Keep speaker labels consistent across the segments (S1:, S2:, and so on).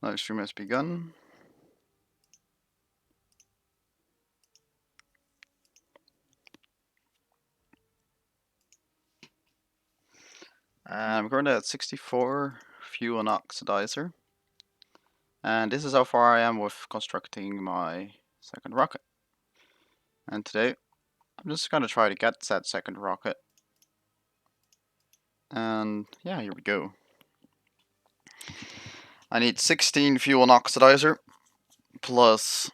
S1: Live stream has begun. I'm currently at 64 fuel and oxidizer. And this is how far I am with constructing my second rocket. And today, I'm just gonna try to get that second rocket. And yeah, here we go. I need 16 fuel and oxidizer, plus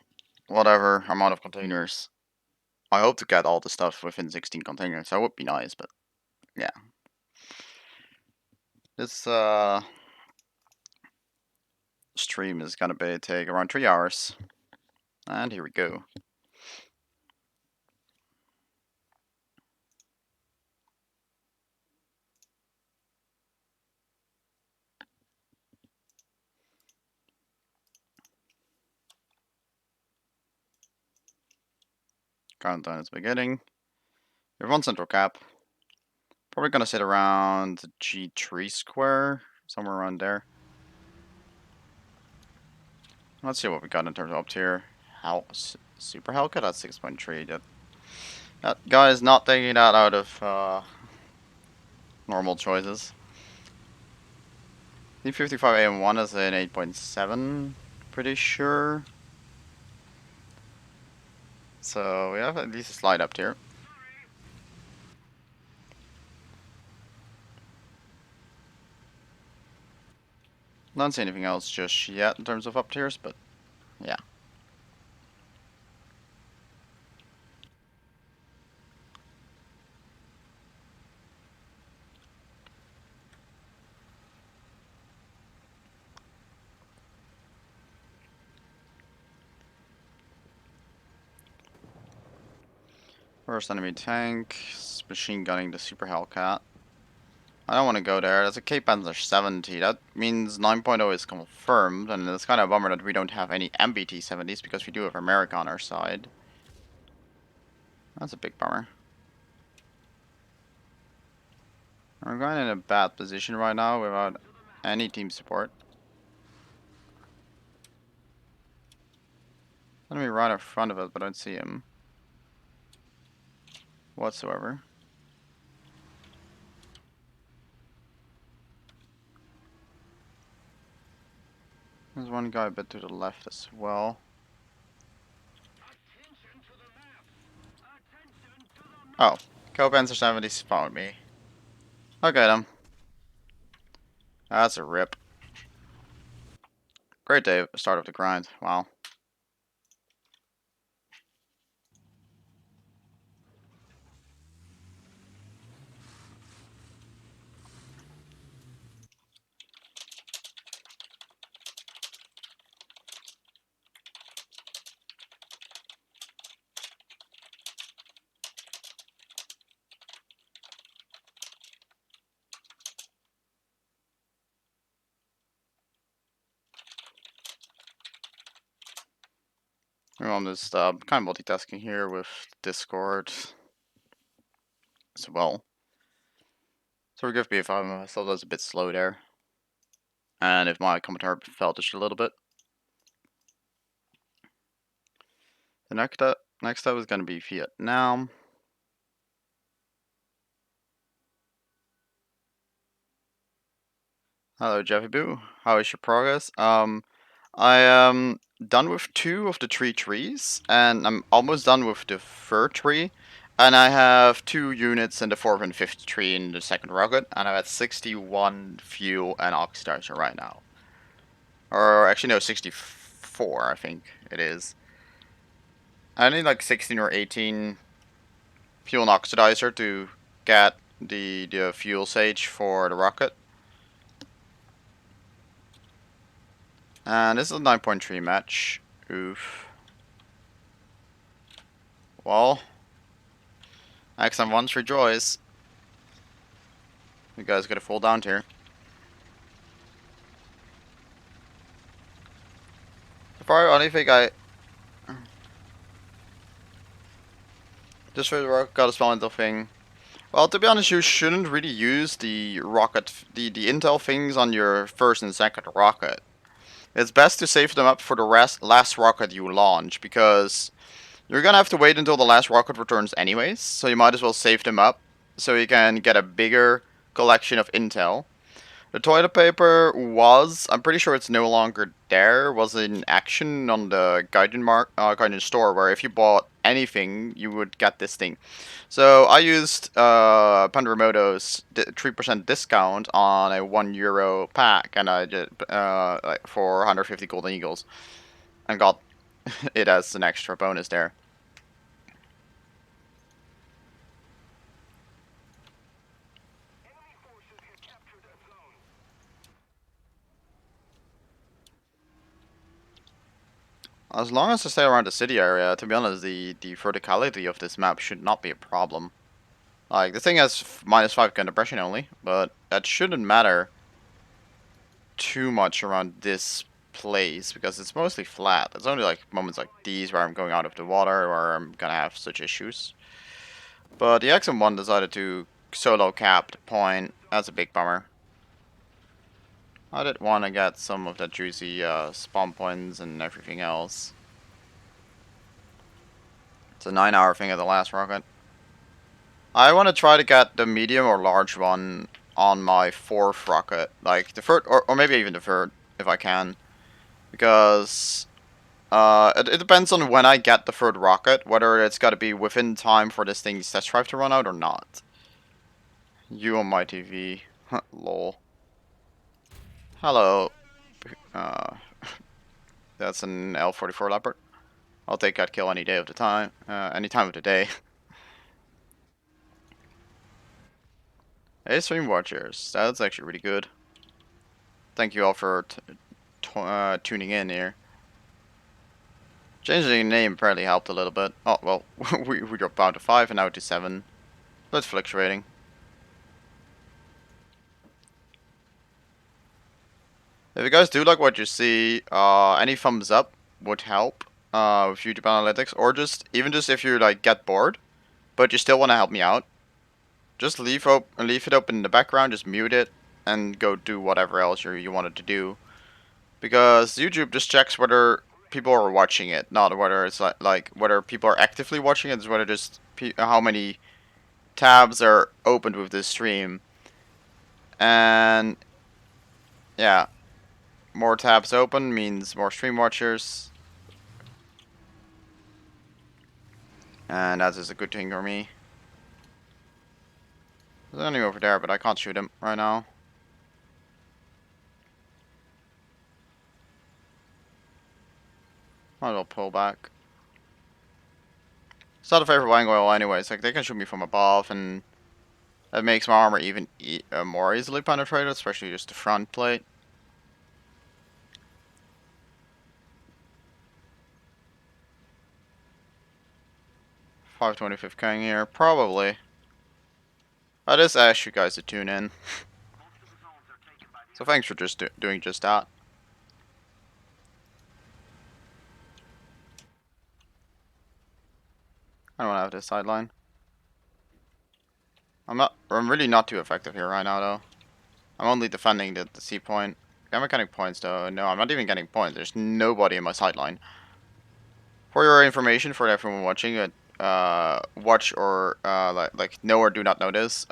S1: whatever amount of containers. I hope to get all the stuff within 16 containers. That would be nice, but yeah. This stream is gonna take around 3 hours. And here we go. Countdown is beginning. We have one central cap. Probably gonna sit around G3 square, somewhere around there. Let's see what we got in terms of up tier. Super Hellcat at 6.3. That guy is not taking that out of normal choices. D55 AM1 is an 8.7, pretty sure. So we have at least a slide up tier. Don't see anything else just yet in terms of up tiers, but yeah. First enemy tank, machine gunning the Super Hellcat. I don't want to go there. That's a K-Panzer 70. That means 9.0 is confirmed, and it's kind of a bummer that we don't have any MBT 70s because we do have America on our side. That's a big bummer. We're going in a bad position right now without any team support. Enemy right in front of us, but I don't see him whatsoever. There's one guy a bit to the left as well. Oh, Panzer 70 spawned me. I'll get him. That's a rip. Great day, start of the grind. Wow. I'm just kind of multitasking here with Discord as well. So forgive me if I'm still a bit slow there. And if my commentary fell just a little bit. The next up is going to be Vietnam. Hello Jeffy Boo, how is your progress? I am done with 2 of the 3 trees, and I'm almost done with the 3rd tree. And I have 2 units in the 4th and 5th tree in the 2nd rocket, and I'm at 61 fuel and oxidizer right now. Or actually no, 64 I think it is. I need like 16 or 18 fuel and oxidizer to get the fuel sage for the rocket. And this is a 9.3 match. Oof. Well, XM1's rejoice. You guys gotta fall down here. So far, I don't think I just got a small intel thing. Well, to be honest, you shouldn't really use the rocket, the intel things on your 1st and 2nd rocket. It's best to save them up for the last rocket you launch, because you're gonna have to wait until the last rocket returns anyways, so you might as well save them up so you can get a bigger collection of intel. The toilet paper was, I'm pretty sure it's no longer there, was in action on the Gaijin store, where if you bought anything, you would get this thing. So I used Pandaremoto's 3% discount on a €1 pack, and I did like for 150 golden eagles, and got it as an extra bonus there. As long as I stay around the city area, to be honest, the verticality of this map should not be a problem. Like, the thing has -5 gun depression only, but that shouldn't matter too much around this place, because it's mostly flat. It's only like moments like these where I'm going out of the water, where I'm gonna have such issues. But the XM1 decided to solo cap the point. That's a big bummer. I did want to get some of the juicy spawn points and everything else. It's a 9-hour thing at the last rocket. I want to try to get the medium or large one on my 4th rocket. Like the third, or maybe even the third, if I can. Because it depends on when I get the third rocket, whether it's got to be within time for this thing's test drive to run out or not. You on my TV. Lol. Hello. Uh, that's an L44 Leopard. I'll take that kill any day of the time. Any time of the day. Hey, stream watchers. That's actually really good. Thank you all for tuning in here. Changing the name apparently helped a little bit. Oh, well, we dropped down to 5 and now to 7. That's fluctuating. If you guys do like what you see, any thumbs up would help with YouTube analytics, or even just if you like get bored, but you still want to help me out, just leave it open in the background, just mute it, and go do whatever else you wanted to do, because YouTube just checks whether people are watching it, not whether it's like whether people are actively watching it, it's whether just how many tabs are opened with this stream, and yeah. More tabs open means more stream watchers. And that is a good thing for me. There's an enemy over there, but I can't shoot him right now. Might as well pull back. It's not a favorite angle anyways. Like, they can shoot me from above, and that makes my armor even more easily penetrated, especially just the front plate. .525 King here, probably. I just asked you guys to tune in. So thanks for just doing just that. I don't want to have this sideline. I'm really not too effective here right now, though. I'm only defending the C point. Am I getting points, though? No, I'm not even getting points. There's nobody in my sideline. For your information, for everyone watching, watch or like know or do not know this.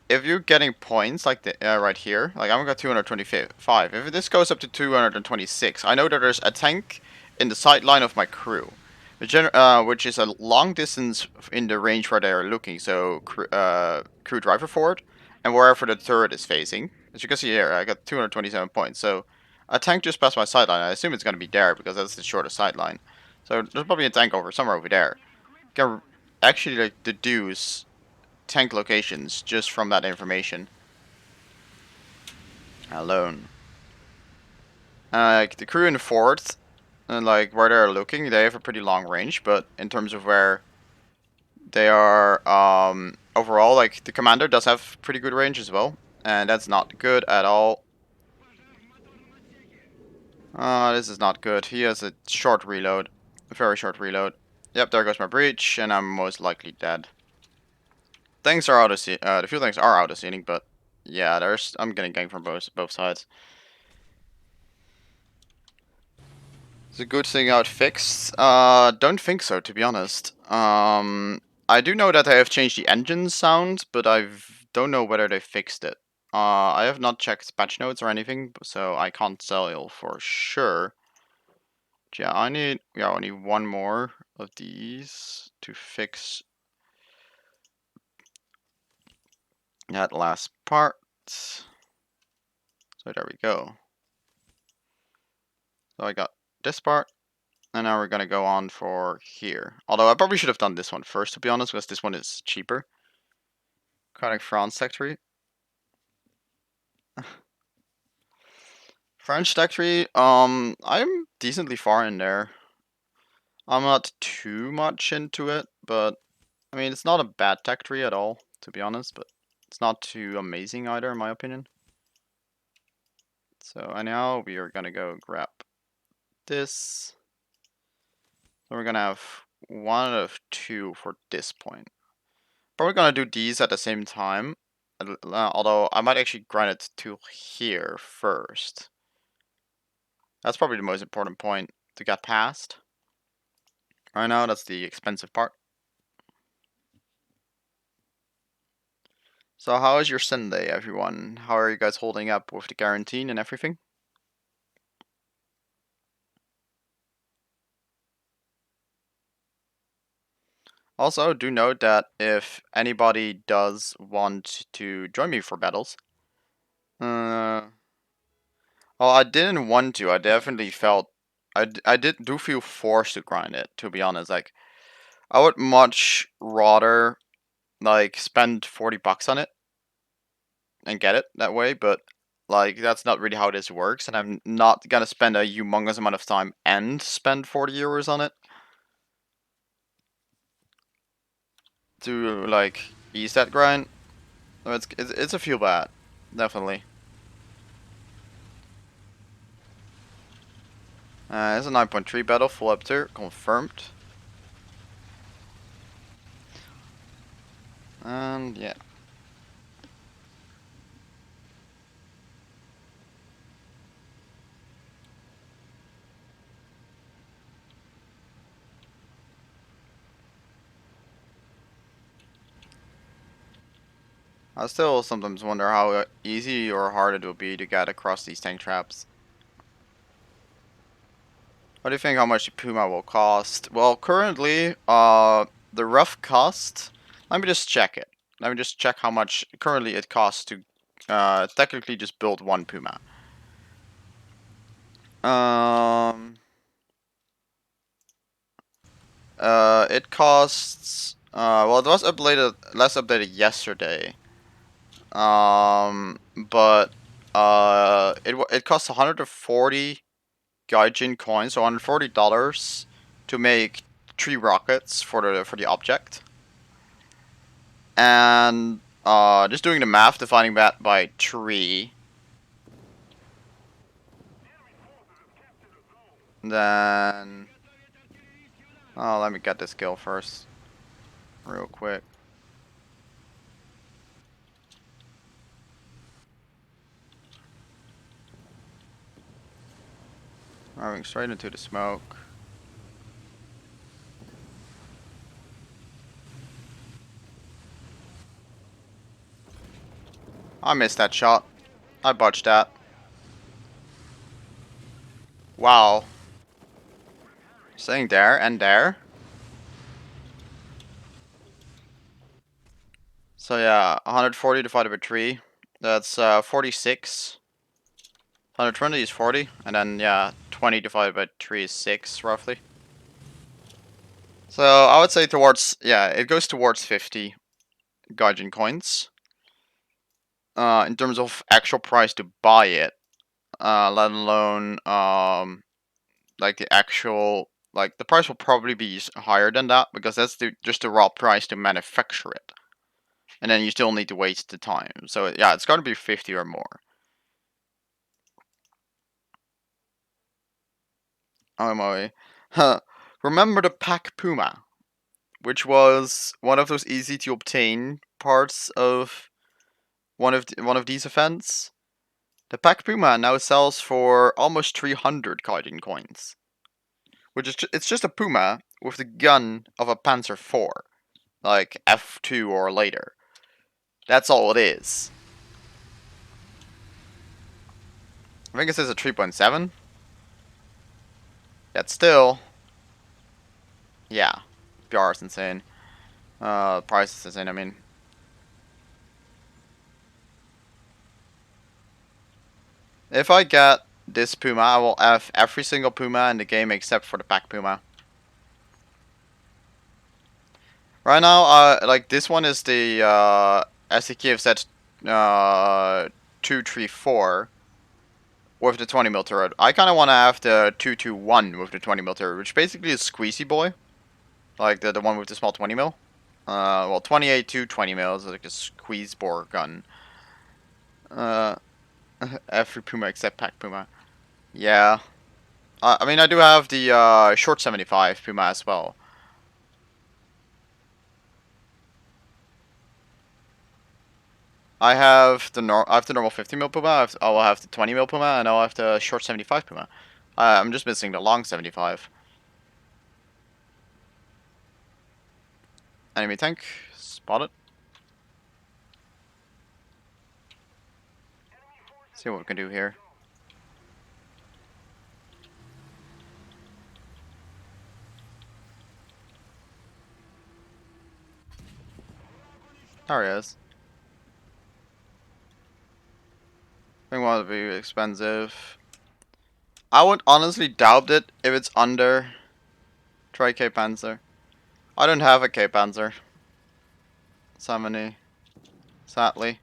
S1: If you're getting points like the right here, like I'm got 225. If this goes up to 226, I know that there's a tank in the sideline of my crew, which is a long distance in the range where they are looking. So crew driver forward, and wherever the turret is facing. As you can see here, I got 227 points. So a tank just passed my sideline. I assume it's going to be there because that's the shortest sideline. So there's probably a tank somewhere over there. You can actually like deduce tank locations just from that information alone. Like the crew in the fort, and like where they're looking, they have a pretty long range. But in terms of where they are, overall, like the commander does have pretty good range as well, and that's not good at all. This is not good. He has a short reload, a very short reload. Yep, there goes my breach, and I'm most likely dead. Things are out of the few things are out of scening, but yeah, I'm getting ganked from both sides. It's a good thing how it fixed. Don't think so, to be honest. I do know that they have changed the engine sound, but I don't know whether they fixed it. I have not checked patch notes or anything, so I can't tell you for sure. Yeah, I need one more of these to fix that last part. So there we go. So I got this part, and now we're gonna go on for here. Although I probably should have done this one first, to be honest, because this one is cheaper. Cutting France factory. French factory, I'm decently far in there. I'm not too much into it, but I mean, it's not a bad tech tree at all, to be honest, but it's not too amazing either, in my opinion. So now we are gonna go grab this. So we're gonna have one of two for this point. Probably gonna do these at the same time, although I might actually grind it to here first. That's probably the most important point to get past. Right now, that's the expensive part. So how is your Sunday, everyone? How are you guys holding up with the quarantine and everything? Also, do note that if anybody does want to join me for battles, well, I didn't want to. I definitely felt I do feel forced to grind it. To be honest, like I would much rather like spend $40 on it and get it that way, but like that's not really how this works, and I'm not gonna spend a humongous amount of time and spend 40 euros on it to like ease that grind. So it's a feel bad, definitely. It's a 9.3 battle, full up tier, confirmed. And yeah. I still sometimes wonder how easy or hard it will be to get across these tank traps. What do you think how much the Puma will cost? Well, currently, the rough cost, let me just check it. Let me just check how much currently it costs to, technically just build one Puma. Um, it costs, well, it was updated, last updated yesterday. But, it costs 140 Gaijin coins, so $140 to make 3 rockets for the object. And just doing the math, dividing that by 3, then let me get this kill first, real quick. Driving straight into the smoke. I missed that shot. I botched that. Wow. Staying there and there. So yeah, 140 divided by 3. That's 46. 120 is 40. And then yeah, 20 divided by 3 is 6, roughly. So I would say towards, yeah, it goes towards 50 Gaijin coins. In terms of actual price to buy it, let alone like the actual, like the price will probably be higher than that because that's just the raw price to manufacture it, and then you still need to waste the time. So yeah, it's gonna be 50 or more. Oh my, remember the pack Puma, which was one of those easy to obtain parts of one of these events. The pack Puma now sells for almost 300 Gaijin coins. which is it's just a Puma with the gun of a Panzer IV, like F2 or later. That's all it is. I think it says a 3.7. Yet still, yeah, PR is insane. Price is insane. I mean, if I get this Puma, I will have every single Puma in the game except for the pack Puma. Right now, like this one is the SEKFZ 234 with the 20mm turret. I kind of want to have the 221 with the 20mm turret, which basically is Squeezy Boy, like the one with the small 20mm. Well, 28 to 20mm is like a squeeze bore gun. Every Puma except pack Puma. Yeah. I mean, I do have the short 75 Puma as well. I have the normal 50mm Puma. I'll have the 20mm Puma, and I'll have the short 75 Puma. I'm just missing the long 75. Enemy tank spotted. See what we can do here. There he is. I think one would be expensive. I would honestly doubt it if it's under. Try K-Panzer. I don't have a K-Panzer. So many. Sadly.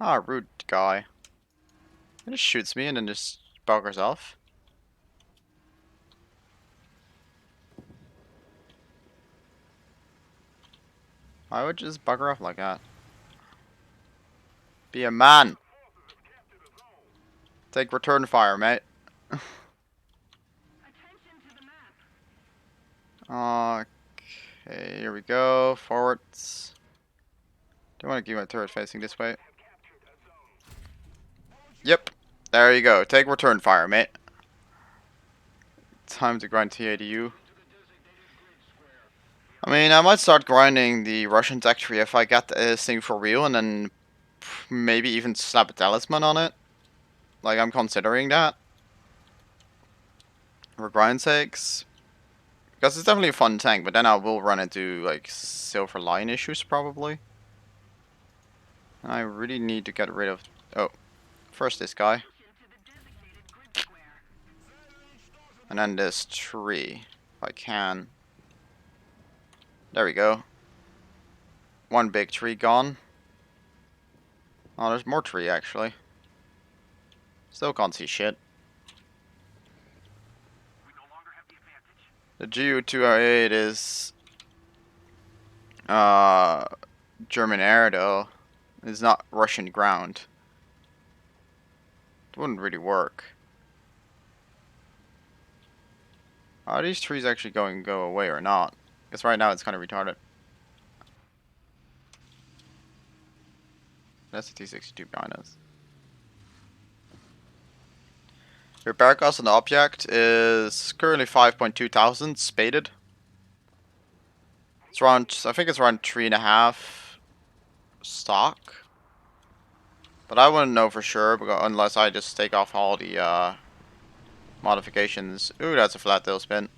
S1: Ah, rude guy. He just shoots me and then just buggers off. I would just bugger off like that. Be a man. Take return fire, mate. Okay, here we go. Forwards. Do I want to keep my turret facing this way? Yep. There you go. Take return fire, mate. Time to grind TADU. I mean, I might start grinding the Russian tech tree if I get this thing for real, and then maybe even slap a talisman on it. Like, I'm considering that. For grind sakes. Because it's definitely a fun tank, but then I will run into, like, silver line issues, probably. And I really need to get rid of... Oh, first this guy. And then this tree, if I can. There we go. One big tree gone. Oh, there's more tree, actually. Still can't see shit. The GU-208 is... German air, though. It's not Russian ground. It wouldn't really work. Are these trees actually going to go away or not? Because right now it's kind of retarded. That's the T-62 behind us. Repair cost on the object is currently 5.2 thousand, spaded. It's around, I think it's around 3.5 stock. But I wouldn't know for sure unless I just take off all the modifications. Ooh, that's a flat tail spin.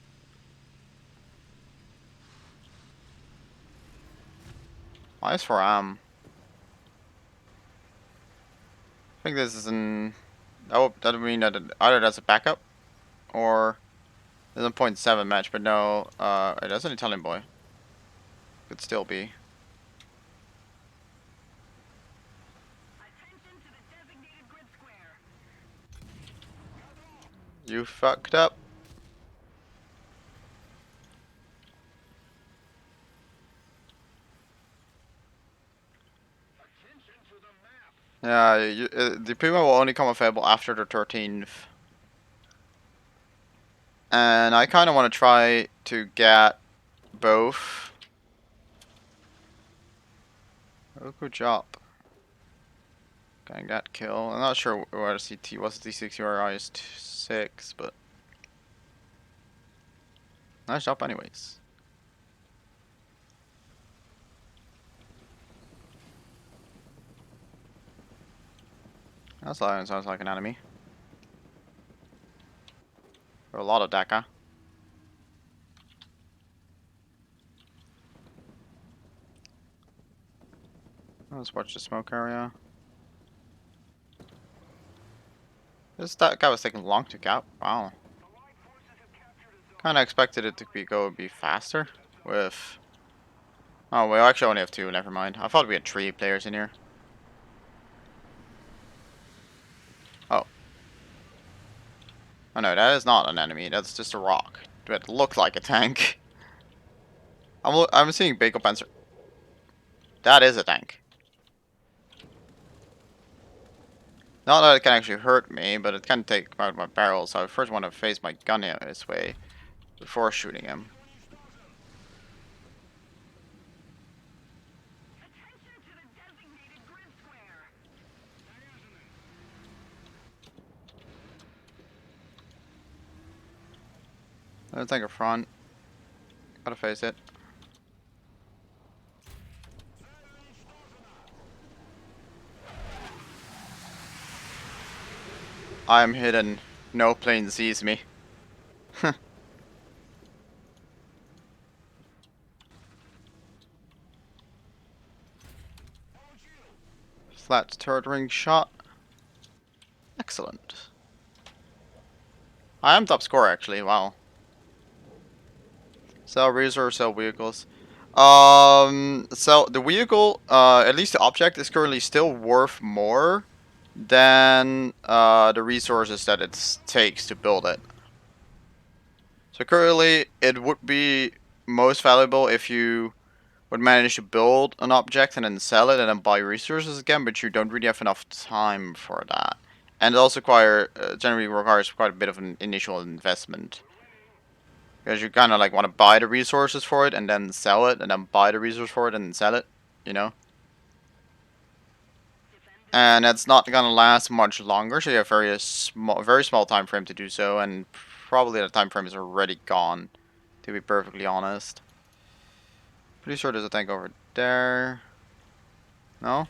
S1: Nice for I think this is an... Oh, that would mean that either that's a backup or there's a .7 match, but no, that's an Italian boy. Could still be. You fucked up. Yeah, the Puma will only come available after the 13th. And I kind of want to try to get both. Oh, good job. Getting that kill. I'm not sure where CT was. D6 URI is 6, but nice job anyways. That sounds like an enemy. There are a lot of Deca. Let's watch the smoke area. That guy was taking long to cap. Wow. Kinda expected it to be faster with... Oh, we actually only have 2, never mind. I thought we had 3 players in here. Oh. Oh no, that is not an enemy, that's just a rock. That looked like a tank. I'm seeing Decal Panzer. That is a tank. Not that it can actually hurt me, but it can take out my barrel, so I first want to face my gun his way before shooting him. Let's take a front. Gotta face it. I am hidden. No plane sees me. Flat turret ring shot. Excellent. I am top scorer actually, wow. Sell resource, sell vehicles. So the vehicle, at least the object is currently still worth more than the resources that it takes to build it. So currently, it would be most valuable if you would manage to build an object and then sell it and then buy resources again, but you don't really have enough time for that. And it also generally requires quite a bit of an initial investment. Because you kind of like want to buy the resources for it and then sell it, and then buy the resource for it and then sell it, you know? And that's not gonna last much longer, so you have very small time frame to do so, and probably the time frame is already gone, to be perfectly honest. Pretty sure there's a tank over there. No?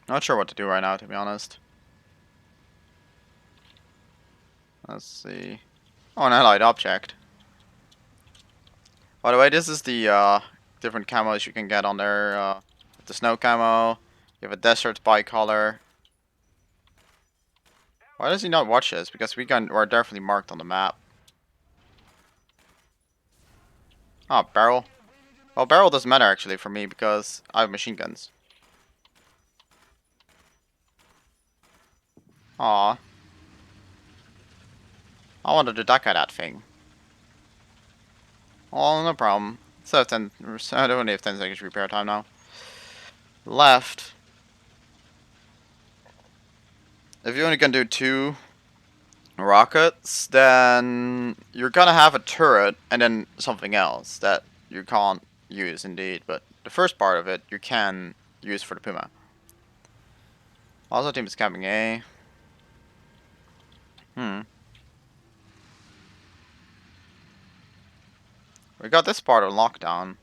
S1: Not sure what to do right now, to be honest. Let's see. Oh, an allied object. By the way, this is the different camos you can get on there. The snow camo. You have a desert bicolor. Why does he not watch this? Because we're definitely marked on the map. Oh, barrel. Well, barrel doesn't matter actually for me because I have machine guns. Aw. I wanted to duck at that thing. Oh, no problem. So 10, I don't only have 10 seconds repair time now. Left. If you only can do 2 rockets, then you're gonna have a turret and then something else that you can't use indeed. But the first part of it you can use for the Puma. Also, team is camping A. We got this part of lockdown.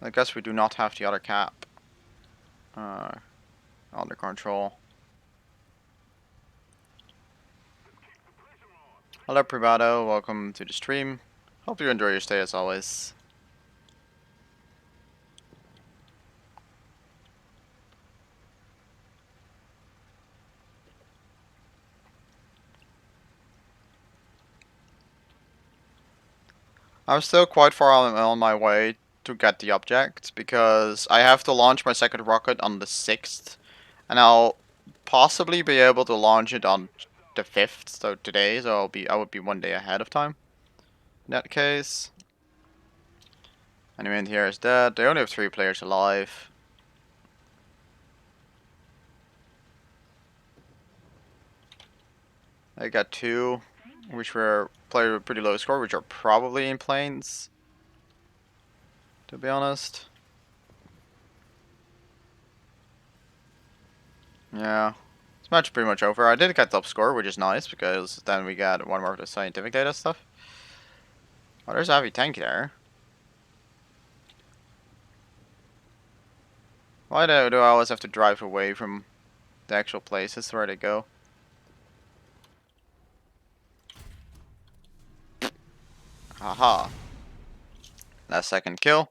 S1: I guess we do not have the other cap under control. Hello Privado, welcome to the stream. Hope you enjoy your stay as always. I'm still quite far on my way to get the object because I have to launch my second rocket on the 6th, and I'll possibly be able to launch it on the 5th, so today, so I would be 1 day ahead of time. In that case, enemy in here is dead. They only have 3 players alive. I got two, which were played with pretty low score, which are probably in planes, to be honest. Yeah. This match is pretty much over. I did get top score, which is nice, because then we got one more of the scientific data stuff. Oh, there's a heavy tank there. Why do I always have to drive away from the actual places where they go? Haha. Last second kill.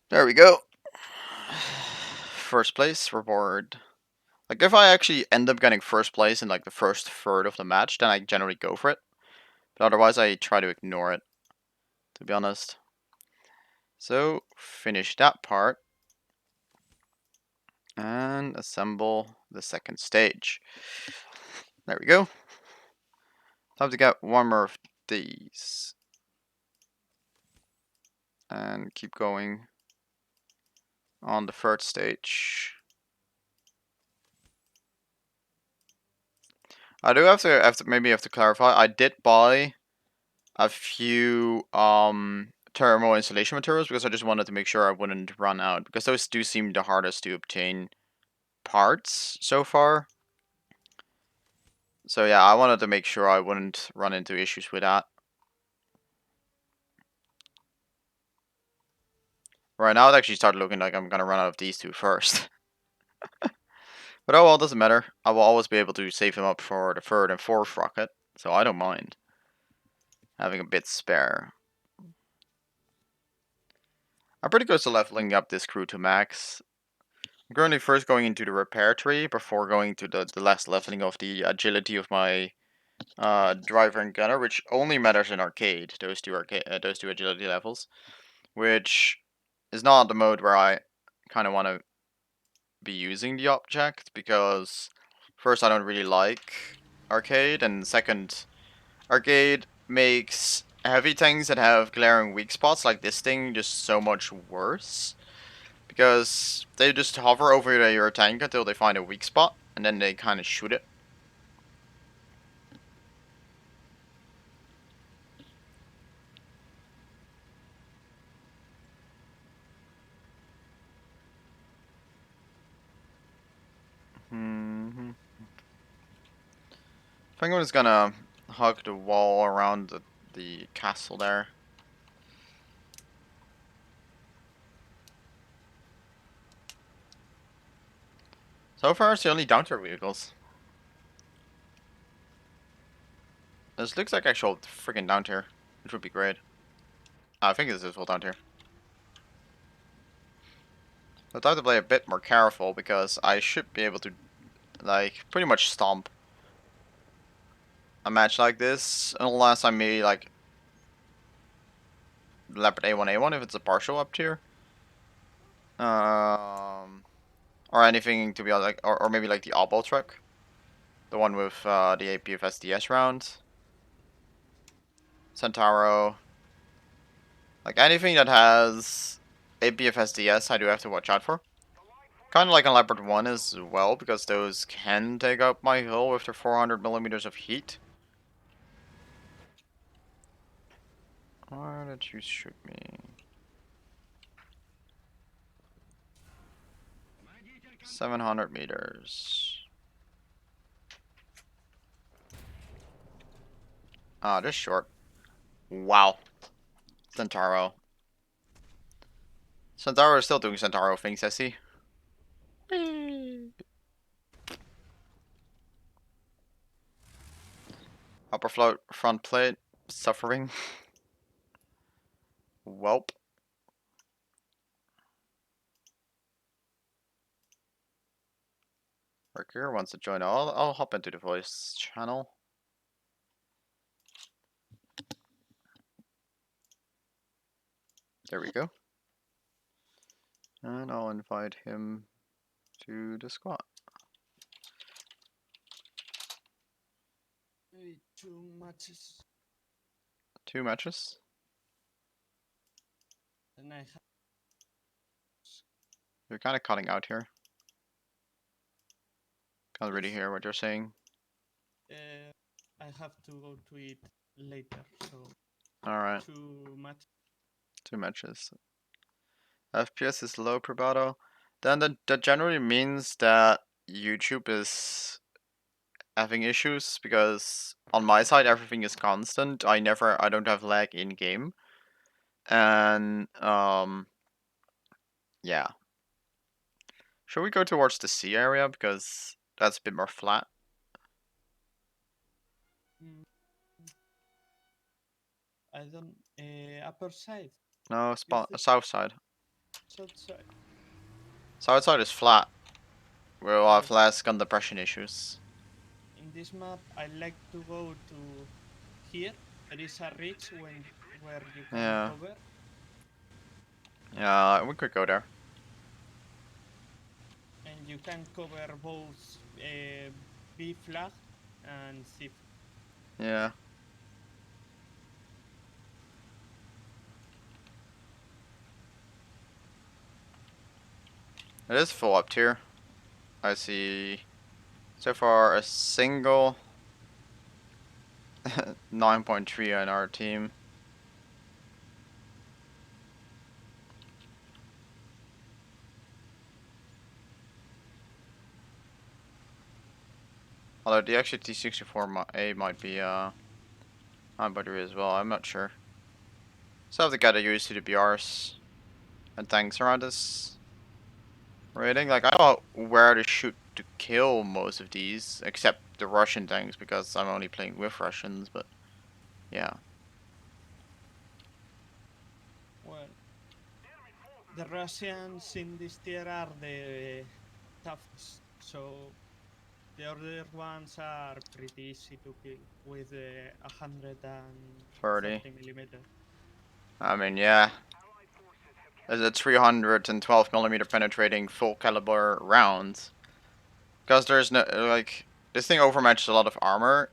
S1: There we go. First place reward. Like, if I actually end up getting first place in like the first third of the match, then I generally go for it. But otherwise, I try to ignore it, to be honest. So, finish that part. And assemble the second stage. There we go. Time to get one more of these. And keep going on the third stage. I do maybe have to clarify. I did buy a few thermal insulation materials because I just wanted to make sure I wouldn't run out, because those do seem the hardest to obtain parts so far. So yeah, I wanted to make sure I wouldn't run into issues with that. Right now it actually started looking like I'm gonna run out of these two first. But oh well, it doesn't matter. I will always be able to save them up for the third and fourth rocket, so I don't mind having a bit spare. I'm pretty close to leveling up this crew to max. I'm currently first going into the repair tree before going to the last leveling of the agility of my driver and gunner, which only matters in arcade. Those two agility levels, which is not the mode where I kind of want to be using the object, because first, I don't really like arcade, and second, arcade makes heavy tanks that have glaring weak spots like this thing just so much worse, because they just hover over your tank until they find a weak spot, and then they kind of shoot it. I think I'm just gonna hug the wall around the castle there. So far, it's the only down tier vehicles. This looks like actual freaking down tier, which would be great. I think this is full down tier. I'll have to play a bit more careful, because I should be able to, like, pretty much stomp a match like this, unless I maybe, like, Leopard A1A1 if it's a partial up tier. Or anything to be like, or maybe like the Obo truck. The one with the APF SDS round. Centauro. Like anything that has APF SDS, I do have to watch out for. Kind of like on Leopard 1 as well, because those can take up my hull with their 400 millimeters of heat. Why did you shoot me? $700. Ah, just short. Wow. Centauro. Centauro is still doing Centauro things, I see. Upper float, front plate, suffering. Welp. Worker wants to join. I'll hop into the voice channel. There we go. And I'll invite him to the squad.
S2: Two matches.
S1: 2 matches?
S2: Then I have
S1: You're kind of cutting out here. Can't really hear what you're saying.
S2: I have to go to it later, so
S1: Alright,
S2: too much.
S1: 2 matches. FPS is low per battle. Then that generally means that YouTube is having issues because on my side everything is constant. I don't have lag in game. And yeah. Should we go towards the sea area because that's a bit more flat?
S2: Mm, I don't. Upper side
S1: No,
S2: is the
S1: south side.
S2: south side.
S1: South side is flat. We'll have
S2: Yes.
S1: less gun depression issues.
S2: In this map, I like to go to here. There is a ridge where you can
S1: Yeah.
S2: cover,
S1: Yeah, we could go there.
S2: and you can cover both B flag and C.
S1: Yeah. It is full up tier. I see so far a single 9.3 on our team. Although the actually T64A might be on battery as well, I'm not sure. So I have to get used to the BRs and tanks around us. Rating, like I don't know where to shoot to kill most of these, except the Russian tanks because I'm only playing with Russians, but yeah.
S2: Well, the Russians in this tier are the toughest, so the other ones are pretty easy to kill with the
S1: 30.
S2: 130 millimeter.
S1: I mean, yeah. There's a 312 millimeter penetrating full caliber rounds. Because there's no, like, this thing overmatches a lot of armor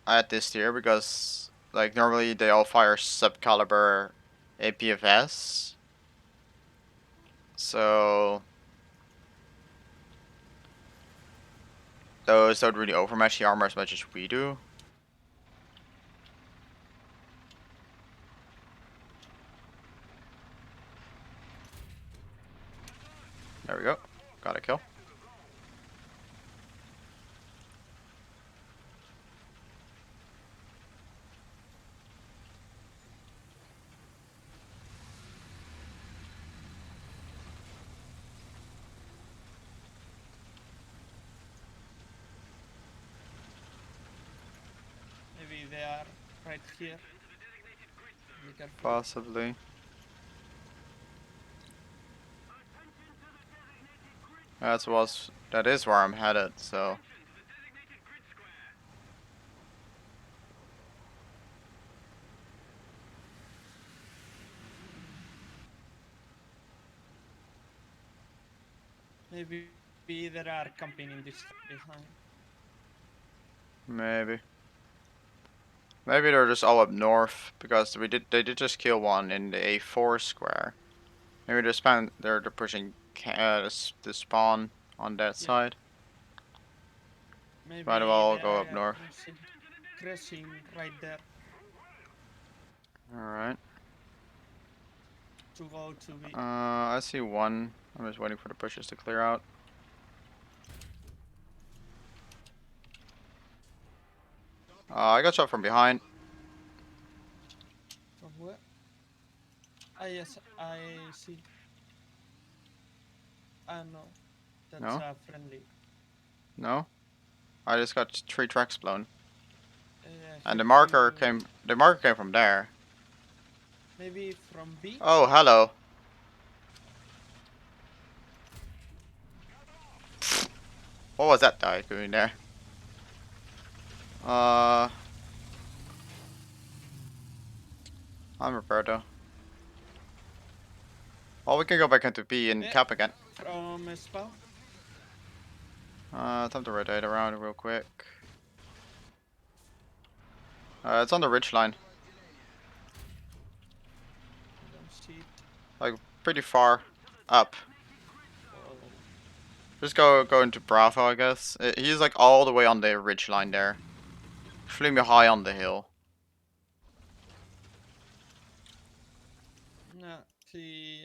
S1: at this tier because, like, normally they all fire sub caliber APFS. So, those don't really overmatch the armor as much as we do. There we go. Got a kill.
S2: Maybe they are right here. Be careful.
S1: Possibly. That is where I'm headed, so.
S2: Maybe there are camping in this behind.
S1: Maybe. Maybe they're just all up north because they did just kill one in the A4 square. Maybe they're pushing the spawn on that
S2: Yeah,
S1: side. Might as
S2: maybe
S1: well
S2: they
S1: go
S2: are
S1: up north.
S2: crossing right there
S1: Alright.
S2: to go to B.
S1: I see one. I'm just waiting for the bushes to clear out. I got shot from behind.
S2: From where? Ah, yes, I see. Ah, no, that's
S1: No?
S2: a friendly.
S1: No? I just got 3 tracks blown.
S2: I
S1: And
S2: heard you.
S1: the marker came from there.
S2: Maybe from B?
S1: Oh, hello. What was that guy doing there? Uh, I'm Roberto. Well, we can go back into B and
S2: Eh,
S1: cap again.
S2: from spawn?
S1: Time to rotate around real quick. It's on the ridge line.
S2: I don't see it.
S1: Like, pretty far up.
S2: Oh,
S1: Just go into Bravo, I guess. He's like all the way on the ridge line there. Flew me high on the hill.
S2: No, he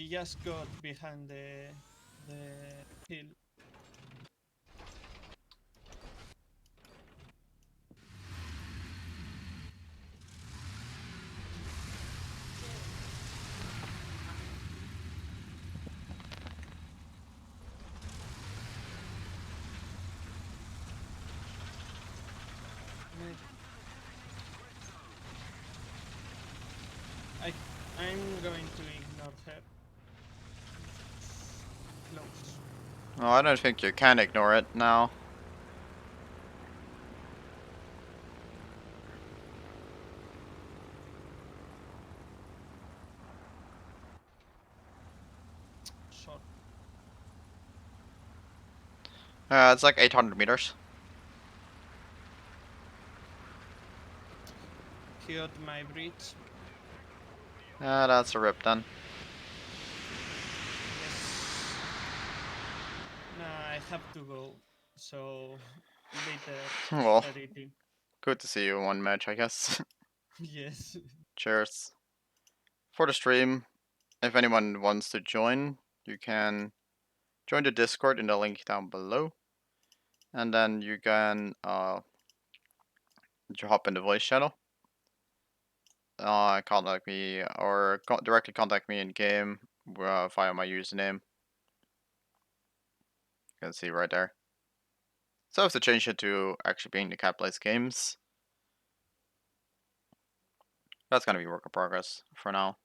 S2: just got behind the hill. I I'm going to ignore her. Close.
S1: Oh, I don't think you can ignore it now.
S2: Short.
S1: It's like 800 meters.
S2: Hit my bridge.
S1: That's a rip then.
S2: Yes. No, I have to go. So later
S1: Well,
S2: start eating.
S1: good to see you in one match, I guess.
S2: Yes.
S1: Cheers. For the stream, if anyone wants to join, you can join the Discord in the link down below. And then you can hop in the voice channel. Contact me or directly contact me in game via my username. You can see right there. So I have to change it to actually being the Capitalized Games. That's gonna be work in progress for now.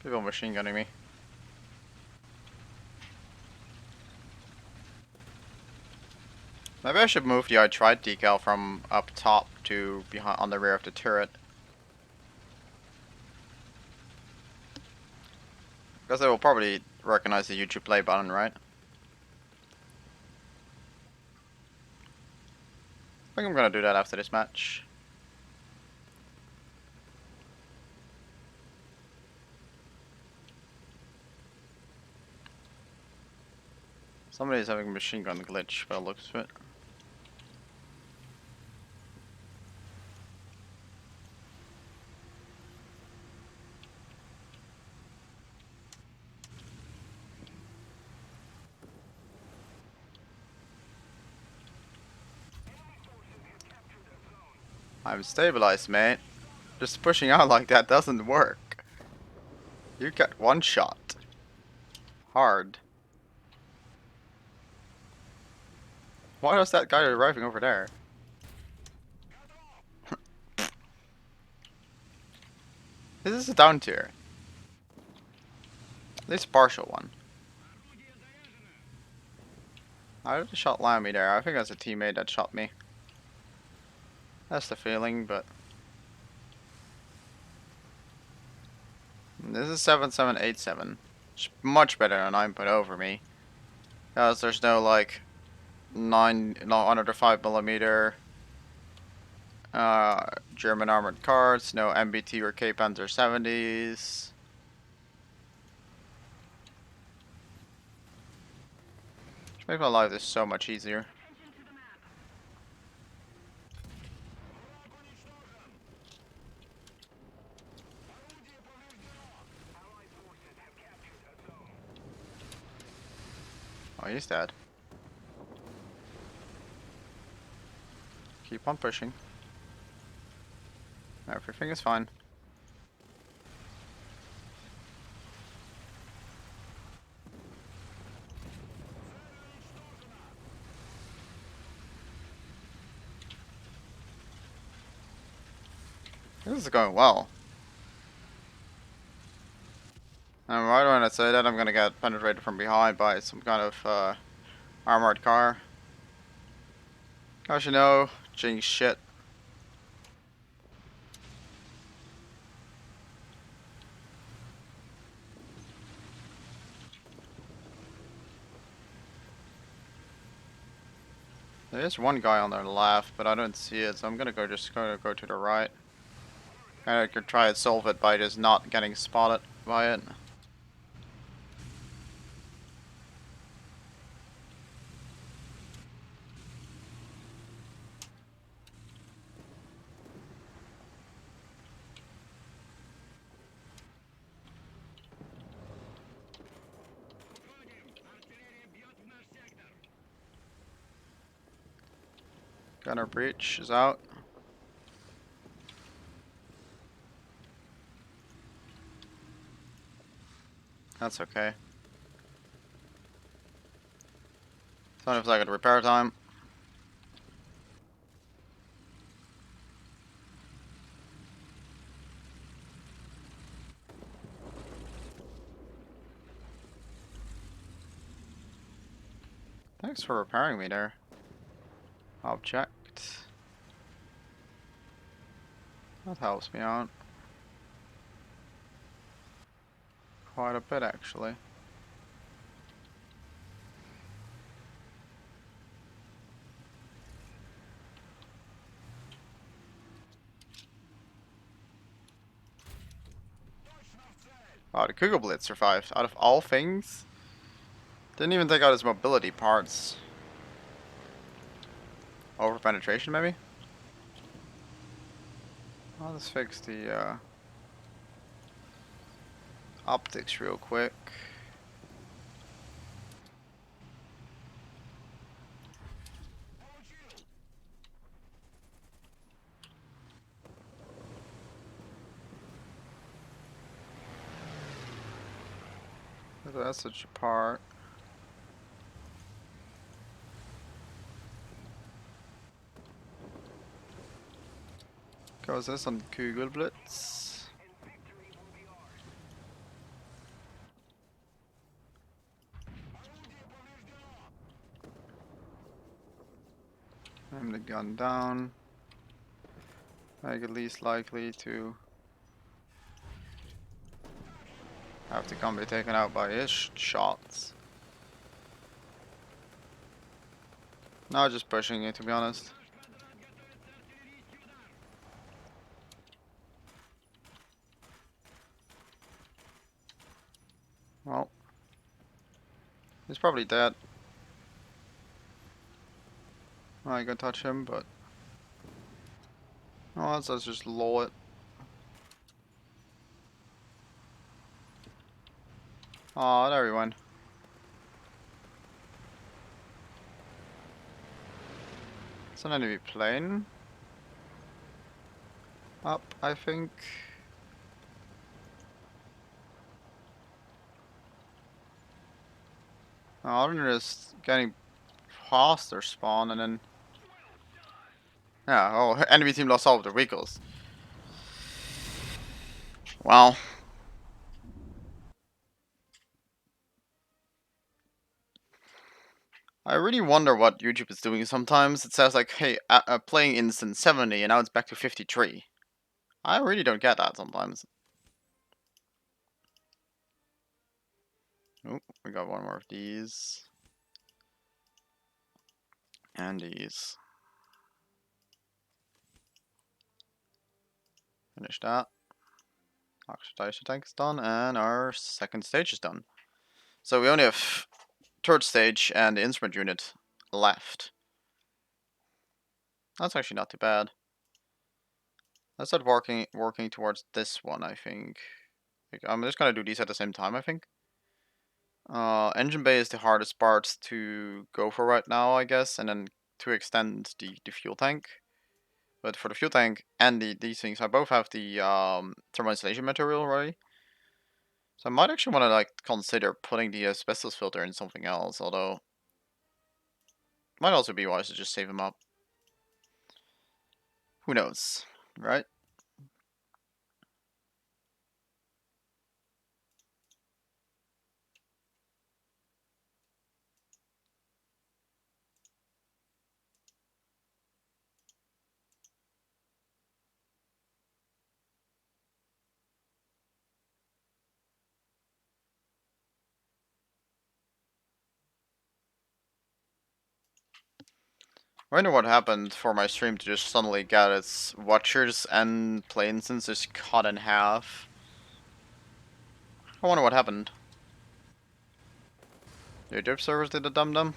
S1: People machine gunning me. Maybe I should move the I tried decal from up top to behind on the rear of the turret. Because they will probably recognize the YouTube play button, right? I think I'm gonna do that after this match. Somebody's having a machine gun glitch by the looks of it. I'm stabilized, mate. Just pushing out like that doesn't work. You get one shot. Hard. Why was that guy arriving over there? This is a down tier. At least a partial one. How did the shot land me there? I think that's a teammate that shot me. That's the feeling, but... This is 7787. It's much better than 9.0 over me. Because there's no, like, 5mm German armored cars, no MBT or K Panzer 70s. Which makes my life just so much easier. Oh, he's dead. Keep on pushing. Everything is fine. This is going well. when I say that, I'm gonna get penetrated from behind by some kind of armored car. Gosh, you know, jinx shit. There is one guy on the left, but I don't see it, so I'm gonna go to the right. And I could try and solve it by just not getting spotted by it. Gunner breach is out. That's okay. 25-second repair time. Thanks for repairing me there. Object. That helps me out. Quite a bit, actually. Oh, the Kugel Blitz survived. Out of all things, didn't even take out his mobility parts. Over penetration, maybe? I'll just fix the optics real quick. That's such a part. Goes this on Kugelblitz. Aim the gun down. Make it least likely to have the gun be taken out by his shots. No, just pushing it, to be honest. Well, he's probably dead. I can touch him, but oh, let's just low it. Oh, there we went. It's an enemy plane. Up, I think. Oh, they're just getting past their spawn and then. Yeah, oh, enemy team lost all of their vehicles. Well. I really wonder what YouTube is doing sometimes. It says like, hey, playing instant 70 and now it's back to 53. I really don't get that sometimes. Oh, we got one more of these. And these. Finish that. Oxidation tank is done, and our second stage is done. So we only have third stage and the instrument unit left. That's actually not too bad. Let's start working towards this one, I think. I'm just gonna do these at the same time, I think. Engine bay is the hardest part to go for right now, I guess, and then to extend the fuel tank. But for the fuel tank and these things, I both have the thermal insulation material already. So I might actually want to like consider putting the asbestos filter in something else, although might also be wise to just save them up. Who knows, right? I wonder what happened for my stream to just suddenly get its watchers and play instances cut in half. I wonder what happened. YouTube servers did the dum-dum.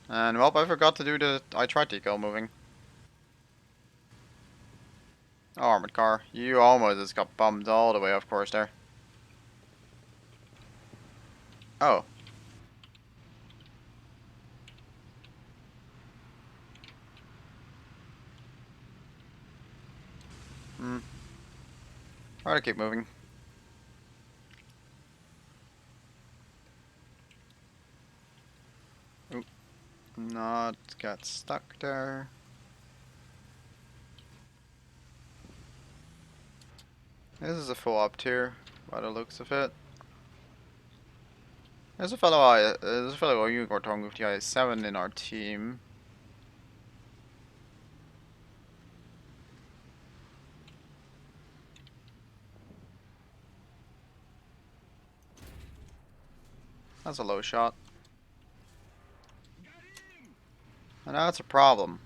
S1: And well, I forgot to do the I tried decal moving. Oh, armored car. You almost just got bummed all the way off course there. Oh. Hmm. Try to keep moving. Oop. Not got stuck there. This is a full up tier, by the looks of it. There's a fellow unicorn with the I-7 in our team. That's a low shot. And that's a problem.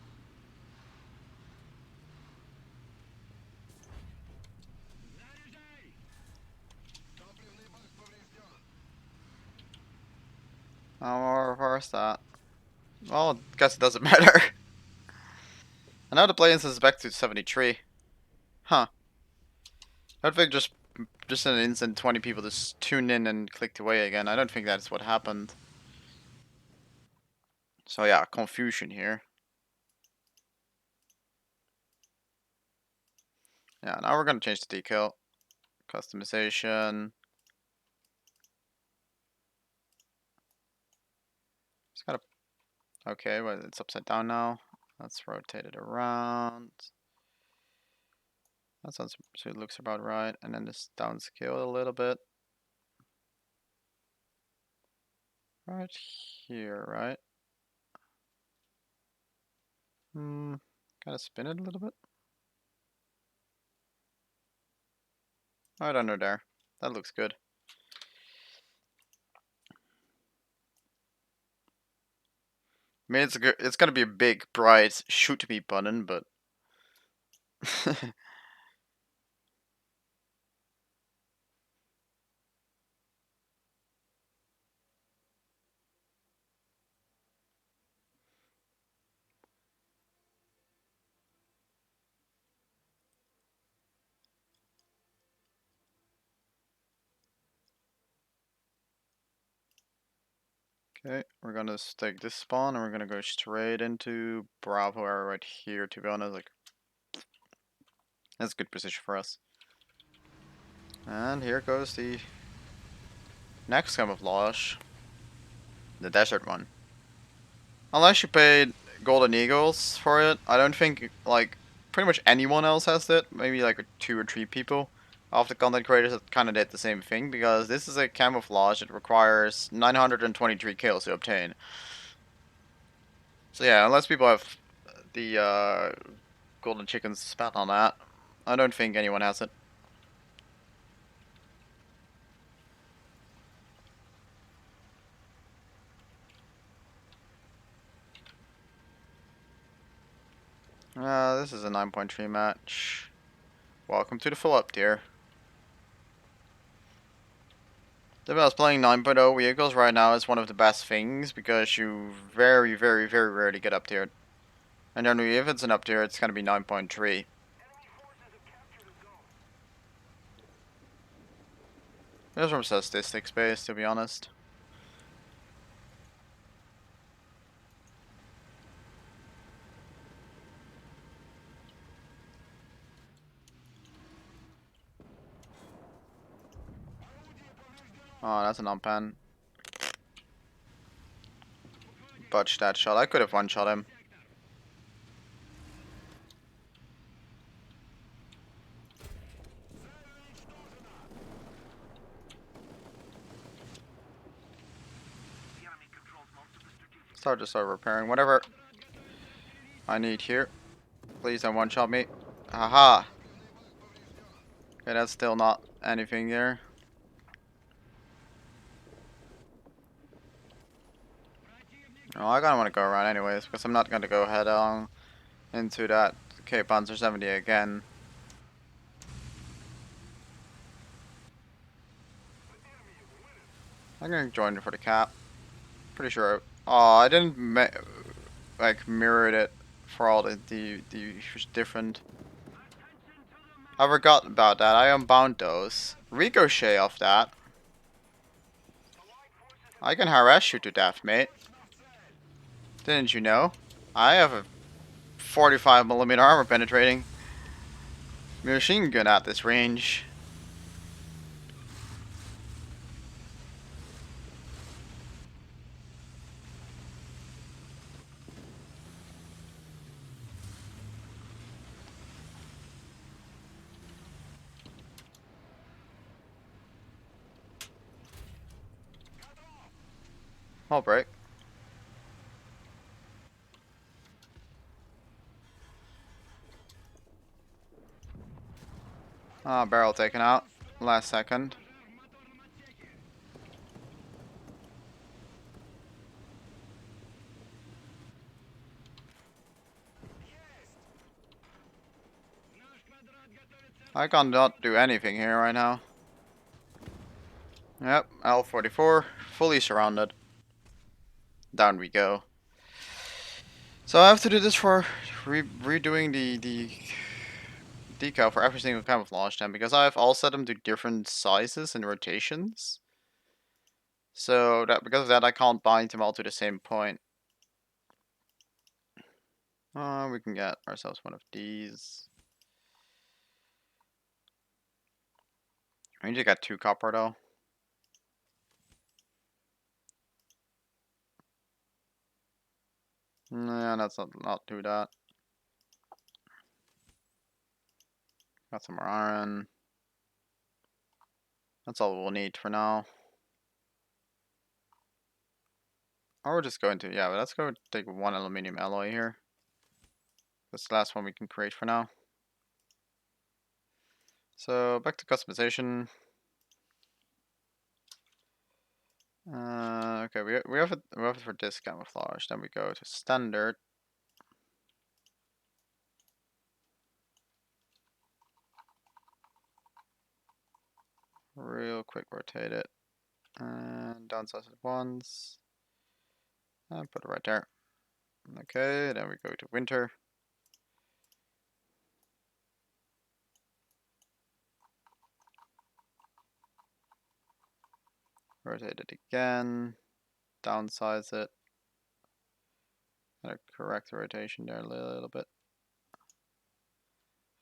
S1: I'll reverse that. Well, I guess it doesn't matter. And now the play instance is back to 73. Huh. I don't think just in an instant 20 people just tuned in and clicked away again. I don't think that's what happened. So yeah, confusion here. Yeah, now we're gonna change the decal. Customization. It's gotta okay, but it's upside down now. Let's rotate it around. That sounds so it looks about right. And then just downscale a little bit. Right here, right? Hmm. Gotta spin it a little bit. Right under there. That looks good. I mean, it's gonna be a big, bright shoot me button, but okay. We're gonna take this spawn and we're gonna go straight into Bravo area right here. To be honest, like that's a good position for us. And here goes the next camouflage, the desert one. Unless you paid golden eagles for it, I don't think like pretty much anyone else has it. Maybe like 2 or 3 people of the content creators that kind of did the same thing, because this is a camouflage that requires 923 kills to obtain. So yeah, unless people have the golden chickens spat on that, I don't think anyone has it. This is a 9.3 match. Welcome to the full up tier. The best playing 9.0 vehicles right now is one of the best things, because you very, very, very rarely get up tier. And then if it's an up tier, it's gonna be 9.3. There's from statistics based, to be honest. Oh, that's an unpan. Botched that shot. I could have one-shot him. Start repairing whatever I need here. Please don't one-shot me. Haha. Okay, that's still not anything there. Oh, I kinda wanna go around anyways, because I'm not gonna go head on into that Cape Panzer 70 again. I'm gonna join it for the cap. Pretty sure. Oh, I didn't like mirror it for all the different. I forgot about that. I unbound those. Ricochet off that. I can harass you to death, mate. Didn't you know? I have a 45mm armor penetrating machine gun at this range. I'll break. Ah, barrel taken out. Last second. I cannot do anything here right now. Yep, L-44, fully surrounded. Down we go. So I have to do this for redoing the decal for every single camouflage then, because I've all set them to different sizes and rotations. So that because of that, I can't bind them all to the same point. We can get ourselves one of these. We need to get 2 copper though. Nah, let's not do that. Got some more iron. That's all we'll need for now. Or we're just going to, yeah, but let's go take 1 aluminum alloy here. That's the last one we can create for now. So back to customization. Okay, we have it for this camouflage. Then we go to standard. Real quick rotate it. And downsize it once. And put it right there. Okay, then we go to winter. Rotate it again. Downsize it. And correct the rotation there a little bit.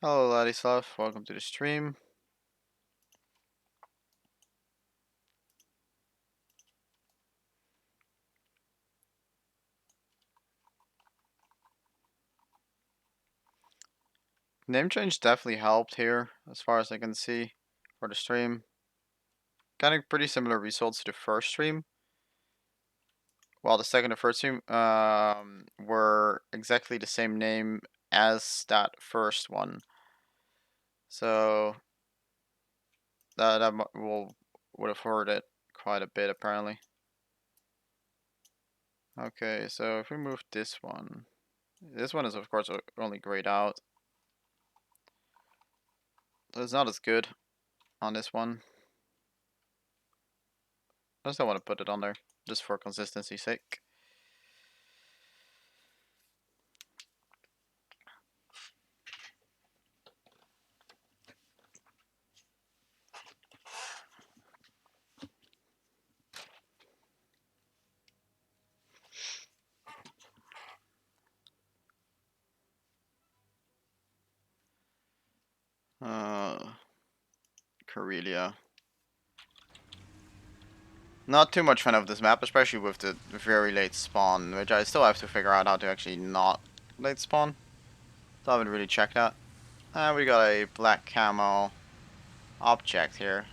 S1: Hello Ladislav, welcome to the stream. Name change definitely helped here, as far as I can see, for the stream. Kind of pretty similar results to the first stream. While the second and first stream were exactly the same name as that first one. So that would have hurt it quite a bit apparently. Okay, so if we move this one is of course only grayed out. So it's not as good on this one. I just don't want to put it on there, just for consistency's sake. Karelia. Not too much fan of this map, especially with the very late spawn, which I still have to figure out how to actually not late spawn. So I haven't really checked that. We got a black camo object here.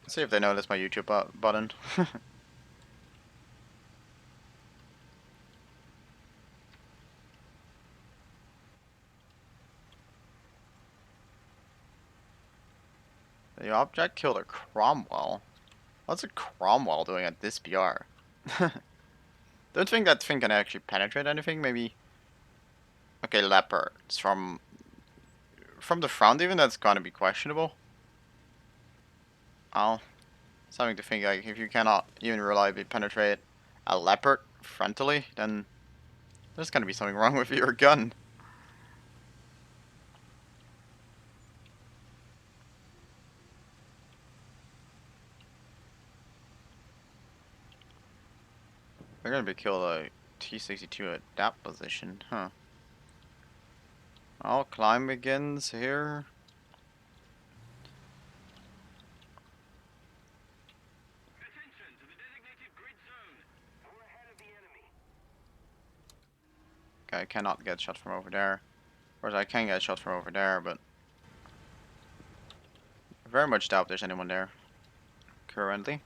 S1: Let's see if they notice my YouTube button. The object killed a Cromwell. What's a Cromwell doing at this BR? Don't think that thing can actually penetrate anything. Maybe. Okay, leopards from the front. Even that's gonna be questionable. Oh, something to think. Like if you cannot even reliably penetrate a leopard frontally, then there's gonna be something wrong with your gun. They're gonna be killed a T-62 at that position, huh? Well, climb begins here. Okay, I cannot get shot from over there. Of course, I can get shot from over there, but I very much doubt there's anyone there currently.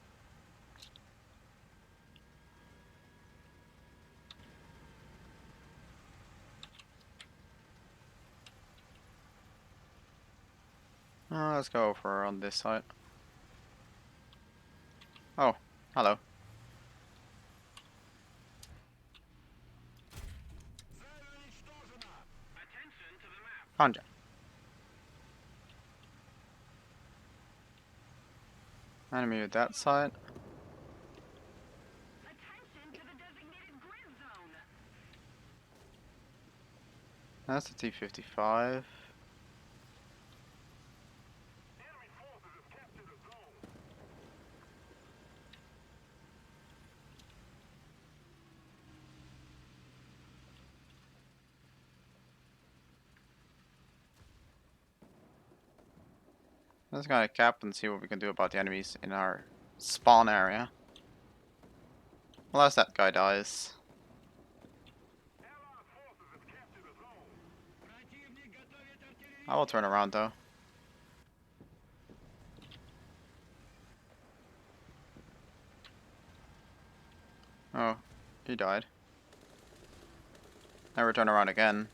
S1: Let's go for on this side. Oh, hello. Found ya. Enemy at that side. That's a T-55. Let's go to cap and see what we can do about the enemies in our spawn area. Unless that guy dies. I will turn around though. Oh, he died. Never turn around again.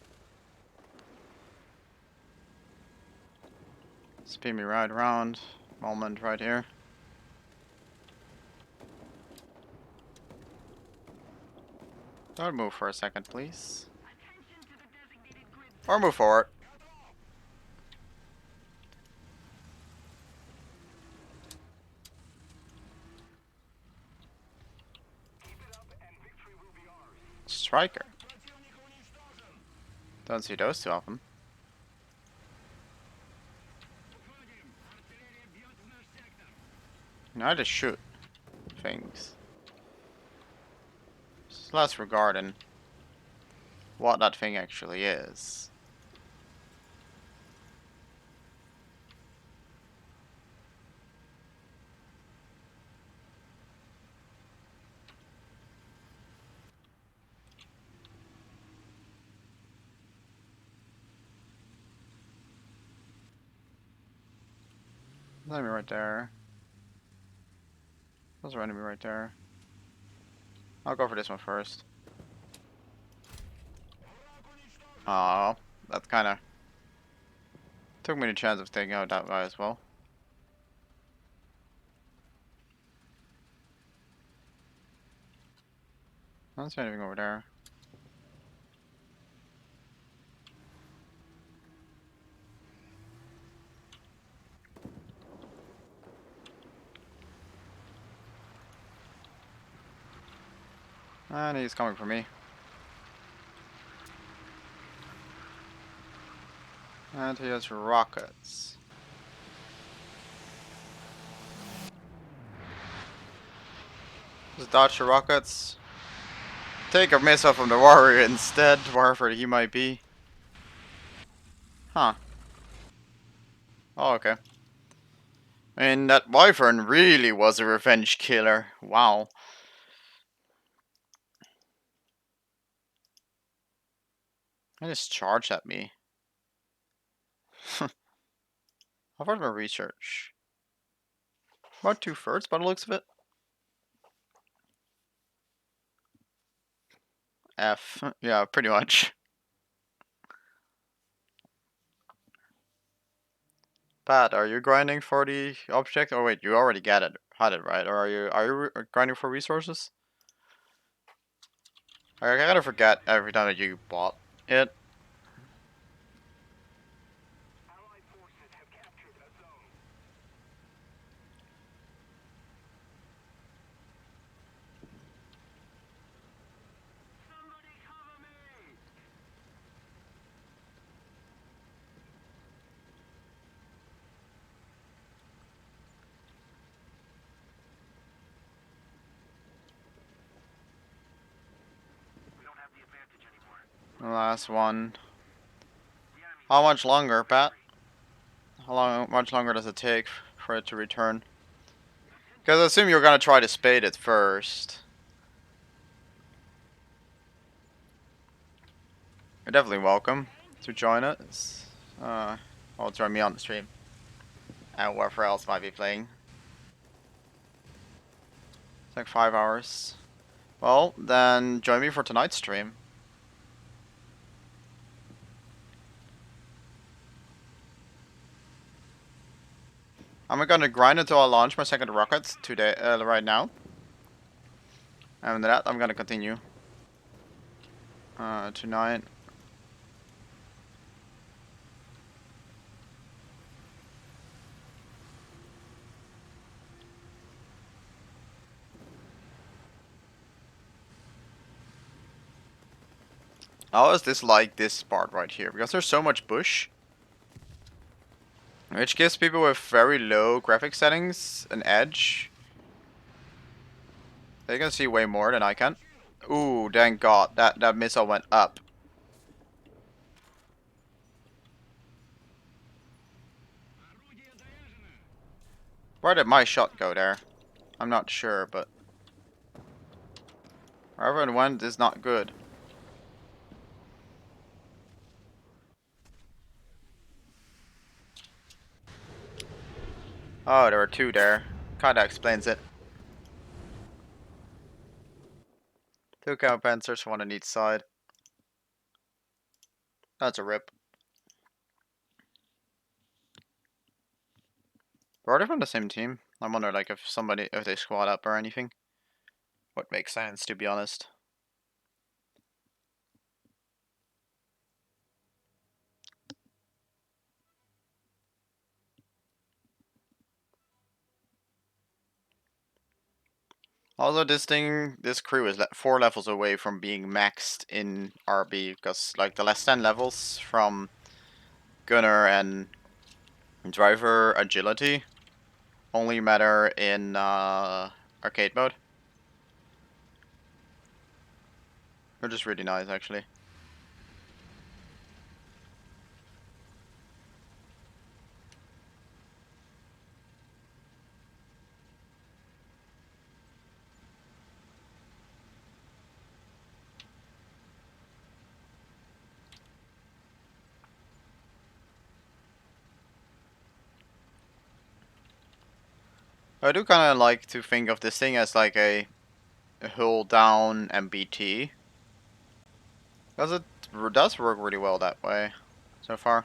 S1: Speed me right around. Moment right here. Don't move for a second, please. Or move forward. Striker. Don't see those too often. I just shoot things. It's less regarding what that thing actually is. There's an enemy right there. There's an enemy right there. I'll go for this one first. Oh, that kind of took me the chance of taking out that guy as well. I don't see anything over there. And he's coming for me. And he has rockets. Just dodge the rockets. Take a missile from the warrior instead, wherever he might be. Huh. Oh, okay. I mean, that wyvern really was a revenge killer. Wow. I just charged at me. How far's my research? About 2/3 by the looks of it. F. Yeah, pretty much. Pat, are you grinding for the object? Oh wait, you already get it. had it right, or are you grinding for resources? I gotta forget every time that you bought it. The last one. How much longer, Pat? Much longer does it take for it to return? Because I assume you're gonna try to spade it first. You're definitely welcome to join us. Well, join me on the stream. And whoever else might be playing. It's like 5 hours. Well, then join me for tonight's stream. I'm gonna grind until I launch my second rocket today, right now. And with that, I'm gonna continue. Tonight. I always dislike this part right here because there's so much bush, which gives people with very low graphic settings an edge. They can see way more than I can. Ooh, thank God that missile went up. Where did my shot go there? I'm not sure, but wherever it went is not good. Oh, there were two there. Kinda explains it. Two compensers, one on each side. That's a rip. Are they from the same team? I wonder, like, if they squad up or anything. What makes sense, to be honest. Also, this crew is 4 levels away from being maxed in RB, because, like, the last 10 levels from Gunner and Driver agility only matter in arcade mode. They're just really nice, actually. I do kind of like to think of this thing as like a hull down MBT. Because it does work really well that way so far.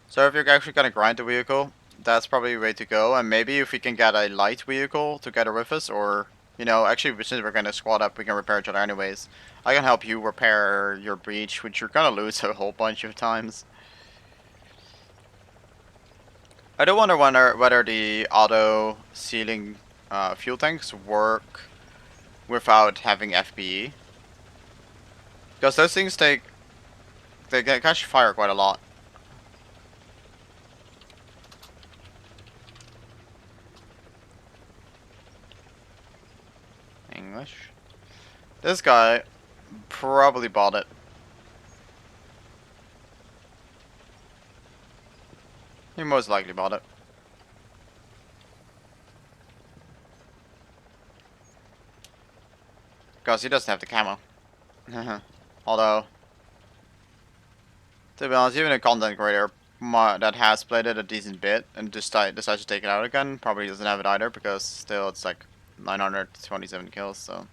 S1: So if you're actually going to grind the vehicle, that's probably the way to go. And maybe if we can get a light vehicle together with us, or, you know, actually since we're going to squad up, we can repair each other anyways. I can help you repair your breach, which you're going to lose a whole bunch of times. I do wonder whether the auto sealing fuel tanks work without having FBE. Because those things they can actually fire quite a lot. English. This guy probably bought it. He most likely bought it. Because he doesn't have the camo. Although, to be honest, even a content creator that has played it a decent bit and decides to take it out again probably doesn't have it either, because still it's like 927 kills, so.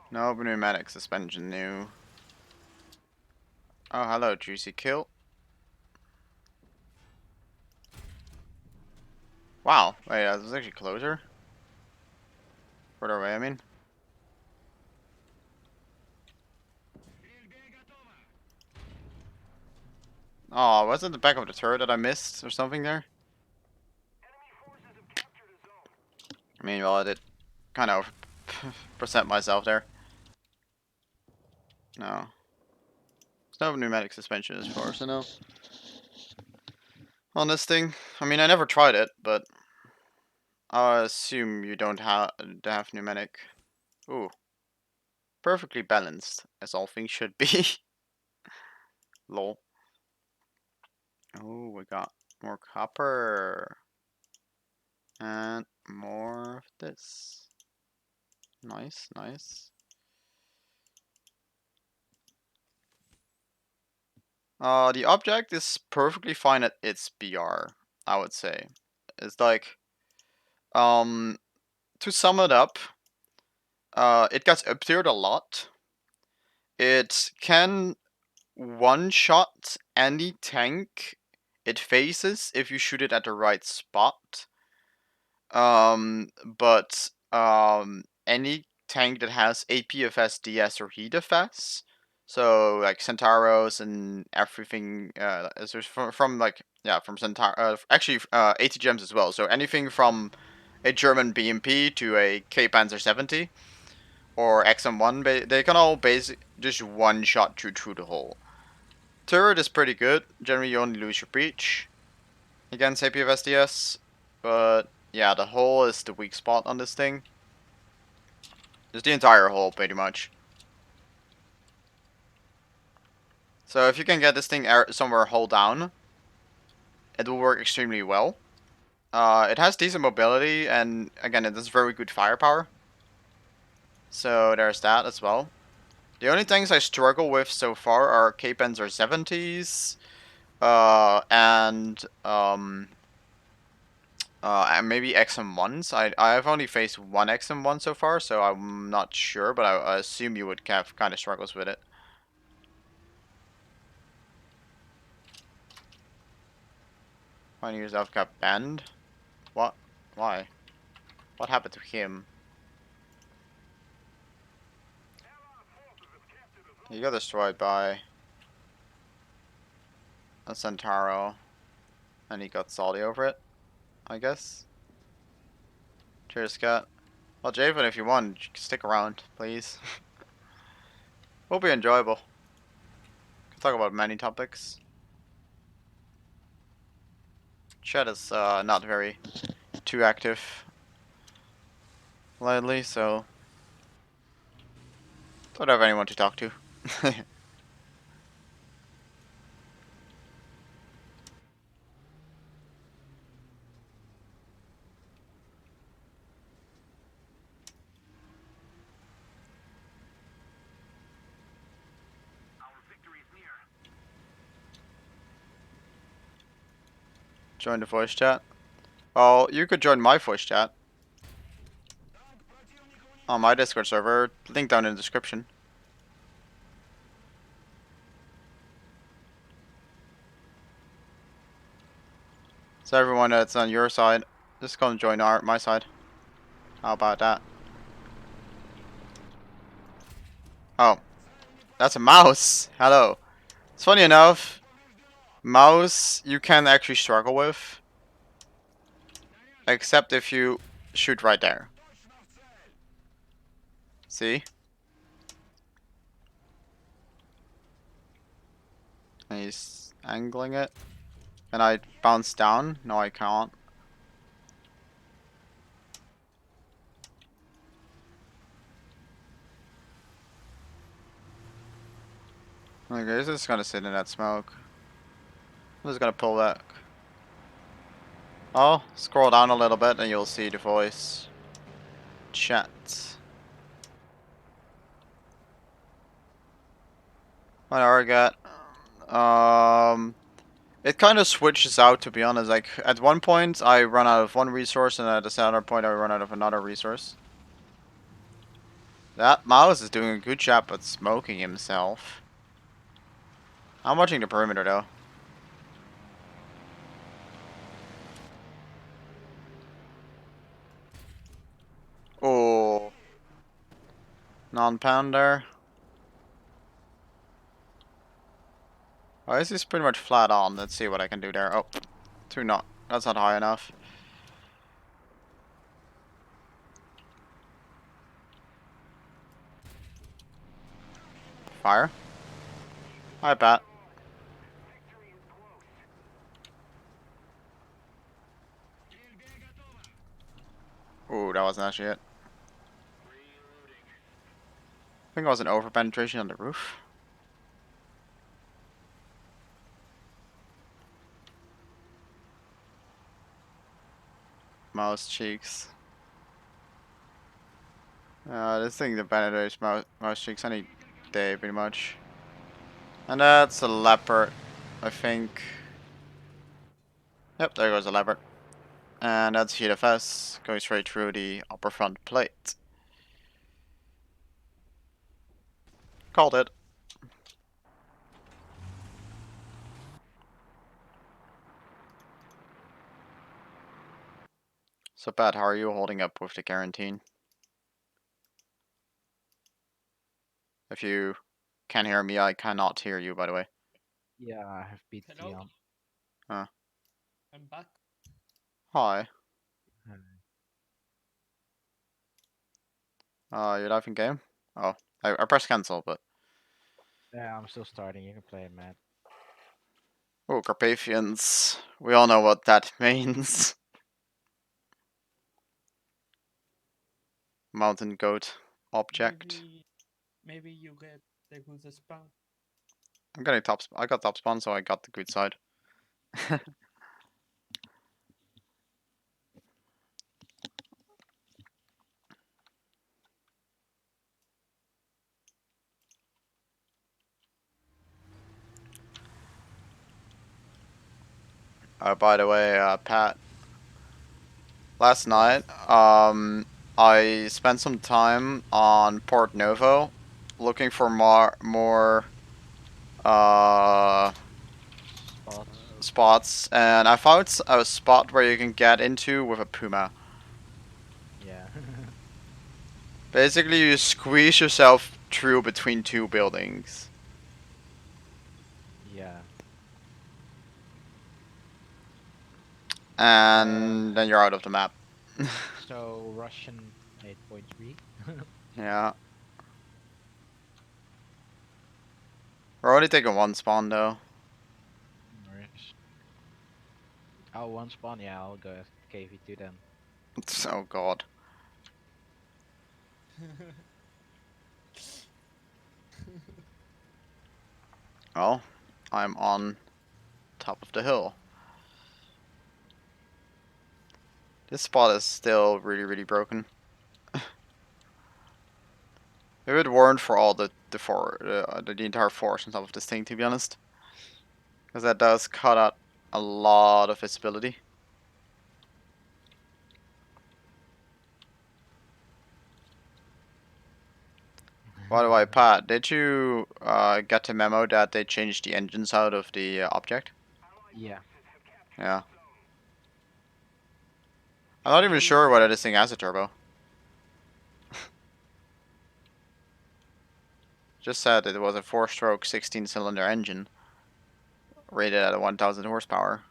S1: No pneumatic suspension new. Oh, hello, juicy kill. Wow, wait, this is actually closer. Further away, I mean. Oh, was it the back of the turret that I missed or something there? I mean, well, I did kind of present myself there. No. There's no pneumatic suspension as far as I know. On this thing, I mean, I never tried it, but I assume you don't have pneumatic. Ooh, perfectly balanced, as all things should be. Lol. Oh, we got more copper. And more of this. Nice, nice. The object is perfectly fine at its BR, I would say. It's like, um, to sum it up, it gets uptiered a lot. It can one-shot any tank it faces if you shoot it at the right spot. But any tank that has APFS, DS, or HEDFS, so like Centauros and everything, so from like yeah from Centaur, actually AT gems as well. So anything from a German BMP to a K-Panzer 70 or XM1, they can all just one shot through the hole. Turret is pretty good. Generally, you only lose your breach against APFS DS, but yeah, the hole is the weak spot on this thing. Just the entire hole, pretty much. So if you can get this thing somewhere hull down, it will work extremely well. It has decent mobility, and again, it has very good firepower. So there's that as well. The only things I struggle with so far are K-Panzer 70s, and maybe XM1s. I've only faced one XM1 so far, so I'm not sure, but I assume you would have kind of struggles with it. Finding yourself got banned? What? Why? What happened to him? He got destroyed by a Centauro, and he got salty over it, I guess. Cheers, Scott. Well, Javen, if you want, stick around, please. Will be enjoyable. Can talk about many topics. Chat is not very too active lately, so don't have anyone to talk to. Join the voice chat. Well, you could join my voice chat on my Discord server. Link down in the description. So everyone that's on your side, just come join my side. How about that? Oh, that's a mouse. Hello. It's funny enough, mouse you can actually struggle with, except if you shoot right there. See? And he's angling it. Can I bounce down? No, I can't. Okay, he's just gonna sit in that smoke. I'm just gonna pull back. Oh, scroll down a little bit and you'll see the voice chat. What I got? It kind of switches out, to be honest. Like, at one point, I run out of one resource, and at another point, I run out of another resource. That mouse is doing a good job at smoking himself. I'm watching the perimeter though. Oh, non-pounder. Oh, this is pretty much flat on. Let's see what I can do there. Oh, too not. That's not high enough. Fire. I bet. Ooh, that wasn't actually it. I think it was an over penetration on the roof. Mouse cheeks. This thing that penetrates mouse cheeks any day, pretty much. And that's a leopard, I think. Yep, there goes a leopard. And that's heat FS, going straight through the upper front plate. Called it. So Pat, how are you holding up with the quarantine? If you can hear me, I cannot hear you, by the way.
S3: Yeah, I have PT
S2: Hello,
S3: on.
S1: Uh,
S2: I'm back.
S1: Hi.
S3: Uh,
S1: You live in game? Oh, I pressed cancel, but...
S3: yeah, I'm still starting. You can play it, Matt.
S1: Oh, Carpathians. We all know what that means. Mountain goat object.
S2: Maybe you get the good spawn.
S1: I'm getting top. I got top spawn, so I got the good side. By the way, Pat, last
S3: Yes.
S1: night, I spent some time on Port Novo, looking for more uh
S3: Spots.
S1: spots, and I found a spot where you can get into with a Puma.
S3: Yeah.
S1: Basically, you squeeze yourself through between two buildings,
S3: Yeah.
S1: and then you're out of the map.
S3: So Russian 8.3.
S1: Yeah, we're only taking one spawn though.
S3: Nice. Oh, one spawn. Yeah, I'll go KV2 then.
S1: Oh god. Well, I'm on top of the hill. This spot is still really broken. If it weren't for all the entire force on top of this thing, to be honest, because that does cut out a lot of visibility. By the way, Pat, did you get the memo that they changed the engines out of the object?
S3: Yeah.
S1: Yeah. I'm not even sure whether
S2: Maybe
S1: this thing has a turbo. Just said it was a 4-stroke 16-cylinder engine rated at 1,000 horsepower.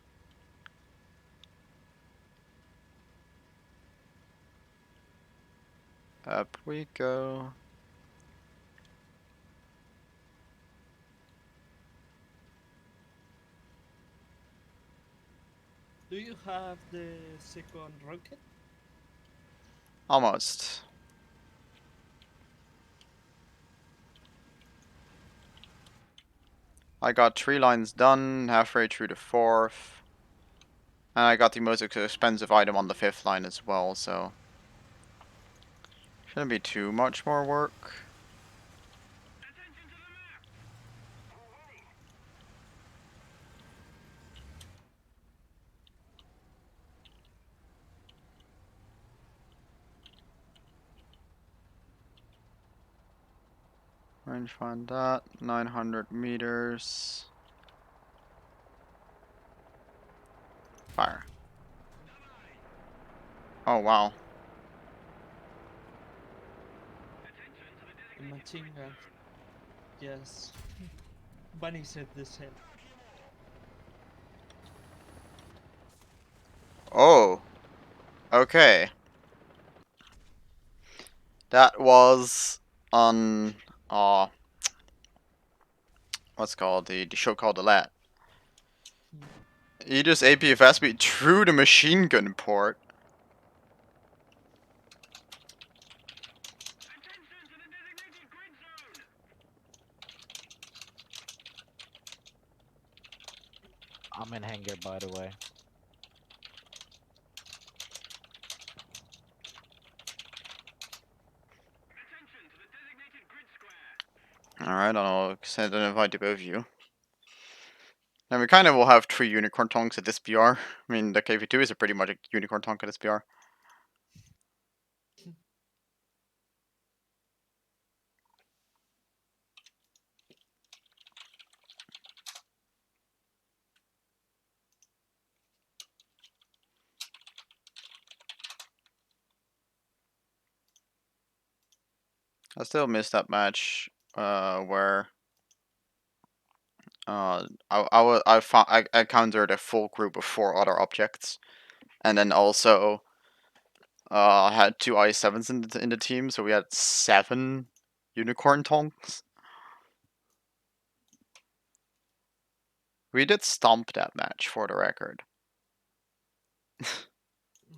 S1: Up we go.
S2: do you have the second rocket?
S1: Almost. I got 3 lines done, halfway through the 4th. And I got the most expensive item on the 5th line as well, so... Shouldn't be too much more work. Range find that. 900 meters. Fire. Oh, wow.
S2: The machine gun just vanished the cell.
S1: Oh. Okay. That was on what's called the show called The Lad. He just APFS me through the machine gun port.
S3: I'm in hangar, by the way.
S1: Alright, I'll send an invite to both of you. And we kind of will have 3 unicorn tonks at this BR. I mean, the KV2 is a pretty much a unicorn tonk at this BR. I still miss that match where I encountered a full group of 4 other objects, and then also had 2 I7s in the team, so we had 7 unicorn tonks. We did stomp that match for the record.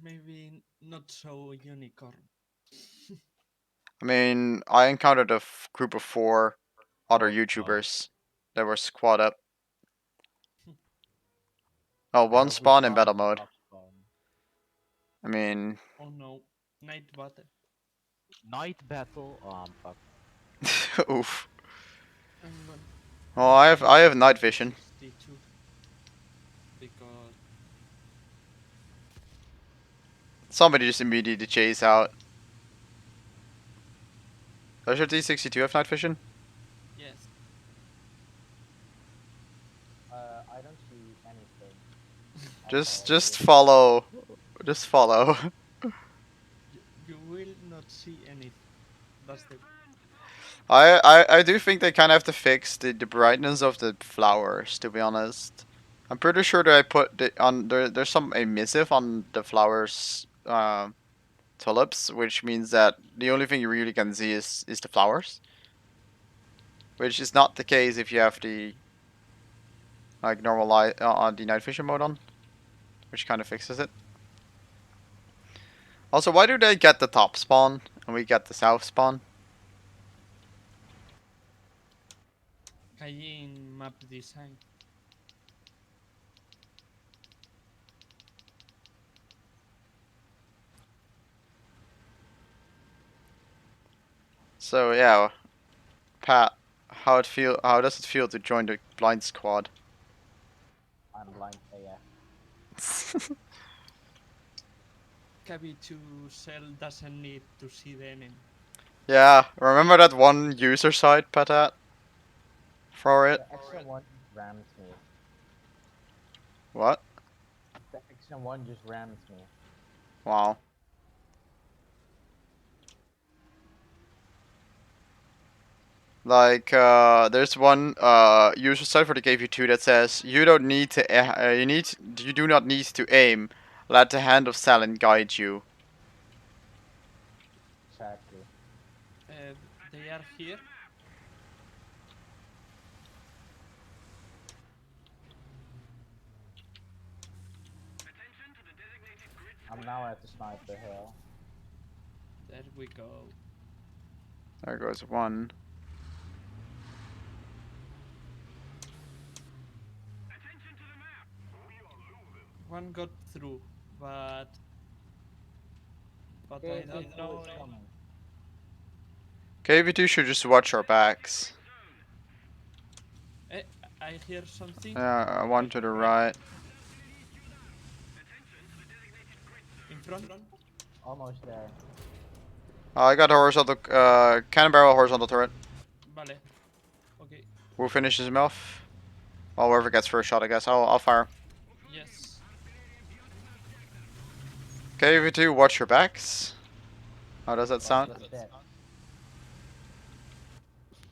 S2: Maybe not so unicorn.
S1: I mean, I encountered a group of 4 other
S3: Oh,
S1: YouTubers that were squad up. Oh,
S3: I
S1: one
S3: hope we
S1: spawn in battle
S3: spawn
S1: mode.
S3: top spawn.
S1: I mean,
S2: Oh no, night battle.
S3: Night battle. Fuck.
S1: oof.
S2: I'm gonna
S1: Well,
S2: I'm gonna
S1: I have
S2: use
S1: night
S2: the
S1: vision.
S2: 62 because
S1: Somebody just immediately chase out. Does your D62 have night vision?
S2: yes,
S4: I don't see anything. I
S1: Just
S4: follow you.
S1: just follow. Just follow.
S2: you will not see anything. That's the
S1: I do think they kind of have to fix the brightness of the flowers, to be honest. I'm pretty sure that I put there's some emissive on the flowers tulips, which means that the only thing you really can see is the flowers. Which is not the case if you have the like normal light on the night vision mode on, which kind of fixes it. Also, why do they get the top spawn and we get the south spawn?
S2: Cayenne map design.
S1: So yeah, Pat, how does it feel to join the blind squad?
S4: I'm blind AF.
S2: KB2 cell doesn't need to see the enemy.
S1: Yeah, remember that one user site, Patat? For it?
S4: The Exxon one just rams me.
S1: What?
S4: The Exxon one just rams me.
S1: Wow. Like, there's one user site for the KV2 that says you don't need to you do not need to aim. Let the hand of Salen guide you.
S4: Exactly.
S2: They are here.
S4: I'm now at the sniper hill.
S2: There we go.
S1: There goes one.
S2: One got through, but I
S4: Okay,
S2: don't know.
S4: coming.
S1: KV2 should just watch our backs.
S2: Eh, I hear something
S1: One to the right.
S2: in front.
S4: Almost there.
S1: I got horizontal cannon barrel horizontal turret.
S2: Vale. Vale. Okay.
S1: Who finishes him off? Well, whoever gets first shot, I guess. I'll fire.
S2: Yes.
S1: Okay, V2, watch your backs. How does that sound?
S4: That's dead.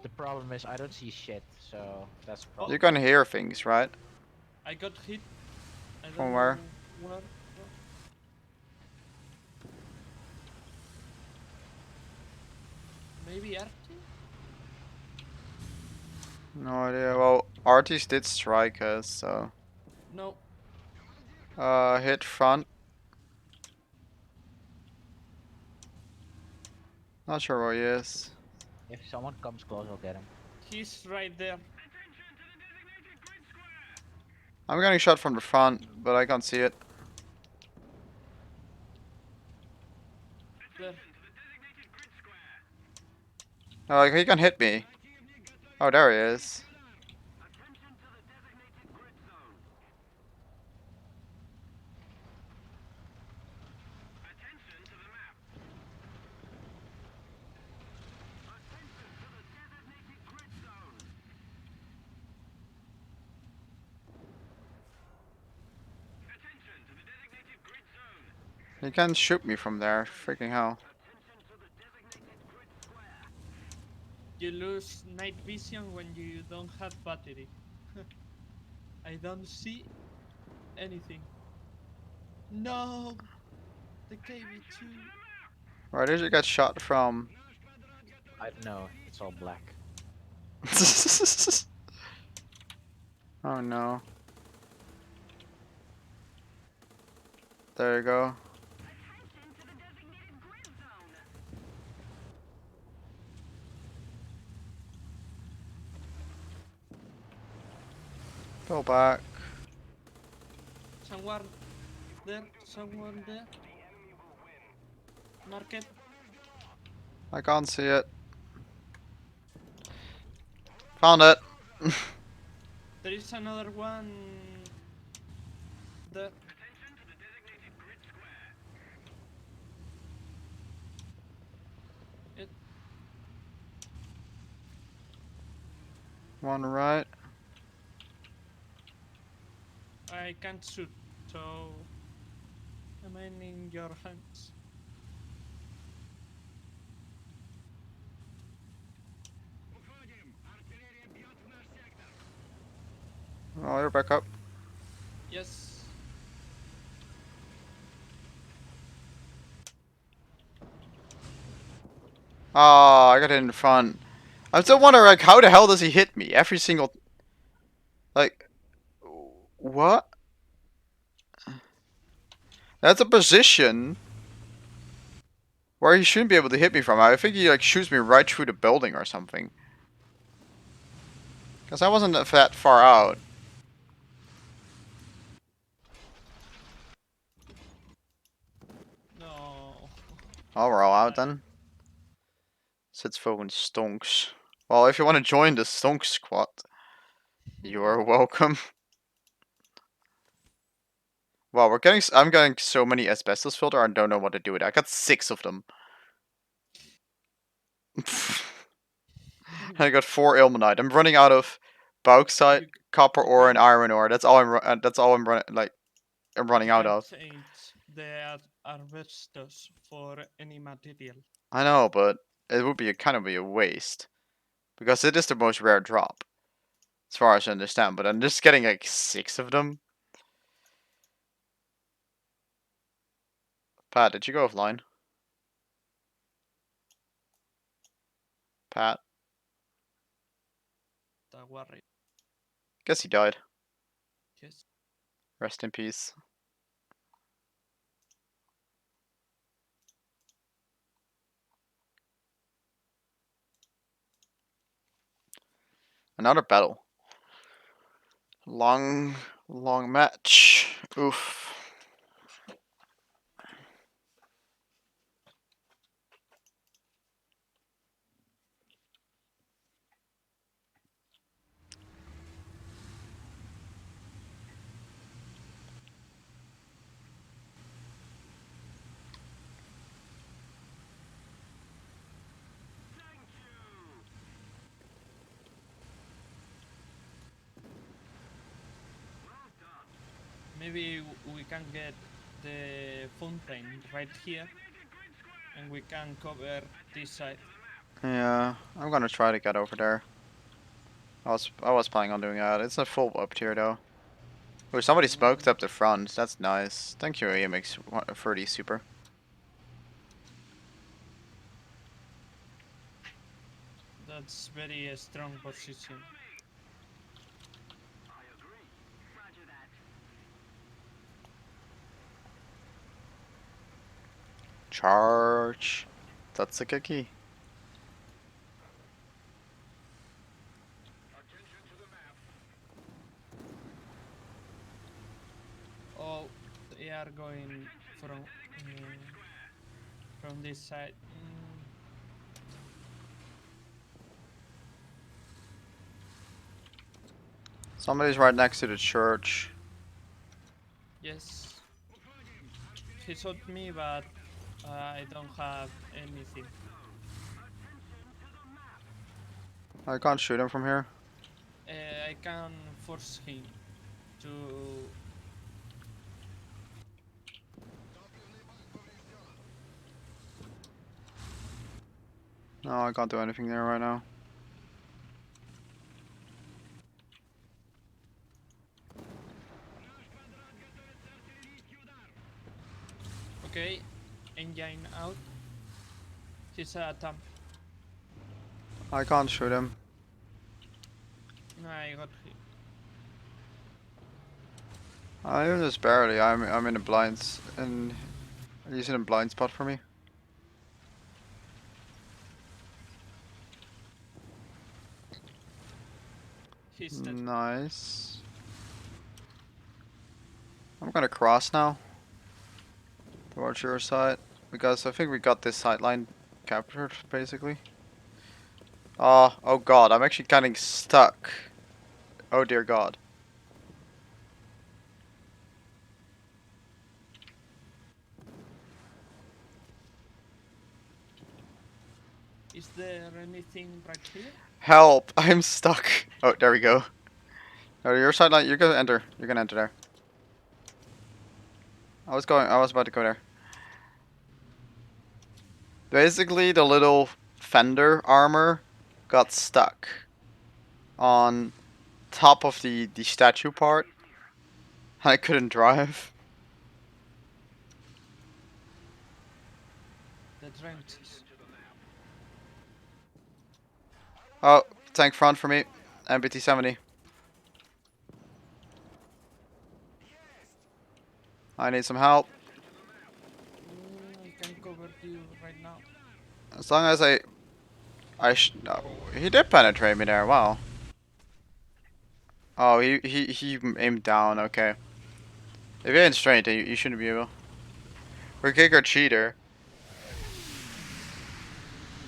S3: The problem is I don't see shit, so that's a
S1: You
S3: problem.
S1: can hear things, right?
S2: I got hit. I
S1: From
S2: don't
S1: where?
S2: know where. Maybe Archie?
S1: No idea. Well, Artis did strike us, so.
S2: No.
S1: Hit front. Not sure where he is.
S3: If someone comes close, I'll get him.
S2: He's right there.
S1: I'm getting shot from the front, but I can't see it.
S2: There.
S1: Oh, like, he can hit me. Oh, there he is. He can shoot me from there. Freaking hell.
S2: You lose night vision when you don't have battery. I don't see anything. No! The KV2.
S1: Where did you get shot from?
S3: I don't know. It's all black.
S1: Oh no. There you go. Go back.
S2: Someone there. Someone there. Market.
S1: I can't see it. Found it.
S2: There is another one there. It,
S1: One right.
S2: I can't shoot, so am I in your hands?
S1: Oh, you're back up.
S2: Yes.
S1: Oh, I got hit in front. I'm still wondering, like, how the hell does he hit me? Every single... Like... What? That's a position where he shouldn't be able to hit me from. I think he, like, shoots me right through the building or something. Because I wasn't that far out.
S2: No.
S1: Oh, we're all out then. Sits fucking stonks. Well, if you want to join the stonk squad, you are welcome. Wow, I'm getting so many asbestos filter, I don't know what to do with it. I got 6 of them. I got 4 ilmenite. I'm running out of bauxite,
S2: You,
S1: copper
S2: you
S1: ore, and
S2: can
S1: iron ore. That's all I'm running. Like, I'm running
S2: you
S1: out
S2: can
S1: of.
S2: change the asbestos for any material.
S1: I know, but it would be kind of be a waste because it is the most rare drop, as far as I understand. But I'm just getting like 6 of them. Pat, did you go offline? Pat,
S2: Don't worry.
S1: guess he died.
S2: Yes.
S1: Rest in peace. Another battle. Long match. Oof.
S2: Maybe we can get the fountain right here, and we can cover this side.
S1: Yeah, I'm gonna try to get over there. I was planning on doing that. It's a full up tier though. Oh, somebody smoked up the front. That's nice. Thank you, AMX 30 super.
S2: That's very strong position.
S1: Charge. That's a good key.
S2: Oh, they are going from this side.
S1: Somebody's right next to the church.
S2: Yes, he shot me, but I don't have anything.
S1: I can't shoot him from here.
S2: I can force him to.
S1: No, I can't do anything there right now.
S2: Okay, engine out. He's a thumb.
S1: I can't shoot him.
S2: I got him.
S1: I even just barely. I'm in the blinds and he's in a blind spot for me.
S2: He's dead.
S1: Nice. I'm gonna cross now towards your side because I think we got this sideline captured basically. Oh god, I'm actually getting stuck. Oh dear god.
S2: Is there anything right here?
S1: Help! I'm stuck. Oh, there we go. Oh, your sideline. You're gonna enter. You're gonna enter there. I was about to go there. Basically, the little fender armor got stuck on top of the statue part. I couldn't drive.
S2: The trenches.
S1: Oh, tank front for me. MBT 70. I need some help.
S2: I can cover you right now.
S1: As long as no, he did penetrate me there. Wow. Oh, he aimed down. Okay. If you ain't straight, you shouldn't be able. We're kicker cheater.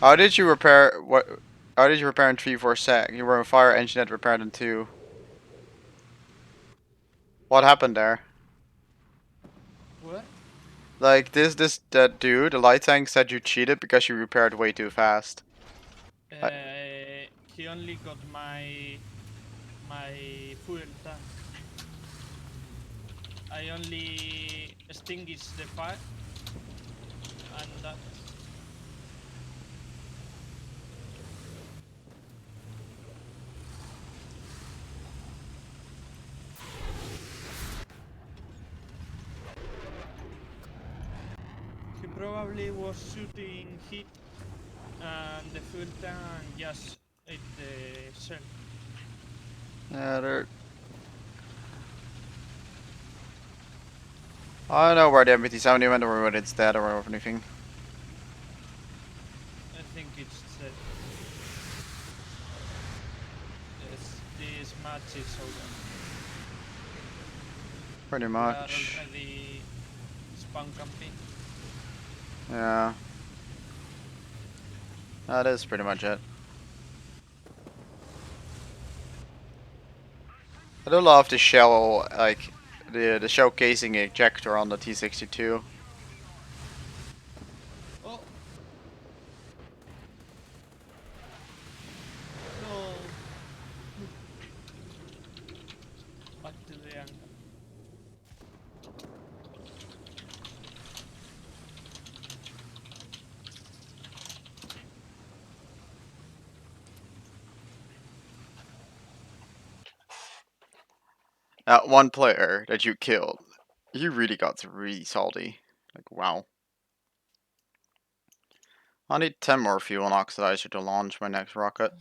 S1: How did you repair what? How did you repair in 3-4 sec? You were on fire engine had repaired in 2. What happened there?
S2: What?
S1: Like that dude, the light tank said you cheated because you repaired way too fast. I,
S2: He only got my fuel tank. I only extinguished the fire, and that. He probably was shooting heat, and the fuel tank just ate the shell.
S1: yeah, I don't know where the MBT 70 went or whether it's dead or anything.
S2: I think it's dead. Yes, this match is over.
S1: Pretty
S2: We are
S1: much.
S2: already spawn camping.
S1: Yeah. That is pretty much it. I do love the shell, like the shell casing ejector on the T62.
S2: Oh no! Back to the angle.
S1: That one player that you killed, you really got really salty. Like, wow. I need 10 more fuel and oxidizer to launch my next rocket.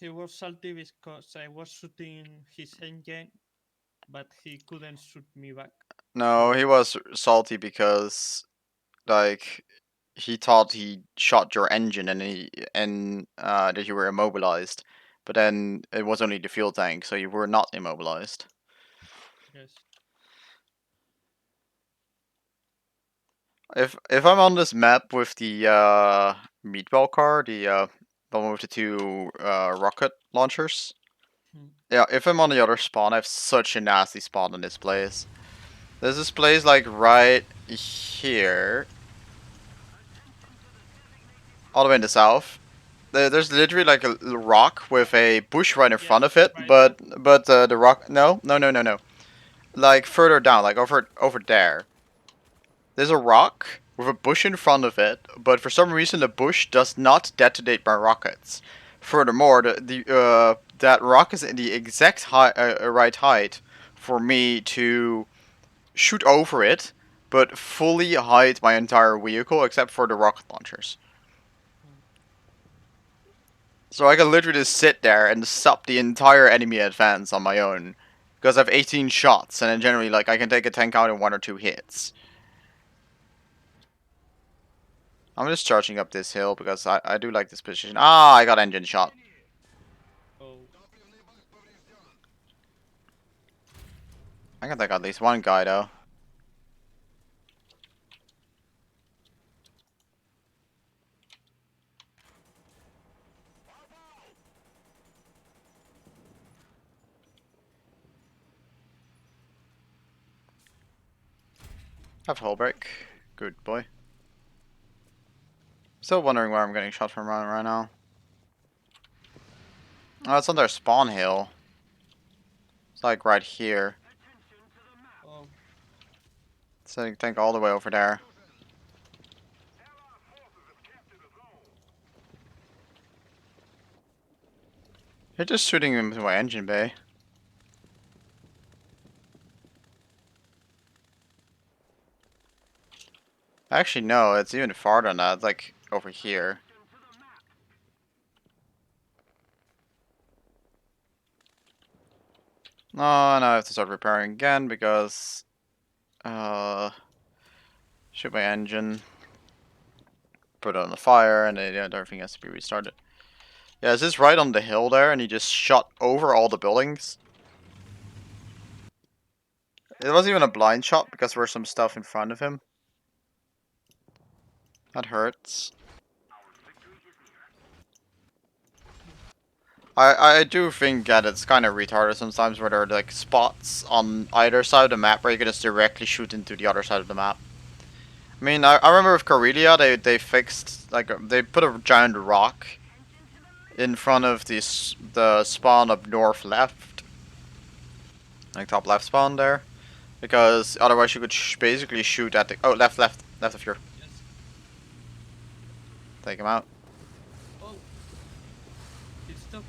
S2: He was salty because I was shooting his engine, but he couldn't shoot me back.
S1: No, he was salty because, like, he thought he shot your engine and that you were immobilized. But then it was only the fuel tank, so you were not immobilized.
S2: Yes.
S1: If I'm on this map with the meatball car, the one with the two rocket launchers.
S2: Hmm.
S1: Yeah, if I'm on the other spawn, I have such a nasty spawn in this place. There's this place like right here, all the way in the south. There's literally like a rock with a bush right in front
S2: Yes,
S1: of it,
S2: right there.
S1: but the rock no, like further down, like over there. There's a rock with a bush in front of it, but for some reason the bush does not detonate my rockets. Furthermore, that rock is in the exact right height for me to shoot over it, but fully hide my entire vehicle except for the rocket launchers.
S2: Hmm.
S1: So I can literally just sit there and stop the entire enemy advance on my own. Because I have 18 shots, and then generally, like, I can take a tank out in 1 or 2 hits. I'm just charging up this hill because I do like this position. Ah, I got engine shot.
S2: Oh,
S1: I can take at least one guy, though. Have hull break. Good boy. Still wondering where I'm getting shot from right now. Oh, it's on their spawn hill. It's like right here.
S2: oh,
S1: So I think all the way over there. They're just shooting into my engine bay. Actually, no, it's even farther than that. It's like over here. No, now I have to start repairing again because shoot my engine, put it on the fire, and then everything has to be restarted. Yeah, is this right on the hill there, and he just shot over all the buildings? It wasn't even a blind shot because there was some stuff in front of him. That hurts. I do think that it's kind of retarded sometimes where there are like spots on either side of the map where you can just directly shoot into the other side of the map. I mean, I remember with Corellia, they fixed, like, they put a giant rock in front of the spawn up north left. Like, top left spawn there. Because otherwise you could basically shoot at the... Oh, left of your...
S2: yes.
S1: Take him out.
S2: Oh, he stopped.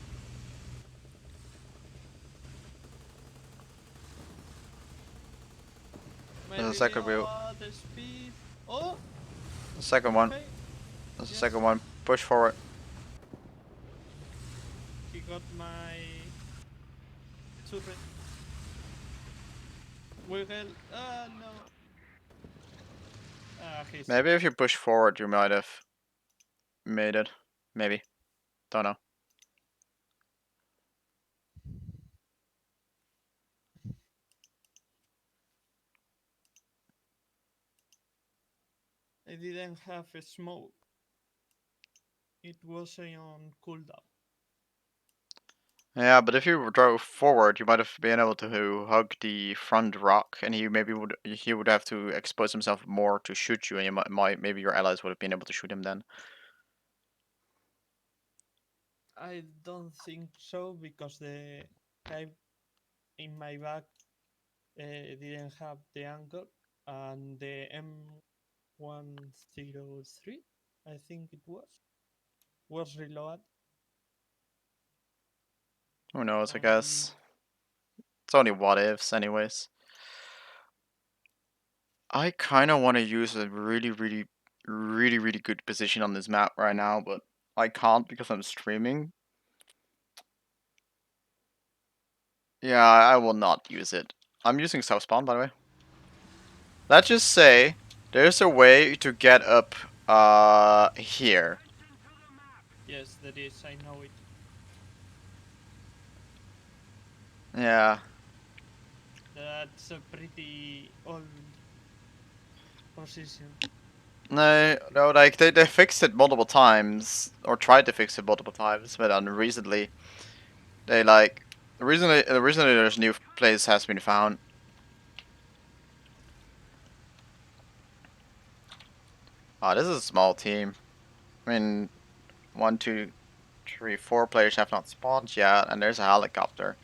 S1: There's a
S2: Maybe
S1: second wheel.
S2: the speed. Oh,
S1: The second one.
S2: okay.
S1: There's the
S2: Yes.
S1: second one. Push forward.
S2: He got my turret. Wiggle. Ah, no. Ah, he's.
S1: Maybe if you push forward you might have made it. Maybe. Don't know.
S2: I didn't have a smoke. It was on cooldown.
S1: Yeah, but if you drove forward, you might have been able to hug the front rock, and he would have to expose himself more to shoot you, and you might maybe your allies would have been able to shoot him then.
S2: I don't think so because the guy in my back didn't have the angle and the M103, I think it was reloaded.
S1: Who knows, I guess. It's only what ifs, anyways. I kind of want to use a really good position on this map right now, but I can't because I'm streaming. Yeah, I will not use it. I'm using South Spawn, by the way. Let's just say there's a way to get up here.
S2: Yes, there is. I know it.
S1: Yeah.
S2: That's a pretty old position.
S1: No, like they fixed it multiple times or tried to fix it multiple times, but recently they like recently there's a new place has been found. Oh, this is a small team. I mean, 1, 2, 3, 4 players have not spawned yet, and there's a helicopter.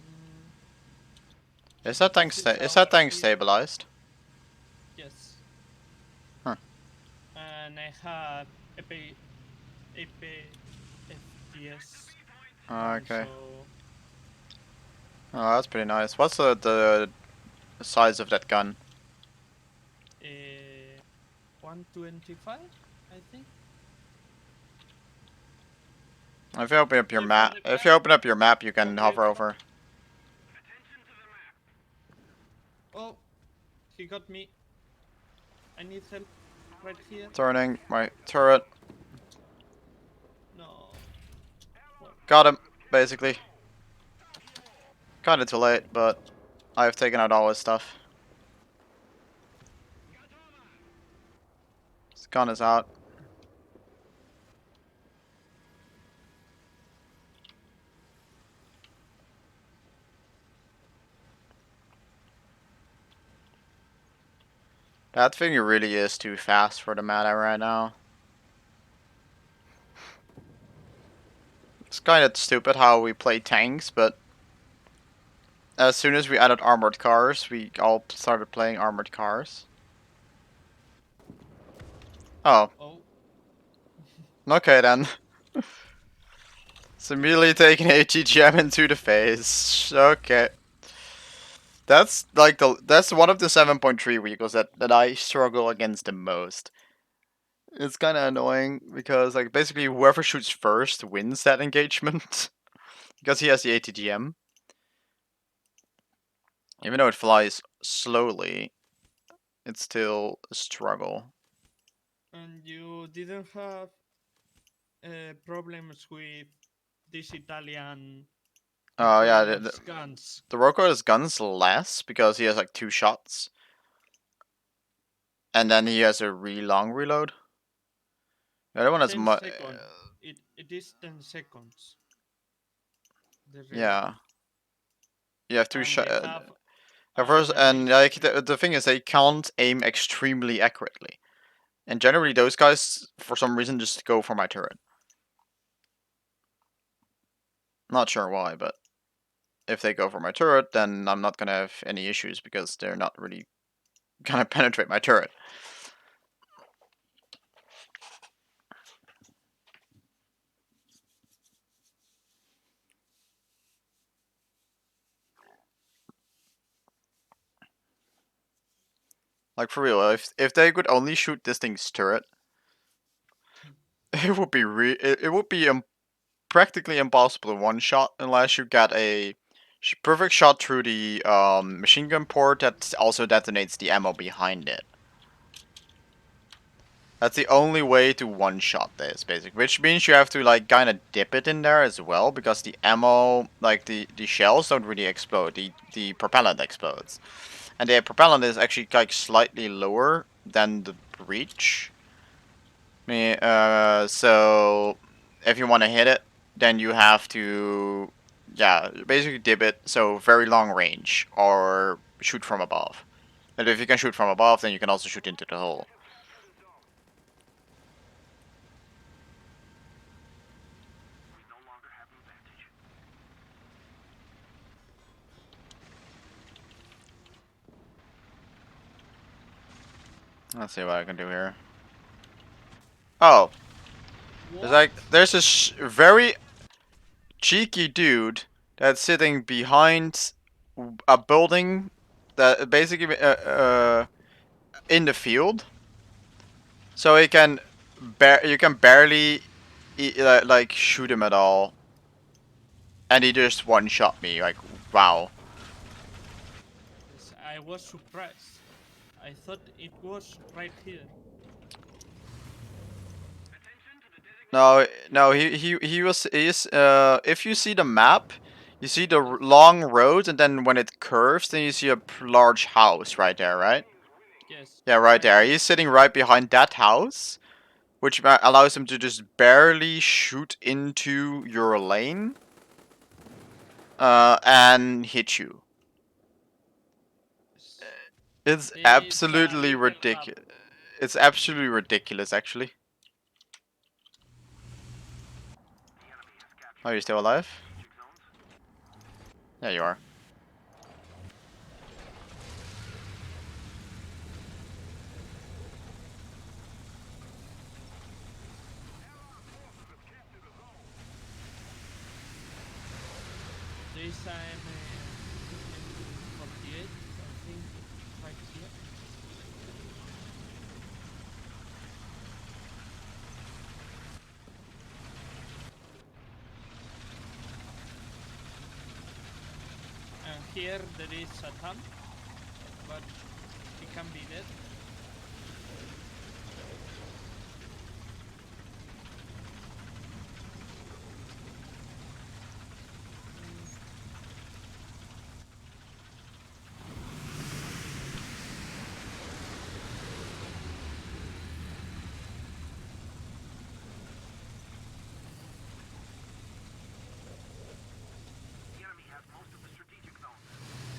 S2: Mm,
S1: Is that tank
S2: this is
S1: is that
S2: our
S1: tank
S2: hero.
S1: stabilized?
S2: Yes.
S1: Huh.
S2: And I have EP FTS gun,
S1: Okay.
S2: so
S1: Oh, that's pretty nice. What's the size of that gun?
S2: 125, I think.
S1: If you open up your
S2: Wait for
S1: map,
S2: the
S1: if
S2: guy.
S1: you open up your map, you can
S2: Okay,
S1: hover
S2: okay.
S1: over.
S2: Oh, he got me. I need help right here.
S1: Turning my turret.
S2: No. Well,
S1: Got him, basically. Kinda too late, but I've taken out all his stuff. His gun is out. That thing really is too fast for the meta right now. It's kinda stupid how we play tanks, but as soon as we added armored cars, we all started playing armored cars. Oh,
S2: oh,
S1: okay then. It's immediately taking ATGM into the face. Okay. That's like that's one of the 7.3 vehicles that I struggle against the most. It's kind of annoying because like basically whoever shoots first wins that engagement because he has the ATGM. Even though it flies slowly, it's still a struggle.
S2: and you didn't have problems with this Italian
S1: Oh yeah, the,
S2: Rokov's guns.
S1: the Roko's gun's less because he has like 2 shots, and then he has a really long reload. The other one has
S2: 10
S1: mu-
S2: seconds. It is 10 seconds. The reload.
S1: yeah, you have two
S2: And they
S1: shot.
S2: have
S1: At first, and
S2: advertise
S1: like
S2: too.
S1: the thing is, they can't aim extremely accurately, and generally those guys, for some reason, just go for my turret. Not sure why, but if they go for my turret, then I'm not gonna have any issues because they're not really gonna penetrate my turret. Like for real, if they could only shoot this thing's turret, it would be it would be practically impossible to one shot unless you get a perfect shot through the machine gun port that also detonates the ammo behind it. That's the only way to one shot this, basically. Which means you have to like kind of dip it in there as well, because the ammo, like the shells don't really explode. The propellant explodes, and the propellant is actually like slightly lower than the breach. So if you want to hit it, then you have to, yeah, basically dip it. So very long range or shoot from above. And if you can shoot from above, then you can also shoot into the hole. Let's see what I can do here. Oh,
S2: What?
S1: there's this very cheeky dude that's sitting behind a building that basically in the field, so he can you can barely like shoot him at all, and he just one shot me. Like wow.
S2: Yes, I was surprised. I thought it was right here.
S1: No, he was he's if you see the map, you see the long road, and then when it curves, then you see a large house right there, right?
S2: Yes,
S1: Yeah, right there.
S2: here.
S1: He's sitting right behind that house, which allows him to just barely shoot into your lane, and hit you.
S2: Yes.
S1: It's
S2: It's a
S1: absolutely
S2: little trap.
S1: ridiculous. It's absolutely ridiculous, actually. Are you still alive? Yeah, you are.
S2: This time M48, I think, right here. And here there is a tank, but he can be dead.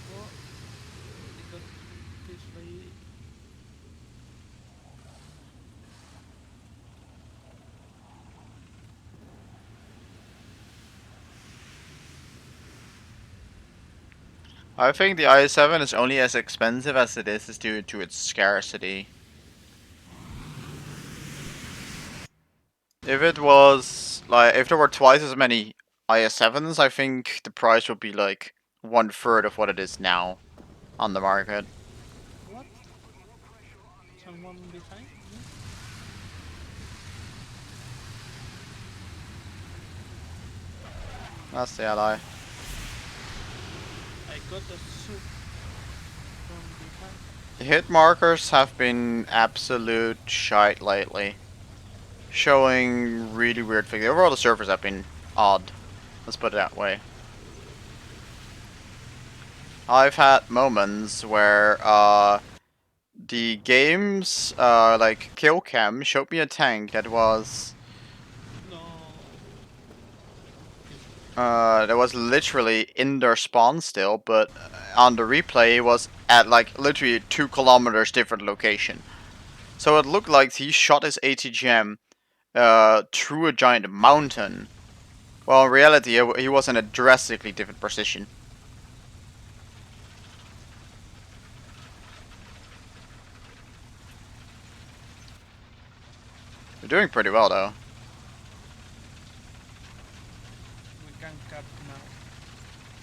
S2: Oh, he got this way.
S1: I think the i7 is only as expensive as it is due to its scarcity. If it was like if there were twice as many IS7s, I think the price would be like 1/3 of what it is now on the market.
S2: What? Someone behind me?
S1: That's the ally.
S2: I got a shoot from behind.
S1: The hit markers have been absolute shite lately, showing really weird things. Overall, the servers have been odd. Let's put it that way. I've had moments where the game's like kill cam showed me a tank that was
S2: No.
S1: that was literally in their spawn still, but on the replay it was at like literally 2 kilometers different location. So it looked like he shot his ATGM through a giant mountain. Well, in reality, he was in a drastically different position. You're doing pretty well though.
S2: We can cap now.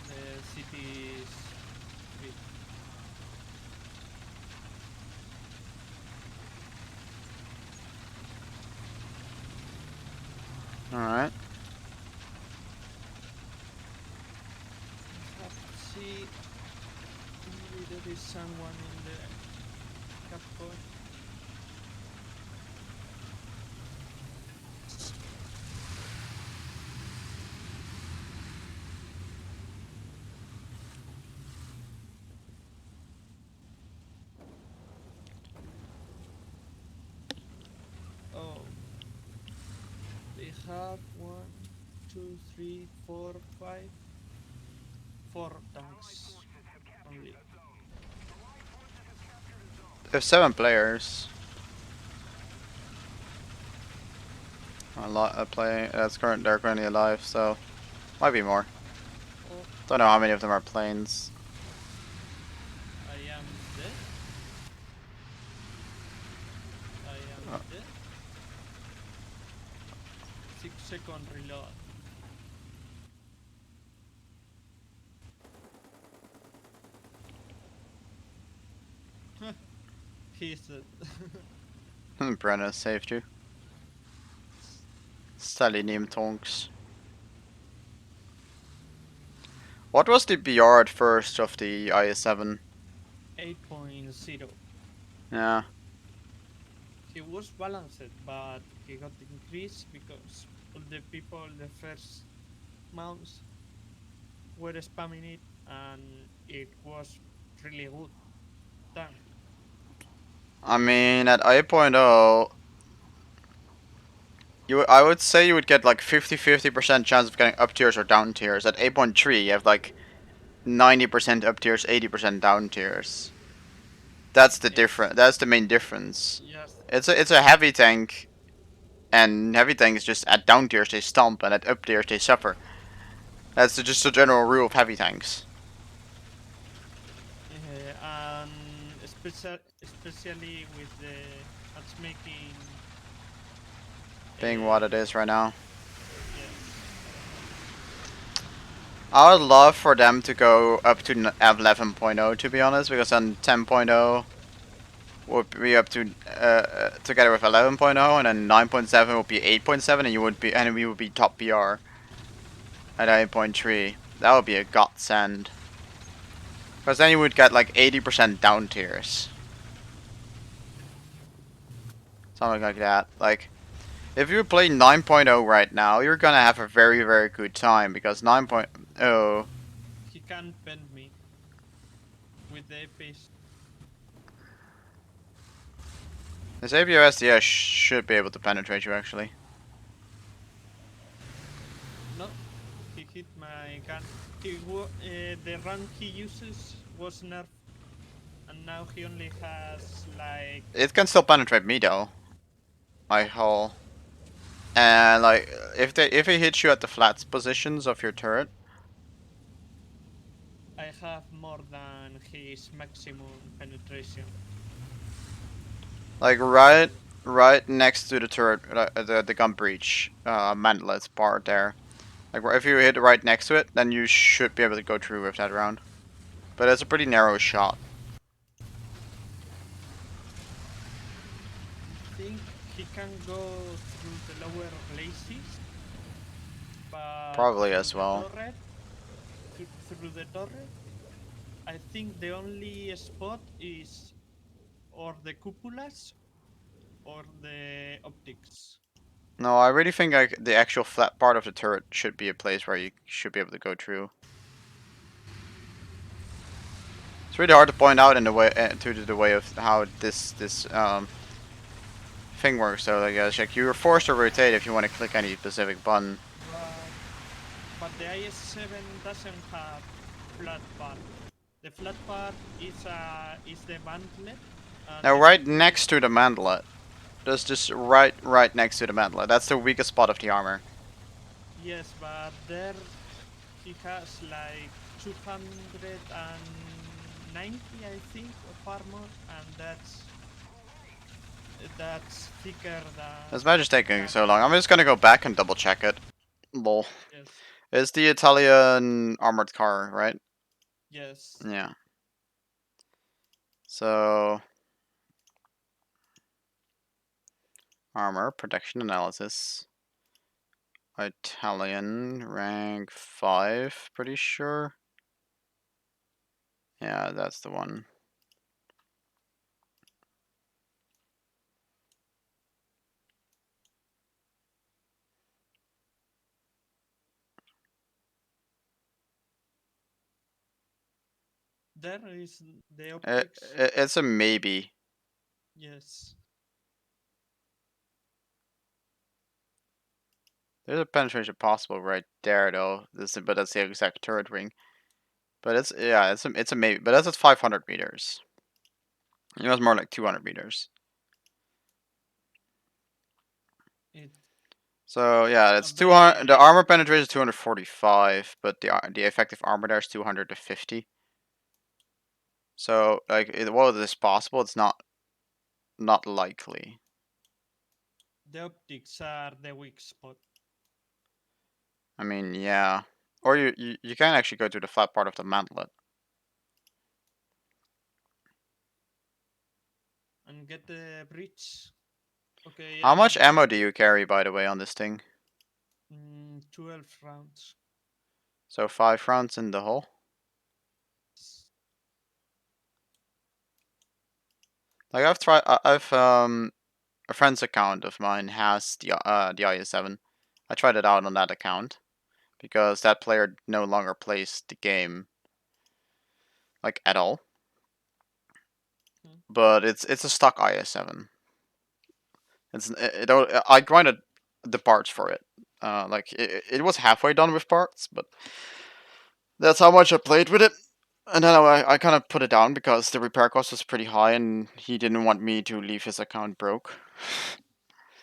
S2: The city is big.
S1: All right.
S2: Have to see. Maybe there is someone in the cap point. Oh, they have 4 tanks only.
S1: There's 7 players. A lot of playing. They're currently alive, so might be more.
S2: Oh,
S1: Don't know how many of them are planes.
S2: I am dead. 6-second reload. He's dead.
S1: Brenna saved you. Stalinium tonks. What was the BR at first of the IS-7?
S2: 8.0.
S1: Yeah.
S2: He was balanced, but he got increased because all the people the first months were spamming it, and it was really good tank.
S1: I mean, at 8.0, I would say you would get like 50-50% chance of getting up tiers or down tiers. At 8.3, you have like 90% up tiers, 80% down tiers. That's the
S2: Yes,
S1: difference. That's the main difference.
S2: yes,
S1: It's a heavy tank, and heavy tanks just at down tiers they stomp, and at up tiers they suffer. That's just a general rule of heavy tanks,
S2: and especially with the matchmaking.
S1: being what it is right now.
S2: Yes,
S1: I would love for them to go up to 11.0 to be honest, because then 10.0 would be up to together with 11.0, and then 9.7 would be 8.7, and we would be top PR at 8.3. That would be a godsend. Because then you would get like 80% down tiers. Something like that. Like, if you play 9.0 right now, you're gonna have a very, very good time, because 9.0...
S2: he can bend me with the pace.
S1: This APOSDS should be able to penetrate you, actually.
S2: No, he hit my gun. The rank he uses was nerfed, and now he only has like
S1: It can still penetrate me, though. My hull. And, like, if it hits you at the flat positions of your turret,
S2: I have more than his maximum penetration.
S1: like, right next to the turret, the gun breach, mantlet part there. Like, if you hit right next to it, then you should be able to go through with that round. But it's a pretty narrow shot.
S2: I think he can go through the lower glacis, but
S1: Probably as well.
S2: through the turret, I think the only spot is or the cupolas or the optics.
S1: No, I really think like the actual flat part of the turret should be a place where you should be able to go through. It's really hard to point out in the way to the way of how this thing works. So I guess like you're forced to rotate if you want to click any specific button.
S2: But the IS-7 doesn't have flat part. The flat part is the mantlet, and
S1: Now
S2: the
S1: right
S2: mantlet.
S1: next to the mantlet, just right next to the mantlet. That's the weakest spot of the armor.
S2: Yes, but there he has like 290, I think, of armor, and that's thicker
S1: This match is taking
S2: than
S1: so long. I'm just gonna go back and double check it. Lol.
S2: yes,
S1: It's the Italian armored car, right?
S2: yes.
S1: Yeah. So armor protection analysis. Italian rank 5, pretty sure. Yeah, that's the one.
S2: There is the
S1: It,
S2: optics.
S1: it's a maybe.
S2: Yes,
S1: There's a penetration possible right there though. But that's the exact turret ring. But it's a maybe. But that's at 500 meters. It was more like 200 meters.
S2: it
S1: So yeah,
S2: a
S1: it's 200. The
S2: very
S1: armor penetration is 245, but the effective armor there is 250. So like, while it is possible, it's not likely.
S2: the optics are the weak spot.
S1: I mean, yeah. Or you can actually go to the flat part of the mantlet.
S2: And get the bridge. Okay,
S1: How
S2: I
S1: much
S2: have
S1: ammo
S2: the
S1: do you carry, by the way, on this thing?
S2: 12 rounds.
S1: So 5 rounds in the hull? Like I've tried, I've a friend's account of mine has the IS-7. I tried it out on that account because that player no longer plays the game like at all.
S2: Hmm.
S1: But it's a stock IS-7. I grinded the parts for it. Like it was halfway done with parts, but that's how much I played with it. And then I kind of put it down because the repair cost was pretty high, and he didn't want me to leave his account broke.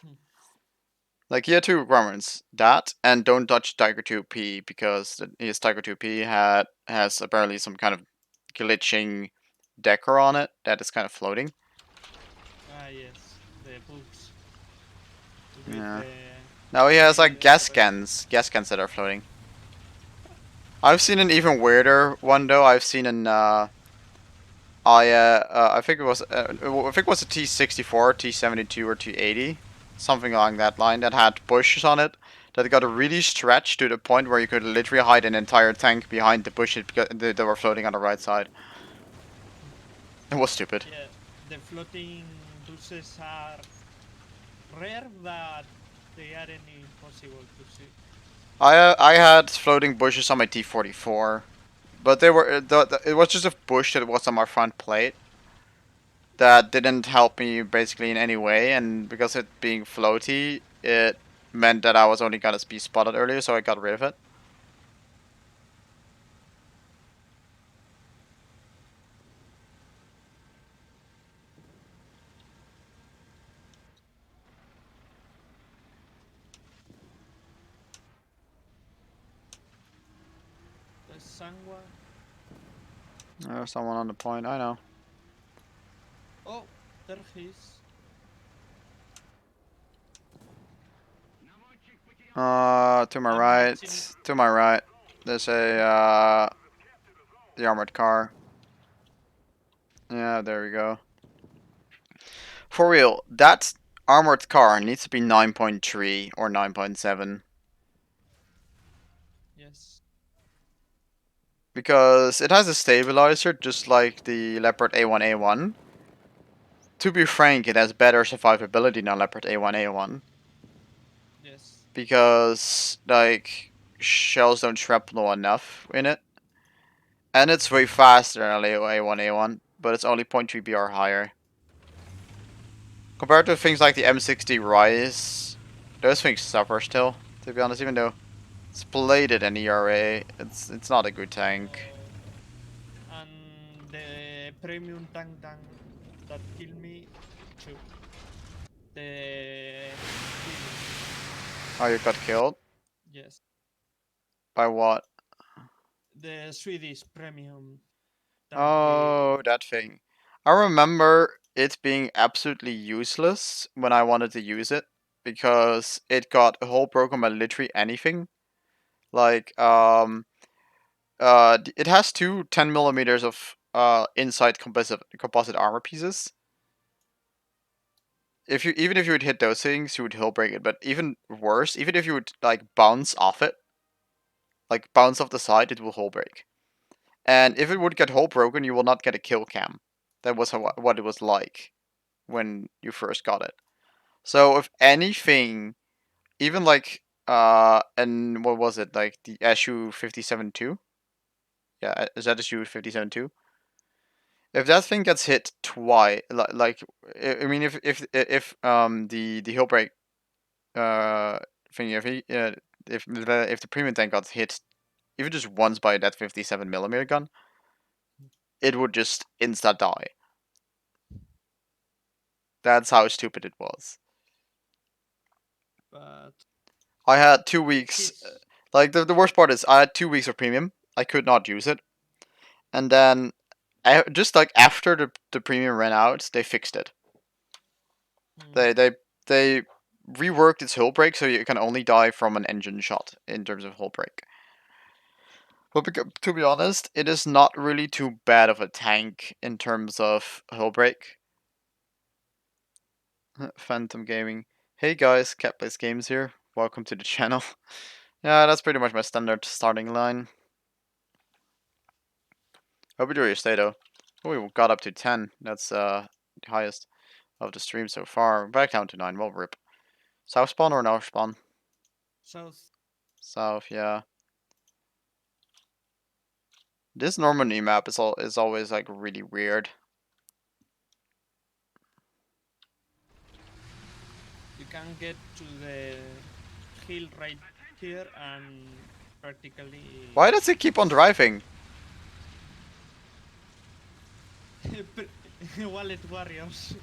S2: Hmm.
S1: Like he had two requirements: that and don't touch Tiger 2P because his Tiger 2P has apparently some kind of glitching decor on it that is kind of floating.
S2: Ah, yes, the bugs with
S1: Yeah.
S2: the
S1: Now he has like
S2: gas pressure.
S1: gas cans that are floating. I've seen an even weirder one though. I've seen an I think it was I think it was a T64, T72, or T80, something along that line that had bushes on it that got really stretched to the point where you could literally hide an entire tank behind the bushes because they were floating on the right side. It was stupid.
S2: Yeah, the floating bushes are rare, but they aren't impossible to see.
S1: I had floating bushes on my T44, but they were it was just a bush that was on my front plate that didn't help me basically in any way, and because it being floaty, it meant that I was only gonna be spotted earlier, so I got rid of it.
S2: There's someone.
S1: There's someone on the point, I know.
S2: Oh, there he is.
S1: To my
S2: I'm watching.
S1: right, to my right, there's a, the armored car. Yeah, there we go. For real, that armored car needs to be 9.3 or 9.7.
S2: Yes.
S1: Because it has a stabilizer just like the Leopard A1A1. To be frank, it has better survivability than Leopard A1A1.
S2: Yes.
S1: Because, like, shells don't shrapnel enough in it. And it's way faster than A1A1, but it's only 0.3 BR higher. Compared to things like the M60 Rise, those things suffer still, to be honest, even though it's plated in ERA, it's not a good tank.
S2: Oh. And the premium tank that killed me too. The Phoenix.
S1: Oh, you got killed?
S2: Yes.
S1: By what?
S2: The Swedish premium tank. The
S1: Oh, that thing. I remember it being absolutely useless when I wanted to use it because it got a hole broken by literally anything. Like, it has two 10 millimeters of inside composite armor pieces. Even if you would hit those things, you would hill break it. But even worse, even if you would like bounce off it, like bounce off the side, it will hull break. And if it would get hull broken, you will not get a kill cam. That was what it was like when you first got it. So if anything, even like and what was it like the SU 57-2? Yeah, is that SU 57-2? If that thing gets hit twice, like I mean, if the hill break uh thing if the premium tank got hit even just once by that 57 millimeter gun, it would just insta die. That's how stupid it was.
S2: but
S1: I had 2 weeks.
S2: he's
S1: Like the worst part is I had 2 weeks of premium. I could not use it, and then just like after the premium ran out, they fixed it.
S2: mm,
S1: They reworked its hull break so you can only die from an engine shot in terms of hull break. But to be honest, it is not really too bad of a tank in terms of hull break. Phantom Gaming. Hey guys, Cat Plays Games here. Welcome to the channel. Yeah, that's pretty much my standard starting line. Hope you enjoy your stay though. Oh, we got up to 10. That's the highest of the stream so far. Back down to 9. Well, rip. South spawn or north spawn?
S2: South.
S1: South, yeah. This Normandy map is always like really weird.
S2: You can get to the hill right here and practically.
S1: Why does it keep on driving?
S2: Wallet warriors.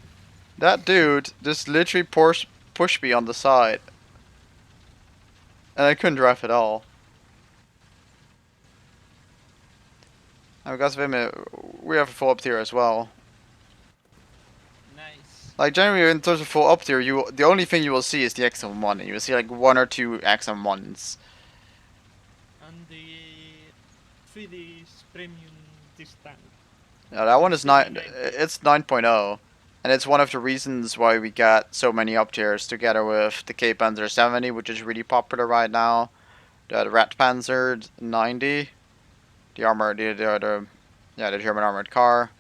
S1: That dude just literally pushed me on the side. And I couldn't drive at all. And because of him, we have a full up tier as well.
S2: Nice.
S1: Like generally, in terms of full up tier, the only thing you will see is the XM1. You will see like 1 or 2 XM1s.
S2: And the 3D premium this tank.
S1: Yeah, that one is
S2: Still
S1: 9.
S2: 90.
S1: It's 9.0, and it's one of the reasons why we got so many up tiers together with the K Panzer 70, which is really popular right now. The Rat Panzer 90, the the German armored car,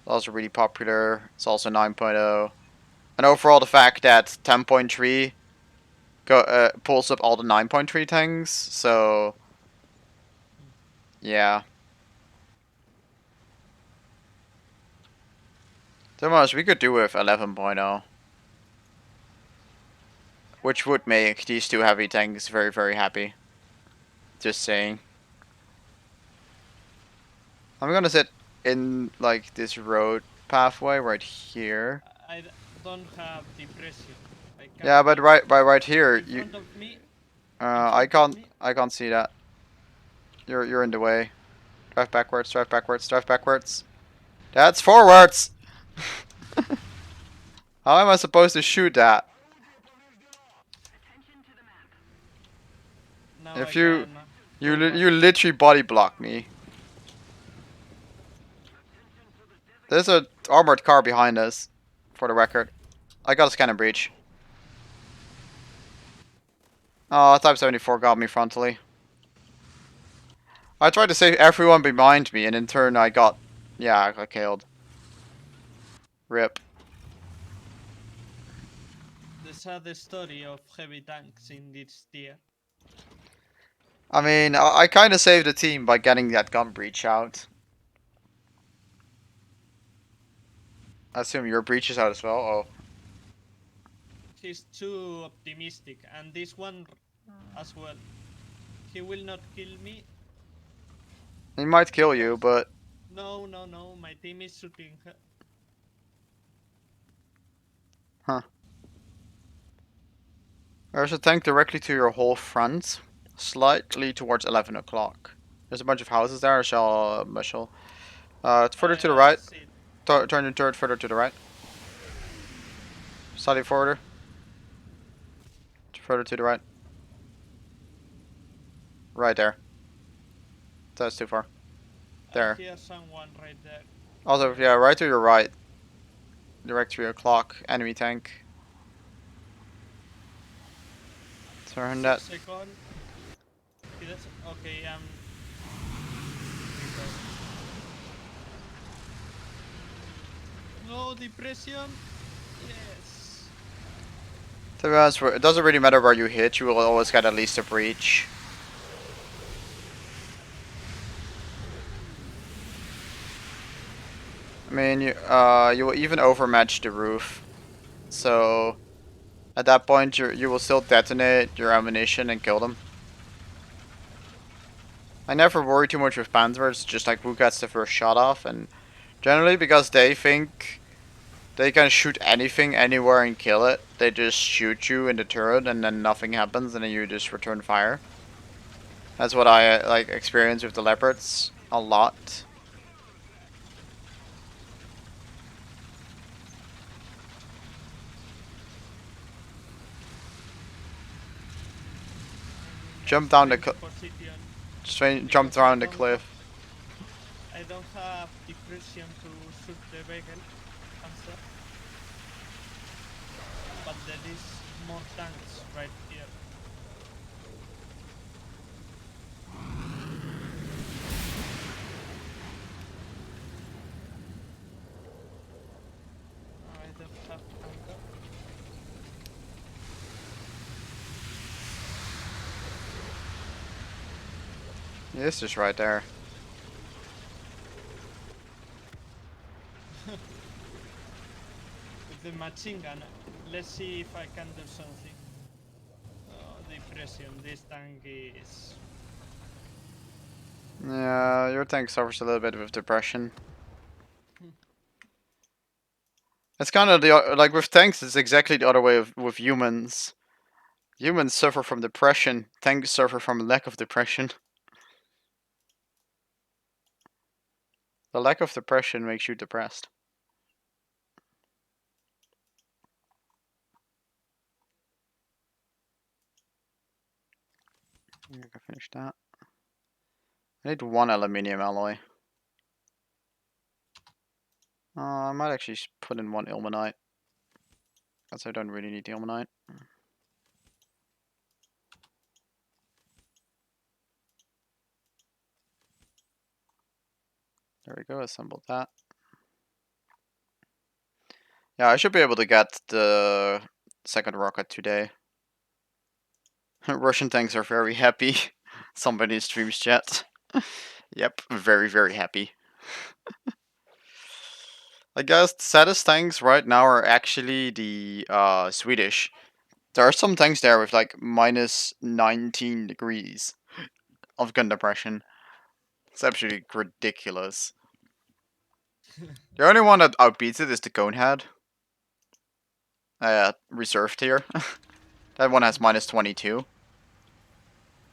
S1: also really popular. It's also 9.0, and overall the fact that 10.3 pulls up all the 9.3 tanks. So yeah. So much we could do with 11.0. Which would make these 2 heavy tanks very, very happy. Just saying. I'm gonna sit in, like, this road pathway right here.
S2: I don't have depression. I can't
S1: Yeah, but
S2: see.
S1: right here,
S2: In front of me.
S1: I can't see that. You're in the way. Drive backwards, drive backwards, drive backwards. That's forwards! How am I supposed to shoot that?
S2: Now
S1: If
S2: I can.
S1: you literally body block me. There's a armored car behind us, for the record. I got a scanner breach. Oh, Type 74 got me frontally. I tried to save everyone behind me, and in turn I got killed. Rip.
S2: The sad story of heavy tanks in this tier.
S1: I mean, I kind of saved the team by getting that gun breach out. I assume your breach is out as well. Oh.
S2: He's too optimistic, and this one as well. He will not kill me.
S1: He might kill you, but
S2: No, no, no. My team is shooting her.
S1: huh. There's a tank directly to your whole front, slightly towards 11 o'clock. There's a bunch of houses there. Michelle. It's further to the right. Turn your turret further to the right. Slightly further. Further to the right. Right there. That's too far. There.
S2: I hear someone right there.
S1: Also, yeah, right to your right. Direct 3 o'clock. Enemy tank. Turn that.
S2: Second. Okay, no depression. Yes.
S1: To be honest, it doesn't really matter where you hit. You will always get at least a breach. I mean, you will even overmatch the roof. So at that point, you will still detonate your ammunition and kill them. I never worry too much with Panzer. It's just like who gets the first shot off, and generally because they think they can shoot anything anywhere and kill it, they just shoot you in the turret and then nothing happens, and then you just return fire. That's what I like experience with the Leopards a lot. Jump down the
S2: strange position
S1: jump
S2: because
S1: down the cliff.
S2: I don't have depression to shoot the vehicle answer, but there is more tanks right here. I don't have anchor.
S1: Yeah, it's just right there.
S2: With the machine gun, let's see if I can do something. Oh, depression, this tank is...
S1: Yeah, your tank suffers a little bit of depression. It's kind of the like with tanks. It's exactly the other way with humans. Humans suffer from depression. Tanks suffer from lack of depression. The lack of depression makes you depressed. I can finish that. I need one aluminium alloy. I might actually put in one ilmenite. Because I don't really need the ilmenite. There we go, assembled that. Yeah, I should be able to get the second rocket today. Russian tanks are very happy. Somebody streams chat. Yep, very, very happy. I guess the saddest tanks right now are actually the Swedish. There are some tanks there with like minus 19 degrees of gun depression. It's absolutely ridiculous. The only one that outbeats it is the Conehead. Reserved here. That one has minus 22.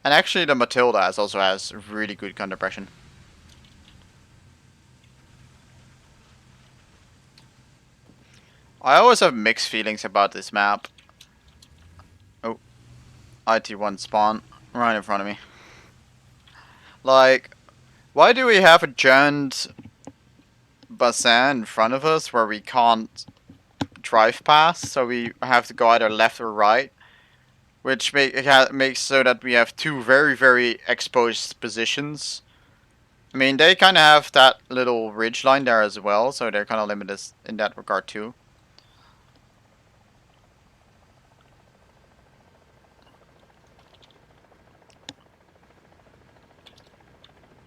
S1: And actually the Matilda also has really good gun depression. I always have mixed feelings about this map. Oh, IT1 spawn right in front of me. Like, why do we have a giant bassin in front of us where we can't drive past? So we have to go either left or right, which makes so that we have two very, very exposed positions. I mean, they kind of have that little ridge line there as well, so they're kind of limited in that regard too.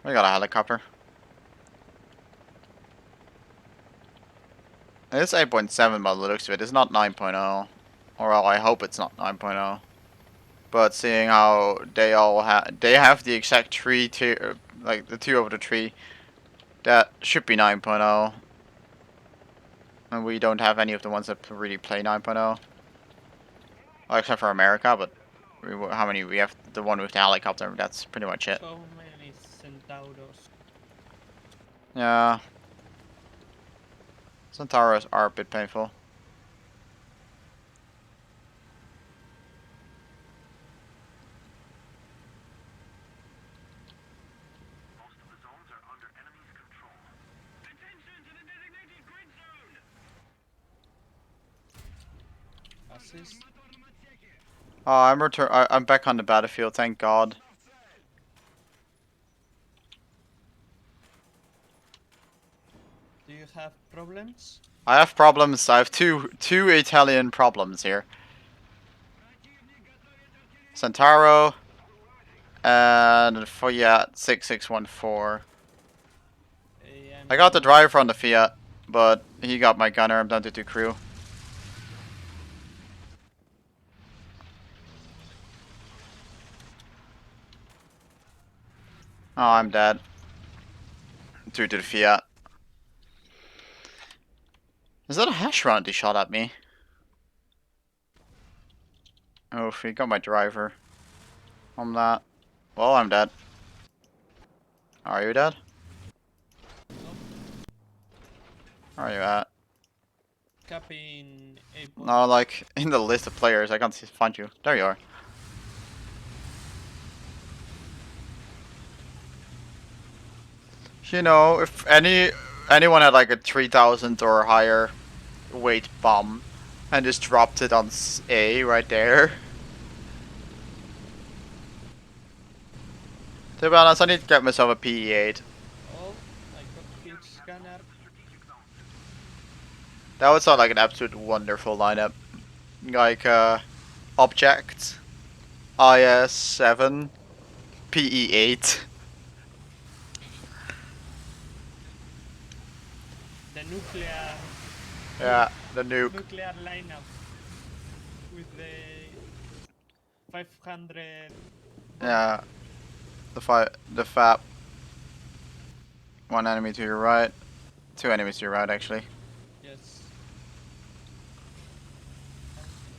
S1: We got a helicopter. It's 8.7 by the looks of it. It's not 9.0. Or well, I hope it's not 9.0. But seeing how they all have the exact tree to like the two over the tree, that should be 9.0. And we don't have any of the ones that really play 9.0. Well, except for America, but how many we have? The one with the helicopter. That's pretty much it.
S2: So many Centauros.
S1: Yeah. Centauros are a bit painful.
S2: Assist.
S1: Oh, I'm back on the battlefield. Thank God.
S2: Do you have problems?
S1: I have problems. I have two Italian problems here. Centauro and Fiat 6614. I got the driver on the Fiat, but he got my gunner. I'm down to 2 crew. Oh, I'm dead. Due to the Fiat. Is that a hash round he shot at me? Oh, he got my driver. I'm not. Well, I'm dead. Are you dead? Where are you at?
S2: Capping 8.
S1: No, like, in the list of players, I can't find you. There you are. You know, if anyone had like a 3,000 or higher weight bomb and just dropped it on A right there. To be honest, I need to get myself a PE8.
S2: Oh, I got kill scanner.
S1: That would sound like an absolute wonderful lineup. Like, Object, IS7, PE8.
S2: The nuclear
S1: Yeah, the nuke.
S2: nuclear lineup with the 500 bomb.
S1: Yeah, the FAP. One enemy to your right. Two enemies to your right, actually.
S2: Yes.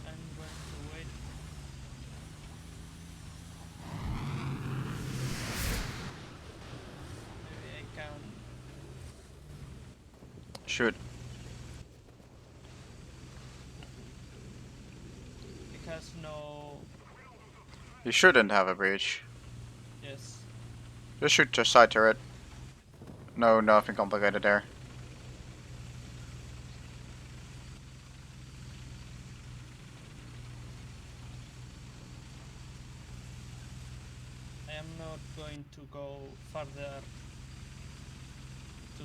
S2: I'm going to wait. Maybe I can.
S1: Shoot.
S2: It has no.
S1: You shouldn't have a breach.
S2: Yes.
S1: Just shoot just side turret. No, nothing complicated there.
S2: I am not going to go further to.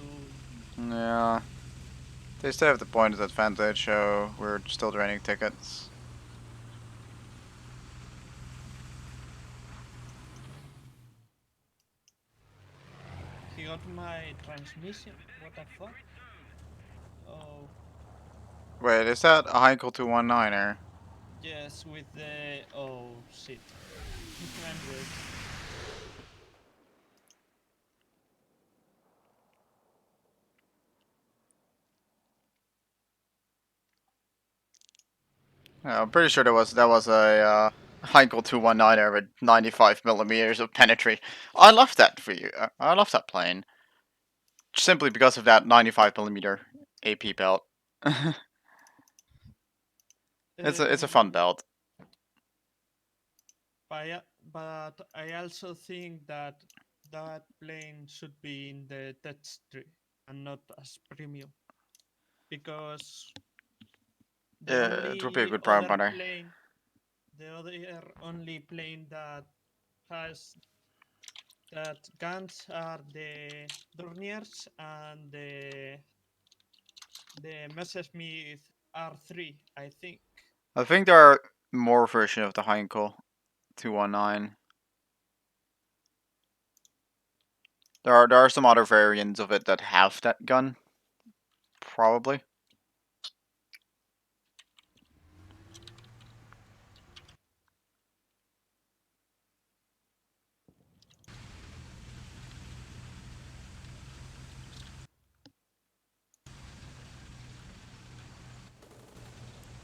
S1: Yeah. They still have the point advantage, so we're still draining tickets.
S2: He got my transmission. What the fuck? Oh,
S1: Wait, is that a Heinkel 219er?
S2: yes, with the. Oh, shit. I'm dead.
S1: Yeah, I'm pretty sure that was a Heinkel 219er with 95 millimeters of penetration. I love that for you. I love that plane. Simply because of that 95 millimeter AP belt. It's a fun
S2: Um,
S1: belt.
S2: but I also think that that plane should be in the touch tree and not as premium because the
S1: Yeah, it would be a
S2: only
S1: good prime
S2: other
S1: partner.
S2: plane, the other only plane that has that guns are the Dorniers and the Messerschmitt R3, I think.
S1: I think there are more versions of the Heinkel 219. There are some other variants of it that have that gun. Probably.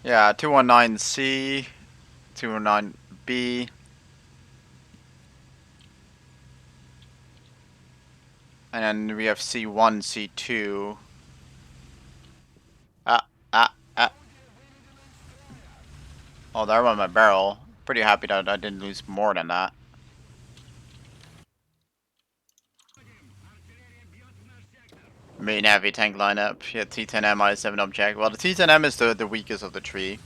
S1: Yeah, 219C, 219B, and then we have C1, C2. Ah, ah. Oh, there went my barrel. Pretty happy that I didn't lose more than that. Main heavy tank lineup. Yeah, T10M, I7 object. Well, the T10M is the weakest of the three.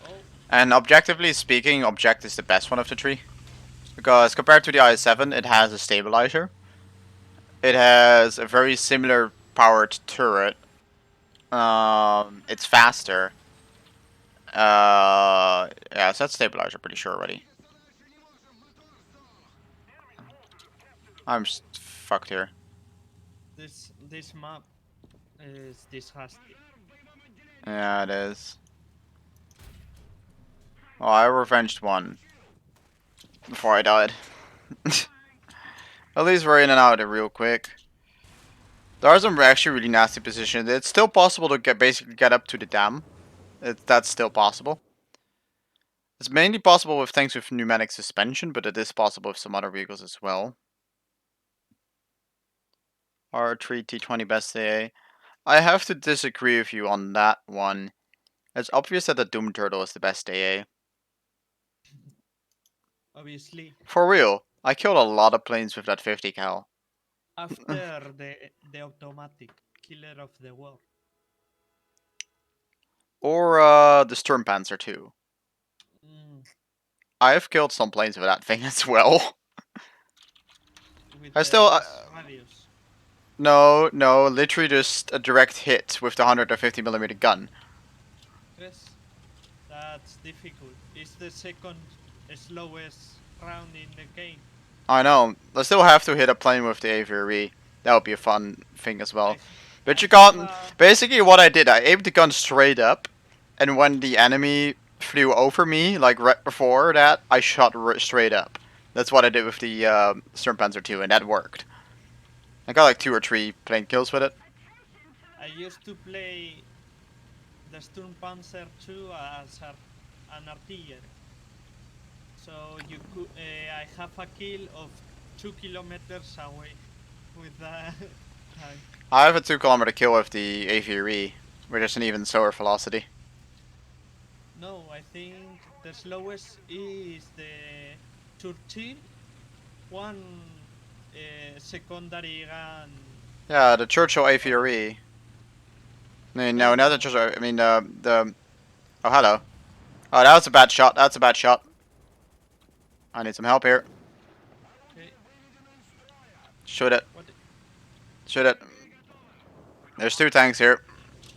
S2: Oh,
S1: And objectively speaking, object is the best one of the three. Because compared to the i7, it has a stabilizer. It has a very similar powered turret. It's faster. Yeah, so that's stabilizer, pretty sure already. I'm fucked here.
S2: this map is disgusting.
S1: Yeah, it is. Oh, I revenged one before I died. At least we're in and out of it real quick. There are some actually really nasty positions. It's still possible to basically get up to the dam. That's still possible. It's mainly possible with things with pneumatic suspension, but it is possible with some other vehicles as well. R3 T20 best AA. I have to disagree with you on that one. It's obvious that the Doom Turtle is the best AA.
S2: Obviously.
S1: For real, I killed a lot of planes with that 50 cal.
S2: after the automatic killer of the war.
S1: Or the Sturmpanzer too.
S2: Mm,
S1: I have killed some planes with that thing as well.
S2: with
S1: I
S2: the
S1: still
S2: less radius.
S1: no, literally just a direct hit with the 150mm gun.
S2: Yes, that's difficult. It's the second slowest round in the game.
S1: I know. I still have to hit a plane with the AVRE. That would be a fun thing as well. But
S2: I
S1: you
S2: have
S1: can't.
S2: a
S1: Basically, what I did, I aimed the gun straight up, and when the enemy flew over me, like right before that, I shot straight up. That's what I did with the Sturmpanzer 2, and that worked. I got like 2 or 3 plane kills with it.
S2: I used to play the Sturmpanzer 2 as an artillery. So you could, I have a kill of 2 kilometers away with the tank.
S1: I have a 2 kilometer kill with the AVRE, which is an even slower velocity.
S2: No, I think the slowest is the Churchill, one secondary gun.
S1: Yeah, the Churchill
S2: What?
S1: AVRE. No, not the
S2: No,
S1: Churchill. I mean the. Oh, hello. Oh, that was a bad shot. That's a bad shot. I need some help here.
S2: okay.
S1: Shoot it.
S2: What?
S1: Shoot it. There's 2 tanks here.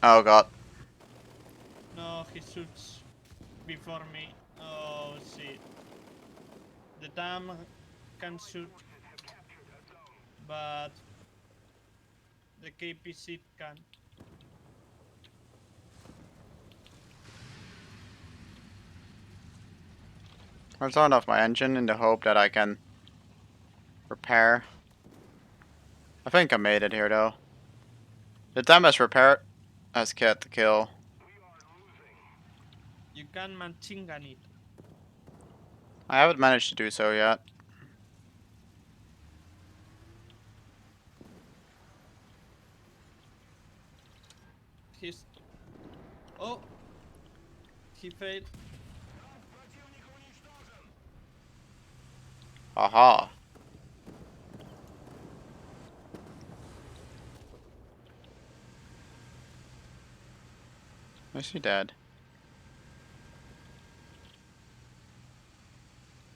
S1: Oh god.
S2: No, he shoots before me. Oh shit. The dam can shoot, but the KPC can.
S1: I'm turning off my engine in the hope that I can repair. I think I made it here though. The time has repaired. Has get the kill.
S2: You can machine gun it.
S1: I haven't managed to do so yet.
S2: He's. Oh, he failed.
S1: Aha. Is he dead?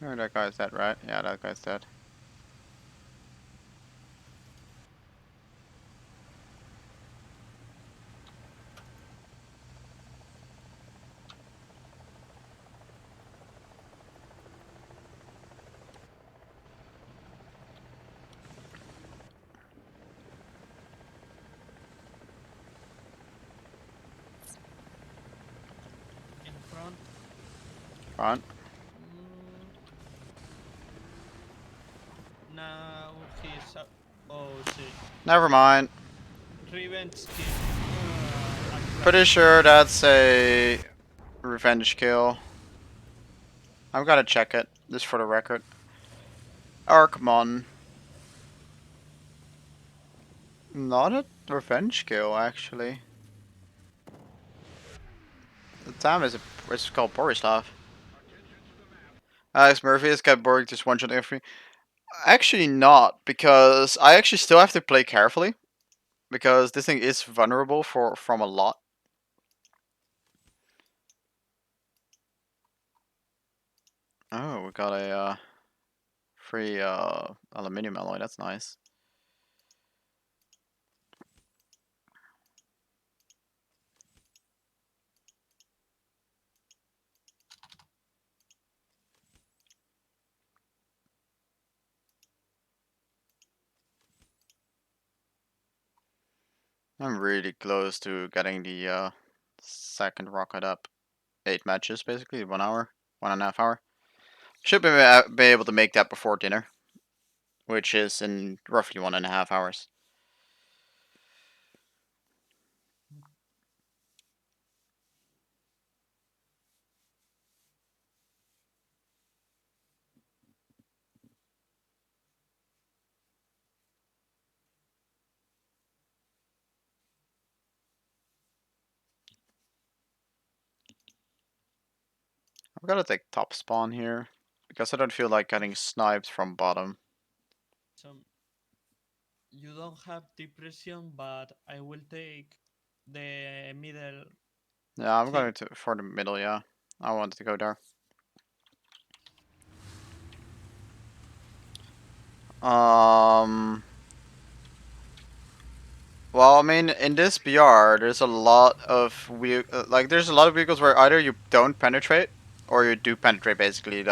S1: Oh, that guy's dead, right? Yeah, that guy's dead.
S2: In front.
S1: Front.
S2: Mm, now he's. Oh shit.
S1: Never mind.
S2: Revenge kill. I
S1: Pretty
S2: crashed.
S1: sure that's a revenge kill. I'm gonna check it, just for the record. Arkmon. Not a revenge kill, actually. The time is it's called Borislav. Alex Murphy has got Borg just one shot every. Actually, not because I actually still have to play carefully because this thing is vulnerable from a lot. Oh, we got a free aluminium alloy. That's nice. I'm really close to getting the second rocket up. 8 matches, basically, 1 hour, 1.5 hour. Should be able to make that before dinner, which is in roughly 1.5 hours. I'm gonna take top spawn here because I don't feel like getting sniped from bottom.
S2: Some You don't have depression, but I will take the middle
S1: Yeah, I'm
S2: thing.
S1: going to for the middle. Yeah, I wanted to go there. Um. Well, I mean, in this BR, there's a lot of there's a lot of vehicles where either you don't penetrate or you do penetrate. Basically,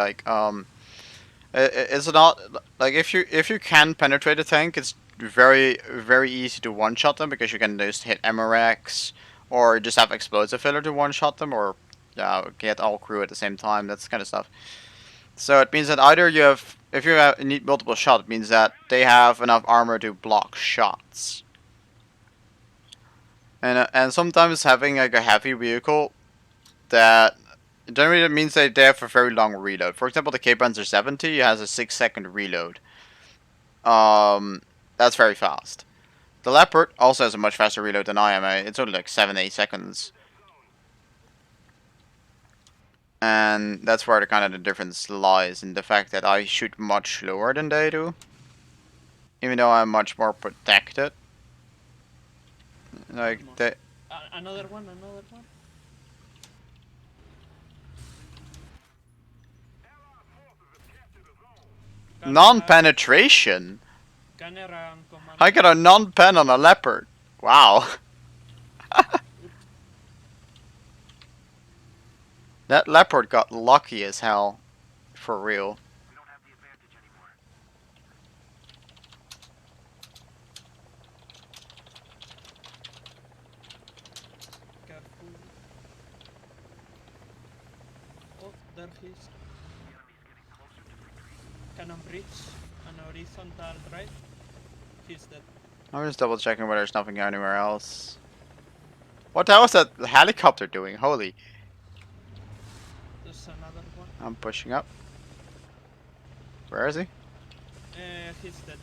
S1: it's not like if you can penetrate a tank, it's very easy to one shot them because you can just hit MRX or just have explosive filler to one shot them or get all crew at the same time. That's kind of stuff. So it means that either you have if you need multiple shots, it means that they have enough armor to block shots. And sometimes having like a heavy vehicle that generally means that they have a very long reload. For example, the K-Panzer 70 has a 6-second reload. That's very fast. The Leopard also has a much faster reload than I am. It's only like 7-8 seconds, and that's where the kind of the difference lies in the fact that I shoot much slower than they do, even though I'm much more protected. Like
S2: Almost.
S1: they
S2: Another one, another one.
S1: non-penetration.
S2: Gunner and commander.
S1: I got a non-pen on a Leopard. Wow. That Leopard got lucky as hell. For real.
S2: Careful. Oh, there he's. Cannon bridge. An horizontal right. He's dead.
S1: I'm just double checking whether there's nothing anywhere else. What the hell was that helicopter doing? Holy.
S2: There's another one.
S1: I'm pushing up. Where is he?
S2: He's dead.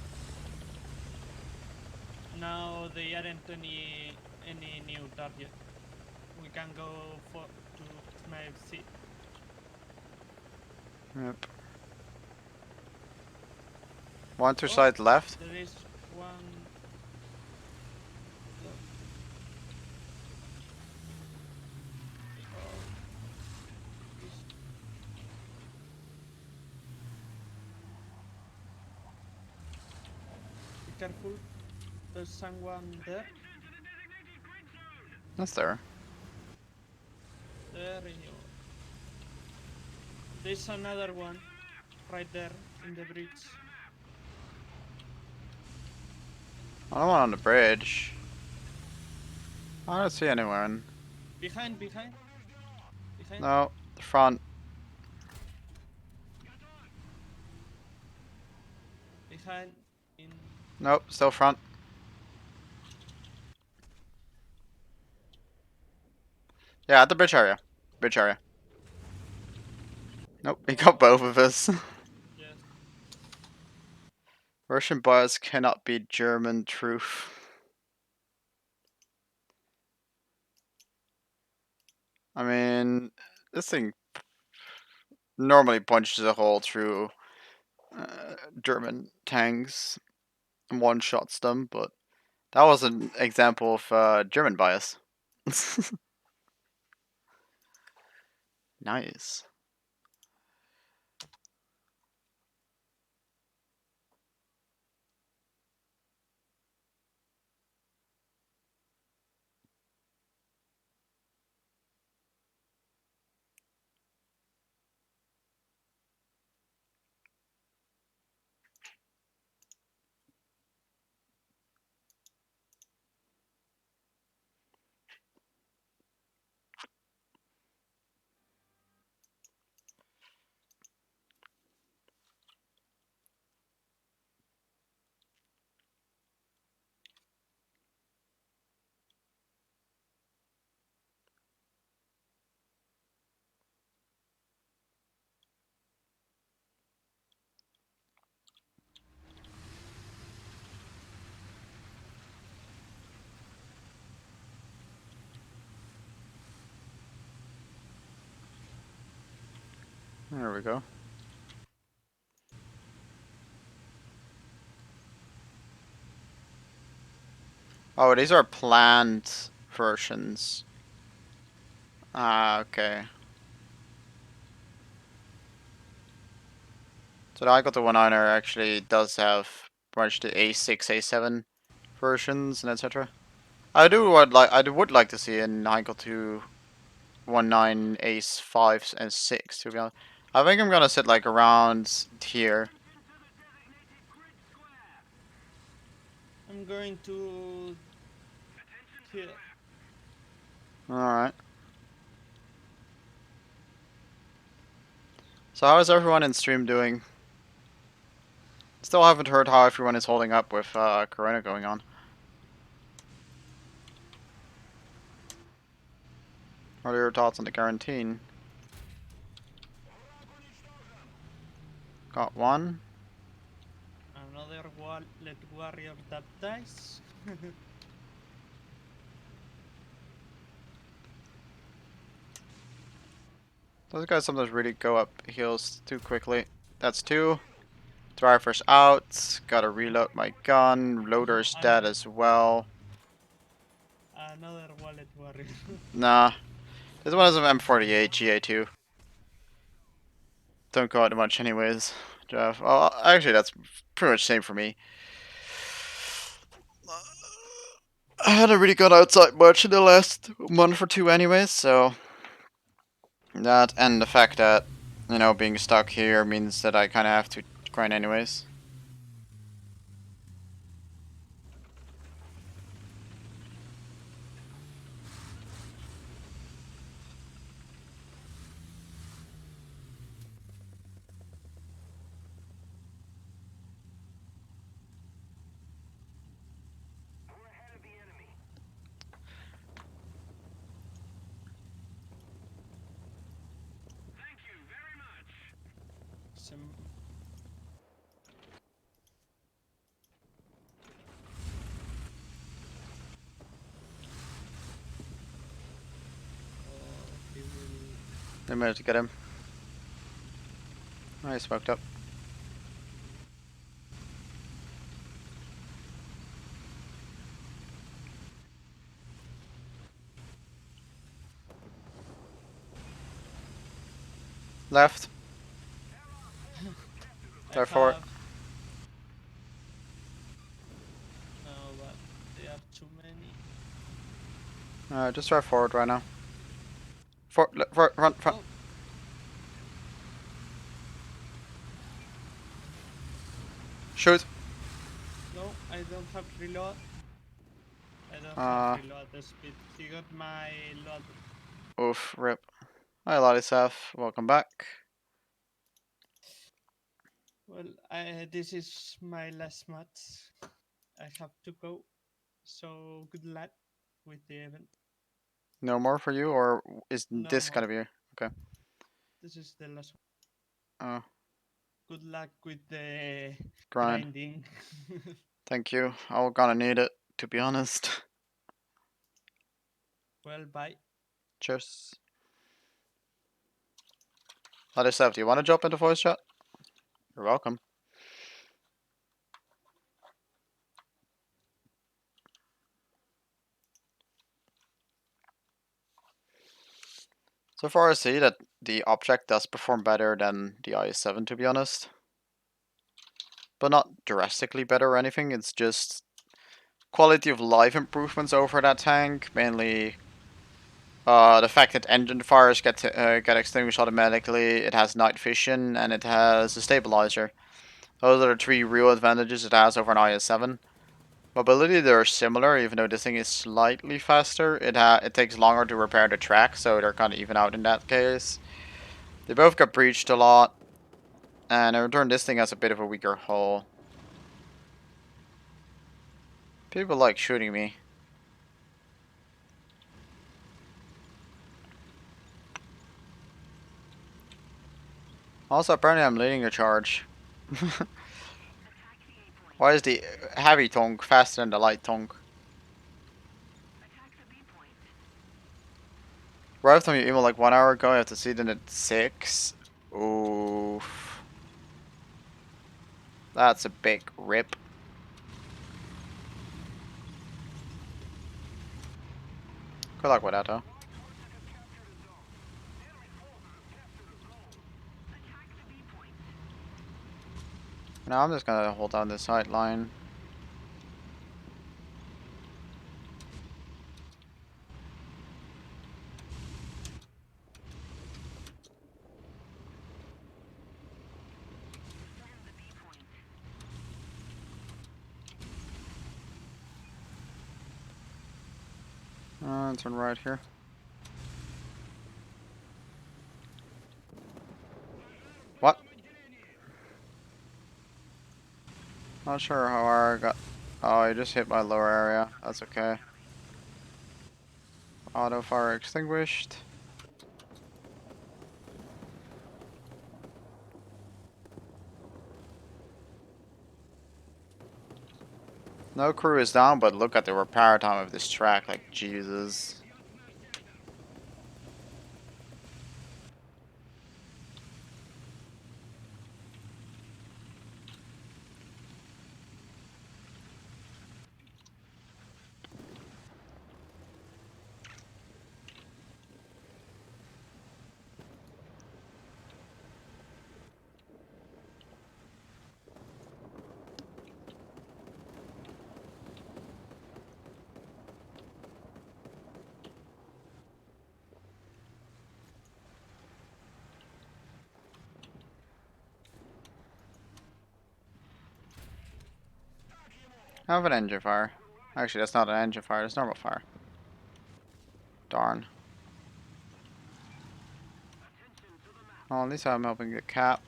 S2: Now they aren't any new target. We can go for to snipe C.
S1: Yep. One to
S2: Oh,
S1: side left.
S2: there is one. Be careful. There's someone there.
S1: That's there.
S2: There in you. There's another one right there in the bridge.
S1: I don't want on the bridge. I don't see anyone.
S2: Behind, behind, behind.
S1: No, the front.
S2: Behind in.
S1: Nope, still front. Yeah, at the bridge area. Bridge area. Nope, he got both of us.
S2: Yes.
S1: Russian bias cannot be German truth. I mean, this thing normally punches a hole through German tanks and one-shots them, but that was an example of German bias. Nice. There we go. Oh, these are planned versions. Ah, okay. So the Untitled 19er actually does have pretty much the A6, A7 versions and etc. I would like to see an Untitled 19 Ace 5 and 6 to be honest. I think I'm gonna sit like around here.
S2: I'm going to here.
S1: Alright. So how is everyone in stream doing? Still haven't heard how everyone is holding up with Corona going on. What are your thoughts on the quarantine? Got one.
S2: Another wallet warrior that dies.
S1: Those guys sometimes really go up heals too quickly. That's two. Driver's out. Gotta reload my gun. Loader's dead as well.
S2: Another wallet warrior.
S1: Nah. This one has an M48 GA2. Don't go out much anyways, Jeff. Well, actually, that's pretty much the same for me. I hadn't really gone outside much in the last month or two anyways, so... That and the fact that, you know, being stuck here means that I kind of have to grind anyways.
S2: Some he will.
S1: I managed to get him. I smoked up. Left.
S2: I
S1: There for it.
S2: have. No, but they are too many.
S1: Just drive forward right now. For run, front.
S2: Oh,
S1: Shoot.
S2: no, I don't have reload. I don't
S1: Uh,
S2: have reload the speed. He got my load.
S1: Oof, rip. Hi, Lottie welcome back.
S2: Well, this is my last match. I have to go. So good luck with the event.
S1: No more for you, or is
S2: No
S1: this
S2: more.
S1: gonna be okay?
S2: This is the last
S1: Oh,
S2: one. Good luck with the
S1: grind.
S2: grinding.
S1: Thank you. I'm gonna need it, to be honest.
S2: Well, bye.
S1: Cheers. Lottie do you want to jump into voice chat? You're welcome. So far, I see that the object does perform better than the IS-7, to be honest. But not drastically better or anything, it's just quality of life improvements over that tank, mainly the fact that engine fires get extinguished automatically, it has night vision, and it has a stabilizer. Those are the three real advantages it has over an IS-7. Mobility, they're similar, even though this thing is slightly faster. It takes longer to repair the track, so they're kind of even out in that case. They both got breached a lot, and in return, this thing has a bit of a weaker hull. People like shooting me. Also, apparently I'm leading the charge. Why is the heavy tonk faster than the light tonk? Arrived on your email like 1 hour ago, I have to see it in at 6. Oof. That's a big rip. Good luck with that, though. Now I'm just gonna hold down this side line. Turn right here. What? Not sure how I got. Oh, I just hit my lower area. That's okay. Auto fire extinguished. No crew is down, but look at the repair time of this track. Like, Jesus. I have an engine fire. Actually, that's not an engine fire. That's normal fire. Darn. Well, at least I'm helping the cap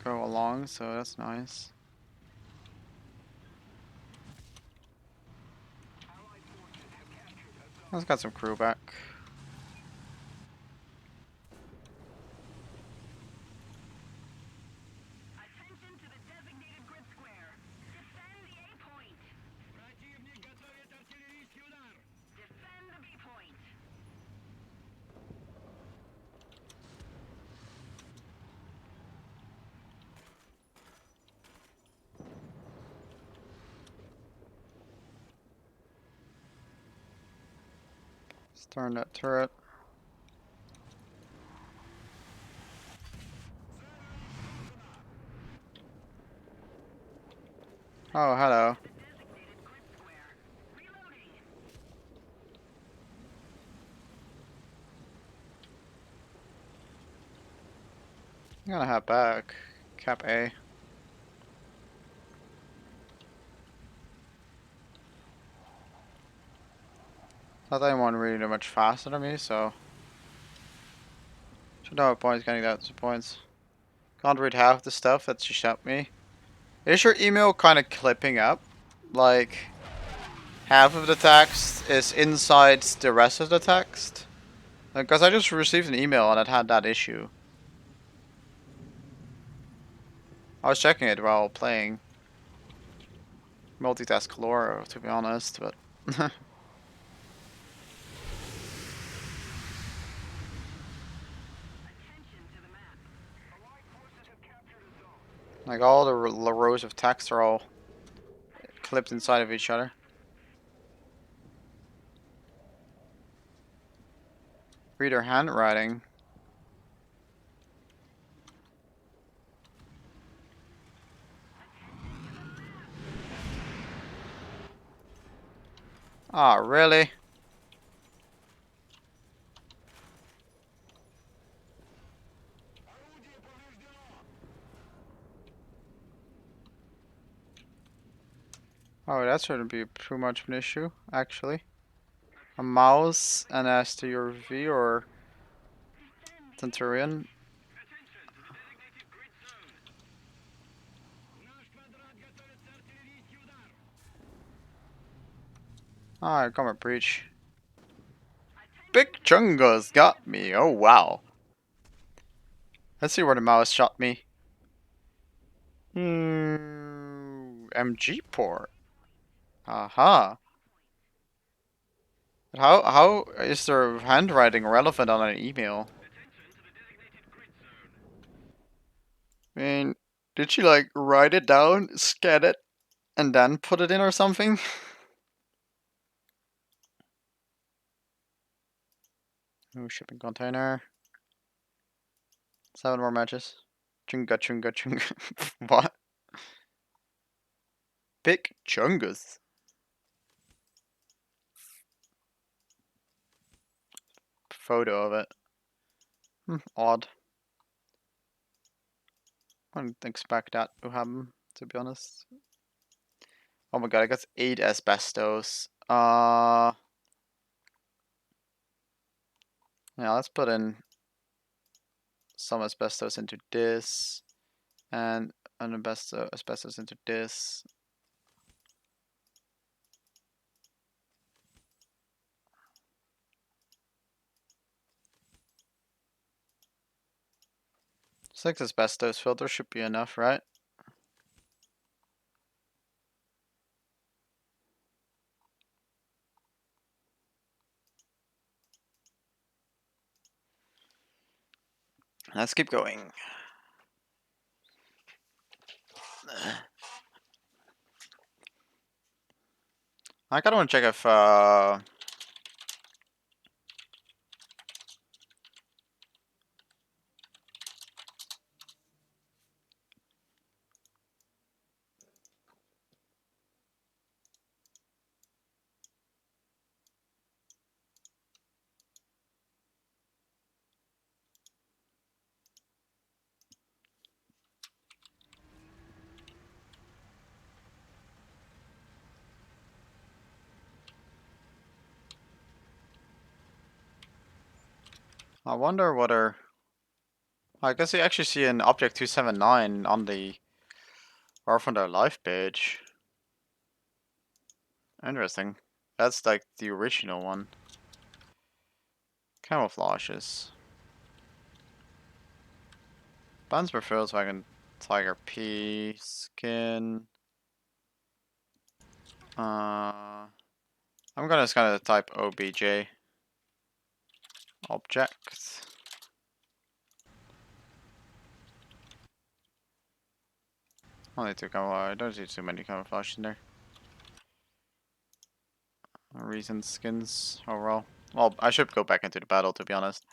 S1: go along, so that's nice. Let's got some crew back. Let's turn that turret. Oh, hello. I'm gonna have back. Cap A. Not that anyone really that much faster than me, so should have points getting that points. Can't read half the stuff that she sent me. Is your email kind of clipping up? Like half of the text is inside the rest of the text? Because I just received an email and it had that issue. I was checking it while playing multitask Calora, to be honest, but like all the rows of text are all clipped inside of each other. Reader handwriting. Ah, really? Oh, that shouldn't be too much of an issue, actually. A mouse and S to your V or Centurion. Ah, come on, breach. Big Chunga's got me. Oh, wow. Let's see where the mouse shot me. MG port. Aha. How is their handwriting relevant on an email? I mean, did she like write it down, scan it, and then put it in or something? Ooh, shipping container. 7 more matches. Chunga chunga chunga. What? Big chungus. Photo of it. Odd. I didn't expect that to happen, to be honest. Oh my god, I got 8 asbestos. Yeah, let's put in some asbestos into this, and an asbestos into this. Six asbestos filters should be enough, right? Let's keep going. I kinda wanna check if I wonder whether I guess you actually see an object 279 on the Orphan Life page. Interesting. That's like the original one. Camouflages. Buns for Volkswagen Tiger P skin. I'm gonna just kind of type OBJ object. Only two camouflage. I don't see too many camouflage in there. Recent skins overall. Well, I should go back into the battle to be honest.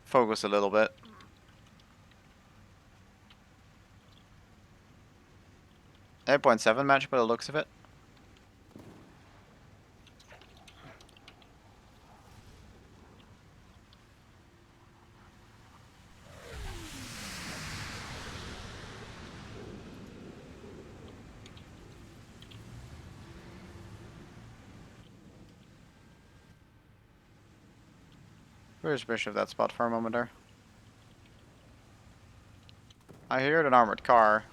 S1: Focus a little bit. .7 match by the looks of it. Where's Bishop that spot for a moment there? I heard an armored car.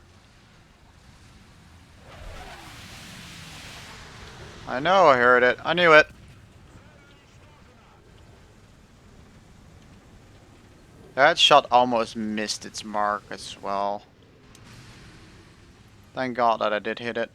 S1: I know I heard it. I knew it. That shot almost missed its mark as well. Thank God that I did hit it.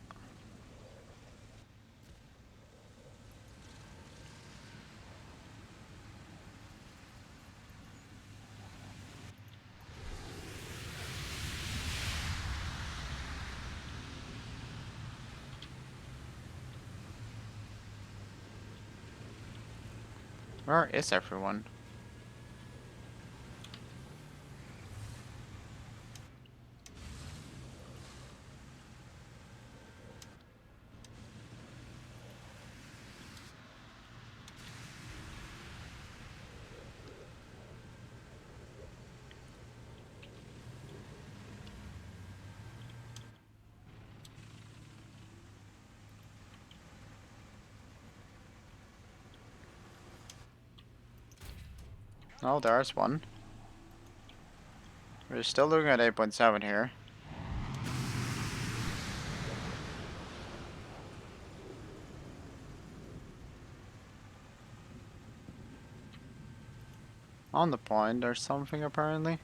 S1: Where is everyone? Oh, there's one. We're still looking at 8.7 here. On the point, there's something apparently.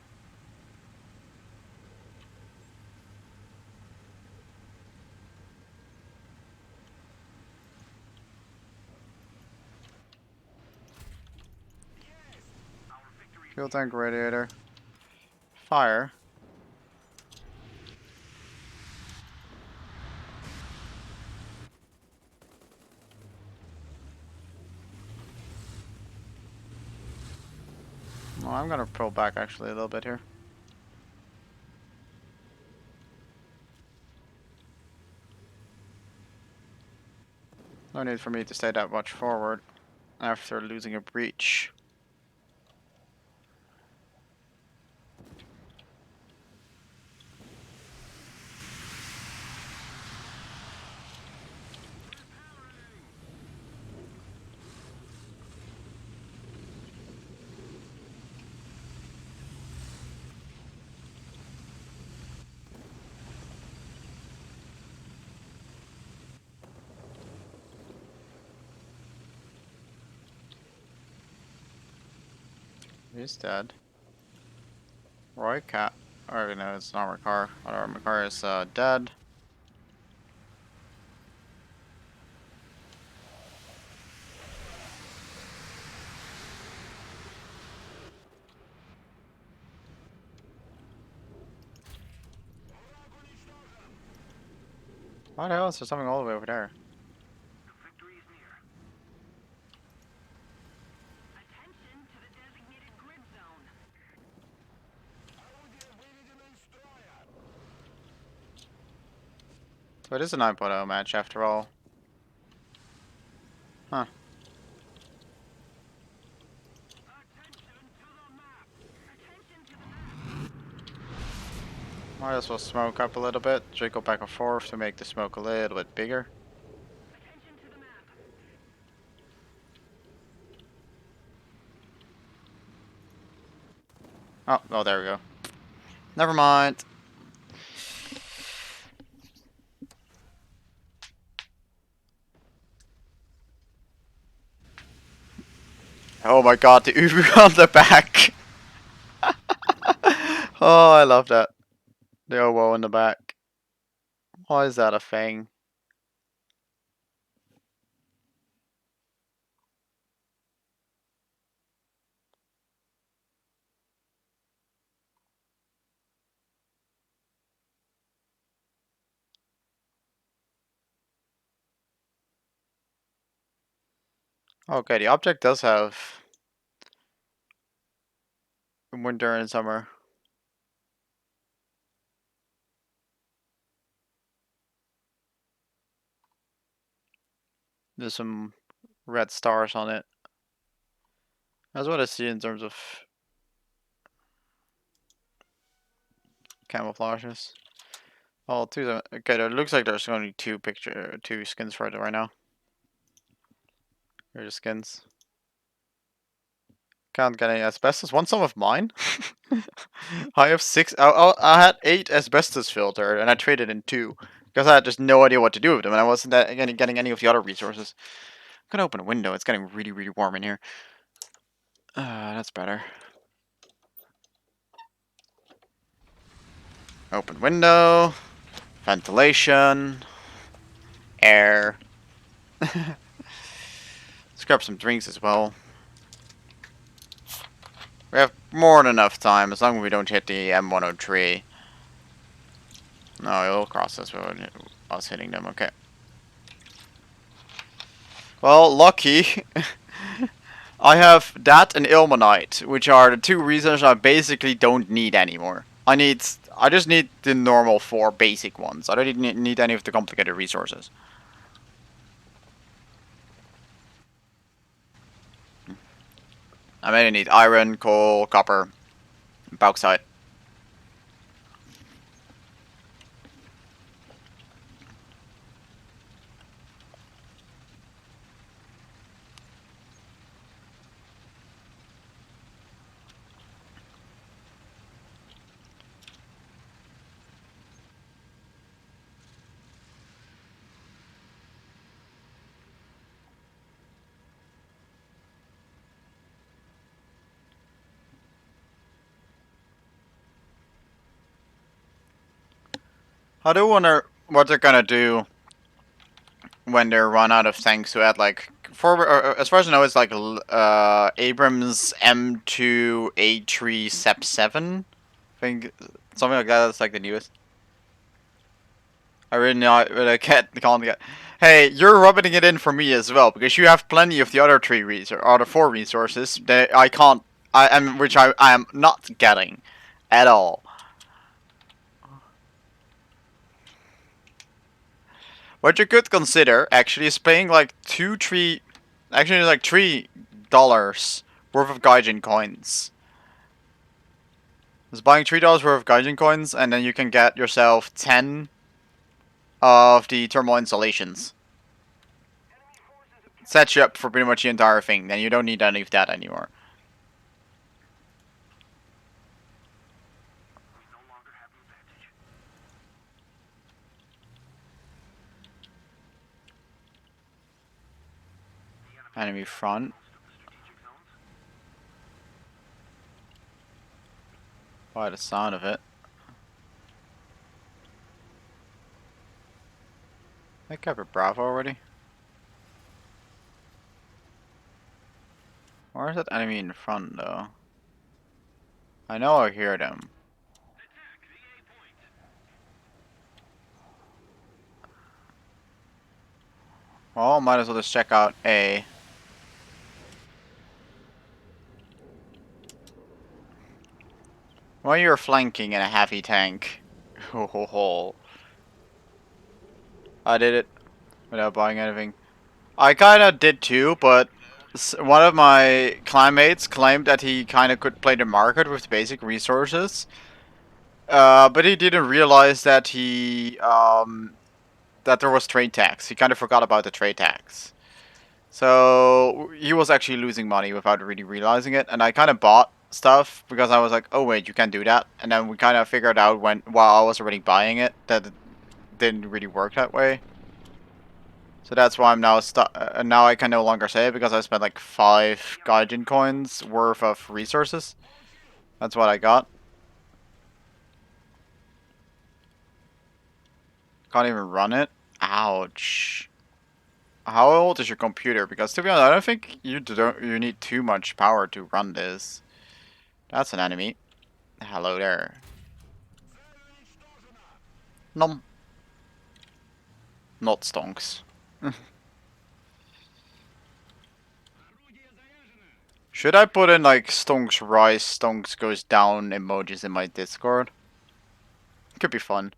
S1: Fuel tank radiator. Fire. Well, I'm gonna pull back actually a little bit here. No need for me to stay that much forward after losing a breach. He's dead. Roy Cat. Or no, it's not Makar. Whatever, Makar is dead. Why the hell is there something all the way over there? So it is a 9.0 match after all. Huh. Might as well smoke up a little bit. Jiggle back and forth to make the smoke a little bit bigger. Oh, there we go. Never mind. Oh my god, the Uber on the back. Oh, I love that. The oboe in the back. Why is that a thing? Okay, the object does have winter and summer. There's some red stars on it. That's what I see in terms of camouflages. Oh, okay, there looks like there's only two skins for it right now. Here's the skins. Can't get any asbestos. Want some of mine? I have 6. I had 8 asbestos filtered, and I traded in 2 because I had just no idea what to do with them, and I wasn't getting any of the other resources. I'm gonna open a window. It's getting really, really warm in here. That's better. Open window. Ventilation. Air. Let's grab some drinks as well. We have more than enough time as long as we don't hit the M103. No, it'll cross us without us hitting them. Okay. Well, lucky. I have that and Ilmenite, which are the 2 reasons I basically don't need anymore. I just need the normal 4 basic ones. I don't need any of the complicated resources. I mainly need iron, coal, copper, bauxite. I do wonder what they're gonna do when they run out of tanks to add like as far as I know, it's like Abrams M2A3 SEP 7. I think something like that. That's like the newest. I really know, but I can't get. Hey, you're rubbing it in for me as well because you have plenty of the other 4 resources that I can't which I am not getting at all. What you could consider actually is paying like actually like $3 worth of Gaijin coins. Just buying $3 worth of Gaijin coins, and then you can get yourself 10 of the thermal installations. Sets you up for pretty much the entire thing. Then you don't need any of that anymore. Enemy front. By the sound of it. I covered Bravo already. Where's that enemy in front though? I know I hear them. Well, might as well just check out A. Well, you're flanking in a heavy tank. Ho ho ho. I did it without buying anything. I kinda did too, but one of my clanmates claimed that he kinda could play the market with basic resources. But he didn't realize that that there was trade tax. He kinda forgot about the trade tax. So he was actually losing money without really realizing it, and I kind of bought stuff because I was like, "Oh wait, you can't do that." And then we kind of figured out while I was already buying it that it didn't really work that way. So that's why I'm now stuck. Now I can no longer say it because I spent like 5 Gaijin coins worth of resources. That's what I got. Can't even run it. Ouch. How old is your computer? Because to be honest, I don't think you need too much power to run this. That's an enemy. Hello there. Nom. Not stonks. Should I put in like stonks rise, stonks goes down emojis in my Discord? Could be fun.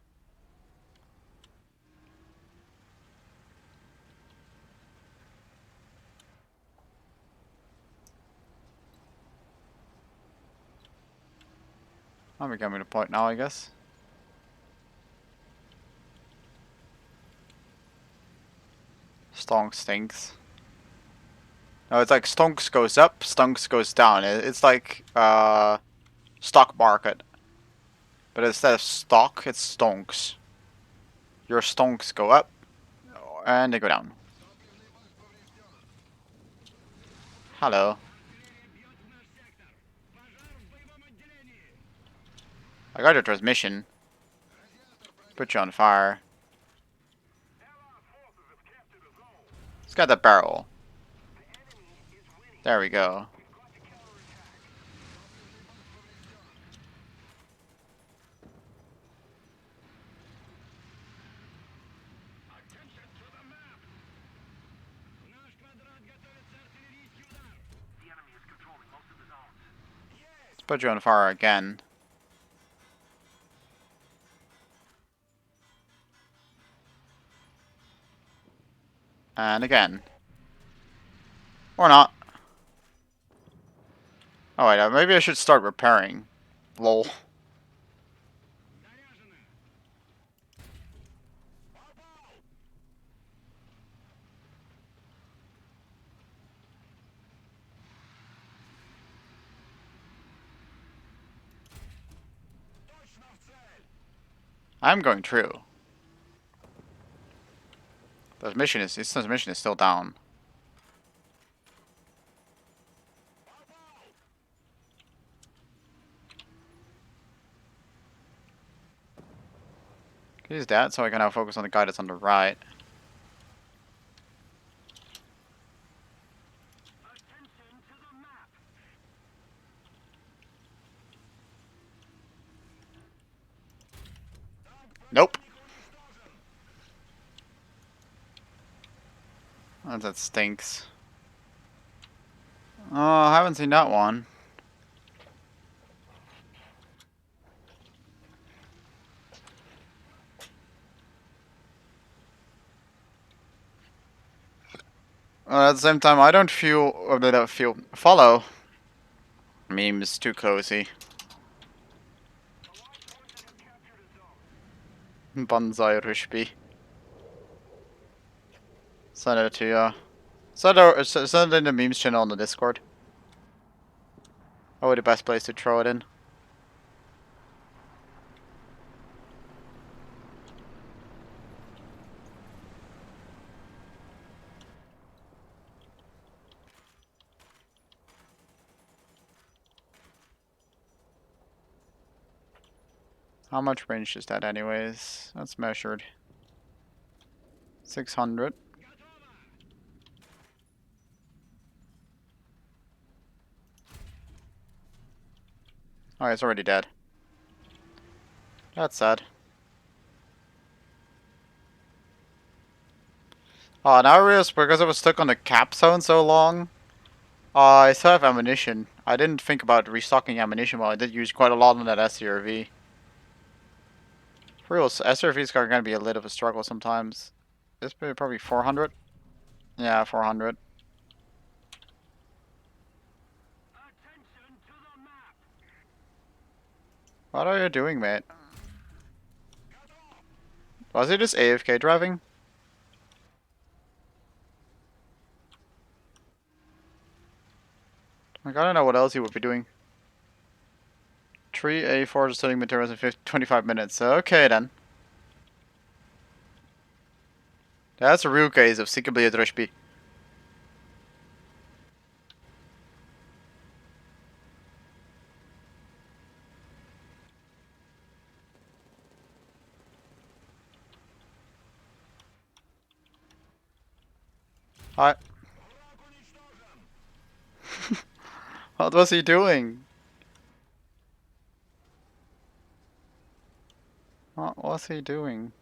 S1: I'm becoming the point now, I guess. Stonks stinks. No, it's like stonks goes up, stonks goes down. It's like stock market. But instead of stock, it's stonks. Your stonks go up and they go down. Hello. I got your transmission. Put you on fire. Let's get that barrel. There we go. Let's put you on fire again. And again. Or not. Oh wait, maybe I should start repairing. Lol. I'm going true. This transmission is still down. Use that so I can now focus on the guy that's on the right. Nope. Oh, that stinks. Oh, I haven't seen that one. At the same time, I don't follow memes too cozy. Banzai Rushby. Send it to send it in the memes channel on the Discord. Probably the best place to throw it in. How much range is that anyways? That's measured. 600. Oh, it's already dead. That's sad. Oh, now I realize because I was stuck on the cap zone so long, I still have ammunition. I didn't think about restocking ammunition while I did use quite a lot on that SRV. For real, SRVs are gonna be a little of a struggle sometimes. This probably 400? Yeah, 400. What are you doing, mate? Was he just AFK driving? Like, I don't know what else he would be doing. 3 A4 studying materials in 25 minutes. Okay then. That's a real case of Sikabli Dreshpi. Hi. What was he doing? What was he doing?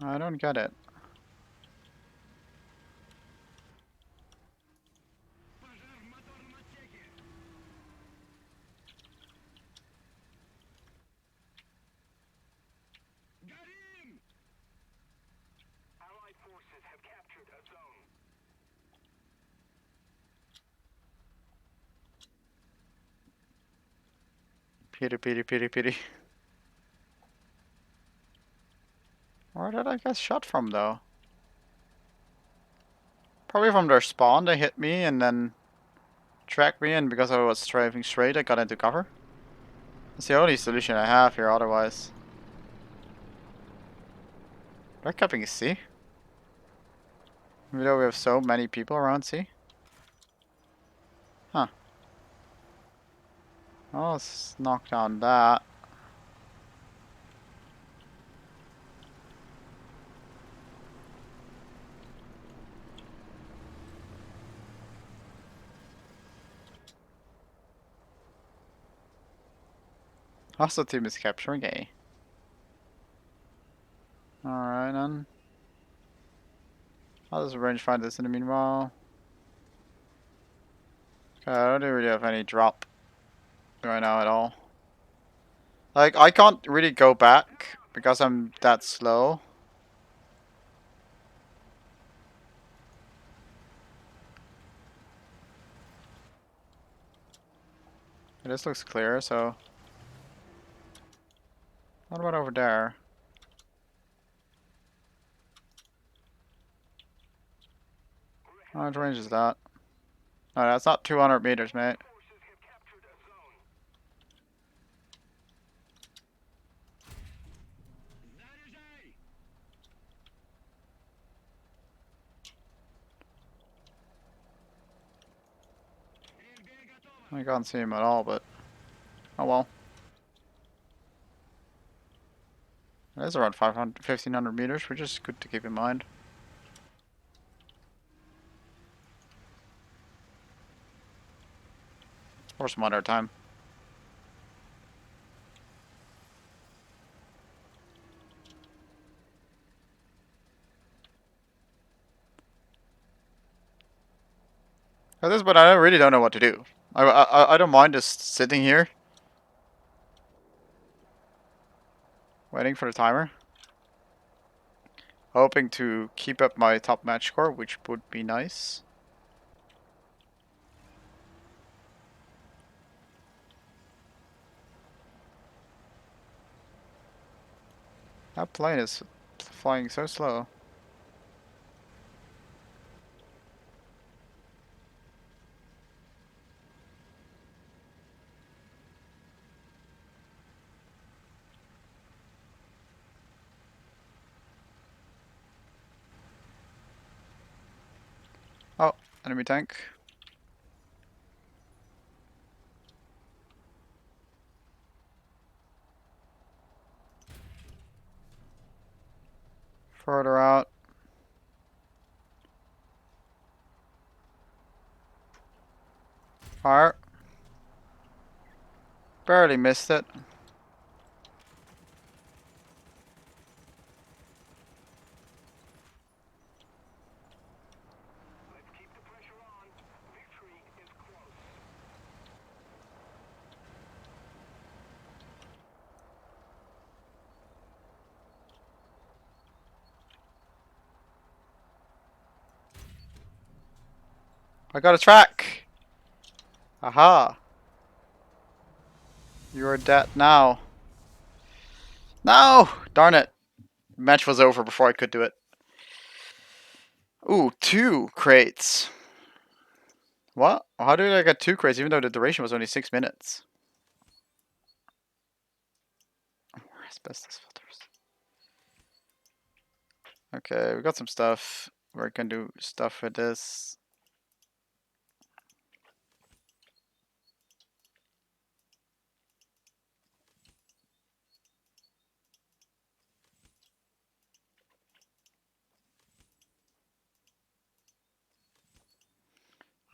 S1: I don't get it. Pity. Where did I get shot from though? Probably from their spawn. They hit me and then tracked me, and because I was driving straight, I got into cover. That's the only solution I have here otherwise. They're capping C. Even though we have so many people around C. Huh. Well, let's knock down that. Hostile team is capturing A. Alright then. I'll just range find this in the meanwhile. Okay, I don't really have any drop right now at all. Like, I can't really go back because I'm that slow. This looks clear, so... What about over there? How much range is that? No, that's not 200 meters, mate. I can't see him at all, but... Oh well. It is around 500, 1500 meters, which is good to keep in mind. For some other time. At this point, I really don't know what to do. I don't mind just sitting here. Waiting for the timer. Hoping to keep up my top match score, which would be nice. That plane is flying so slow. Oh, enemy tank. Further out. Fire. Barely missed it. I got a track! Aha! You're dead now. No! Darn it. Match was over before I could do it. Ooh, 2 crates. What? How did I get 2 crates even though the duration was only 6 minutes? More asbestos filters. Okay, we got some stuff. We can do stuff with this.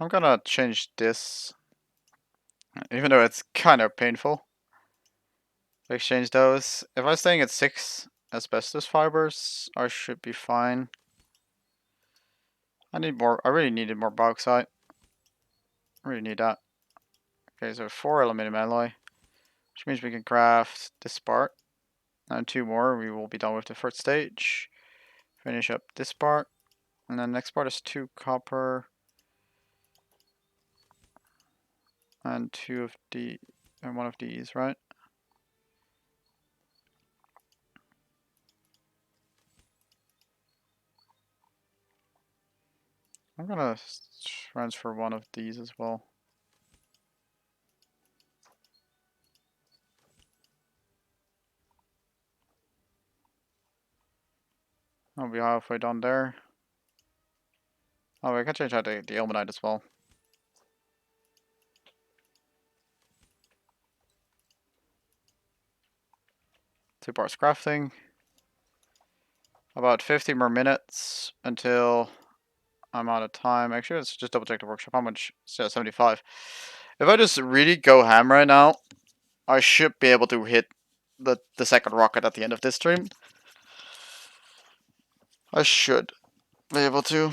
S1: I'm gonna change this, even though it's kind of painful. Exchange those. If I'm staying at 6 asbestos fibers, I should be fine. I need more. I really needed more bauxite. I really need that. Okay, so 4 aluminum alloy, which means we can craft this part. And 2 more, we will be done with the first stage. Finish up this part. And then next part is 2 copper. And 2 of the, and 1 of these, right? I'm gonna transfer 1 of these as well. I'll be halfway done there. Oh, I can change out the ilmenite as well. Two parts crafting. About 50 more minutes until I'm out of time. Actually, let's just double check the workshop. How much? Yeah, 75. If I just really go ham right now, I should be able to hit the second rocket at the end of this stream. I should be able to.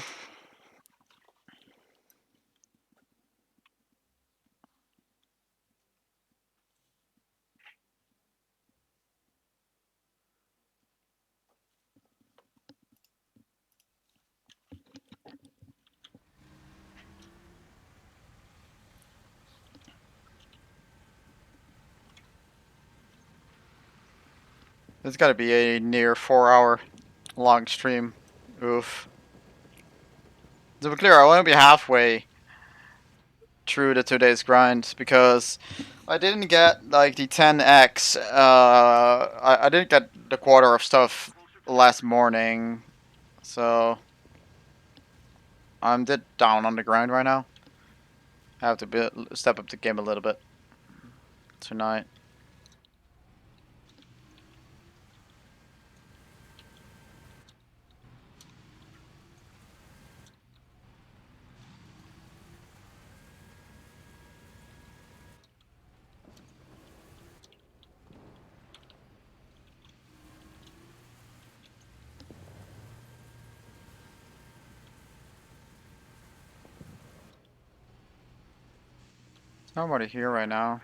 S1: It's got to be a near 4-hour long stream. Oof. To be clear, I want to be halfway through the 2 days grind because I didn't get like the 10x. I didn't get the quarter of stuff last morning, so I'm dead down on the grind right now. I have to step up the game a little bit tonight. There's nobody here right now.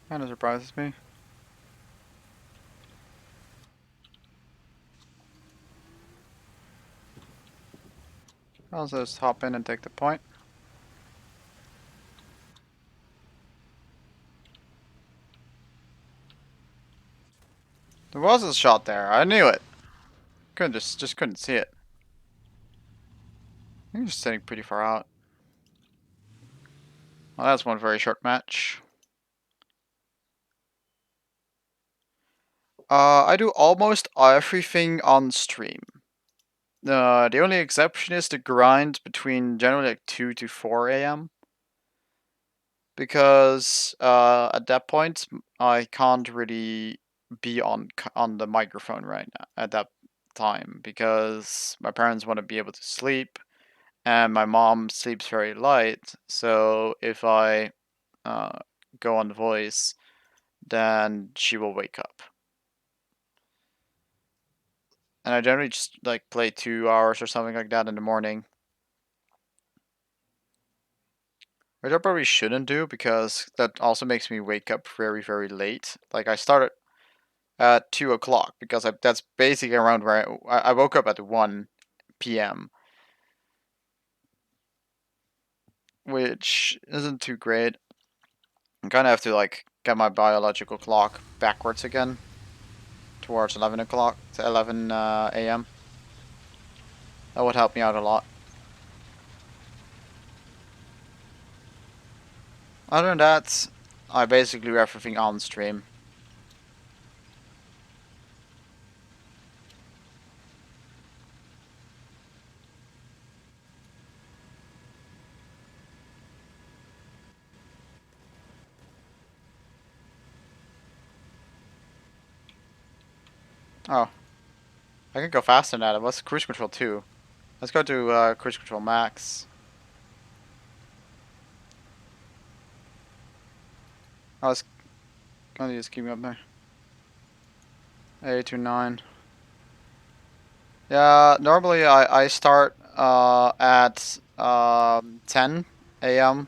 S1: Kinda surprises me. I'll just hop in and take the point. There was a shot there. I knew it. Couldn't just couldn't see it. He was sitting pretty far out. Well, that's one very short match. I do almost everything on stream. The only exception is the grind between generally like 2 to 4 a.m. Because at that point I can't really be on the microphone right now at that time because my parents want to be able to sleep and my mom sleeps very light. So if I uh, go on the voice, then she will wake up. And I generally just like play 2 hours or something like that in the morning. Which I probably shouldn't do because that also makes me wake up very, very late. Like I started at 2 o'clock because that's basically around where I woke up at 1 p.m., which isn't too great. I kind of have to like get my biological clock backwards again towards 11 o'clock to 11 a.m. That would help me out a lot. Other than that, I basically do everything on stream. Oh, I can go faster than that. What's cruise control 2? Let's go to cruise control max. I was gonna just keep me up there. 829. Yeah, normally I start at 10 a.m.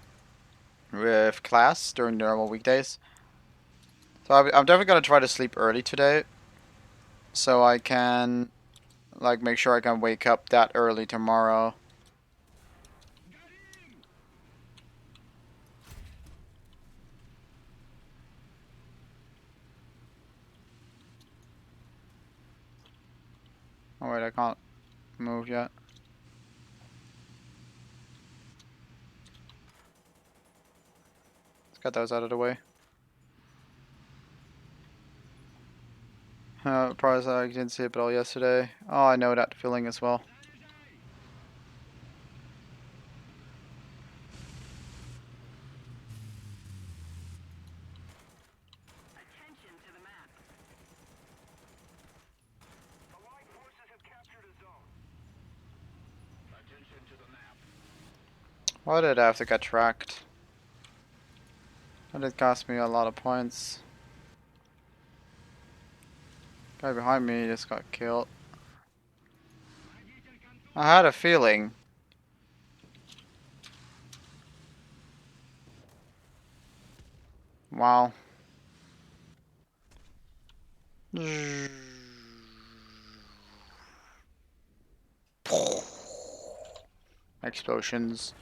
S1: with class during normal weekdays. So I'm definitely gonna try to sleep early today, so I can like make sure I can wake up that early tomorrow. Oh wait, I can't move yet. Let's get those out of the way. Probably I didn't see it at all yesterday. Oh, I know that feeling as well. Why did I have to get tracked? That did cost me a lot of points. Guy behind me just got killed. I had a feeling. Wow. Explosions.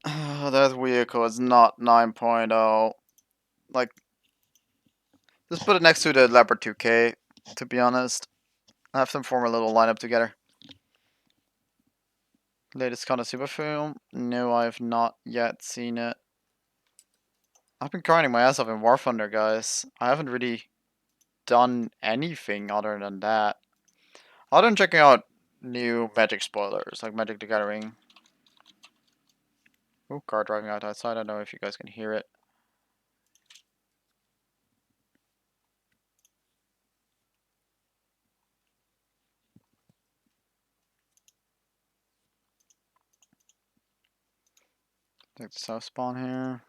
S1: That vehicle is not 9.0. Like, just put it next to the Leopard 2K, to be honest. Have them form a little lineup together. Latest Konosuba film? No, I have not yet seen it. I've been grinding my ass off in War Thunder, guys. I haven't really done anything other than that. Other than checking out new Magic spoilers, like Magic the Gathering. Oh, car driving out outside. I don't know if you guys can hear it. Take the south spawn here.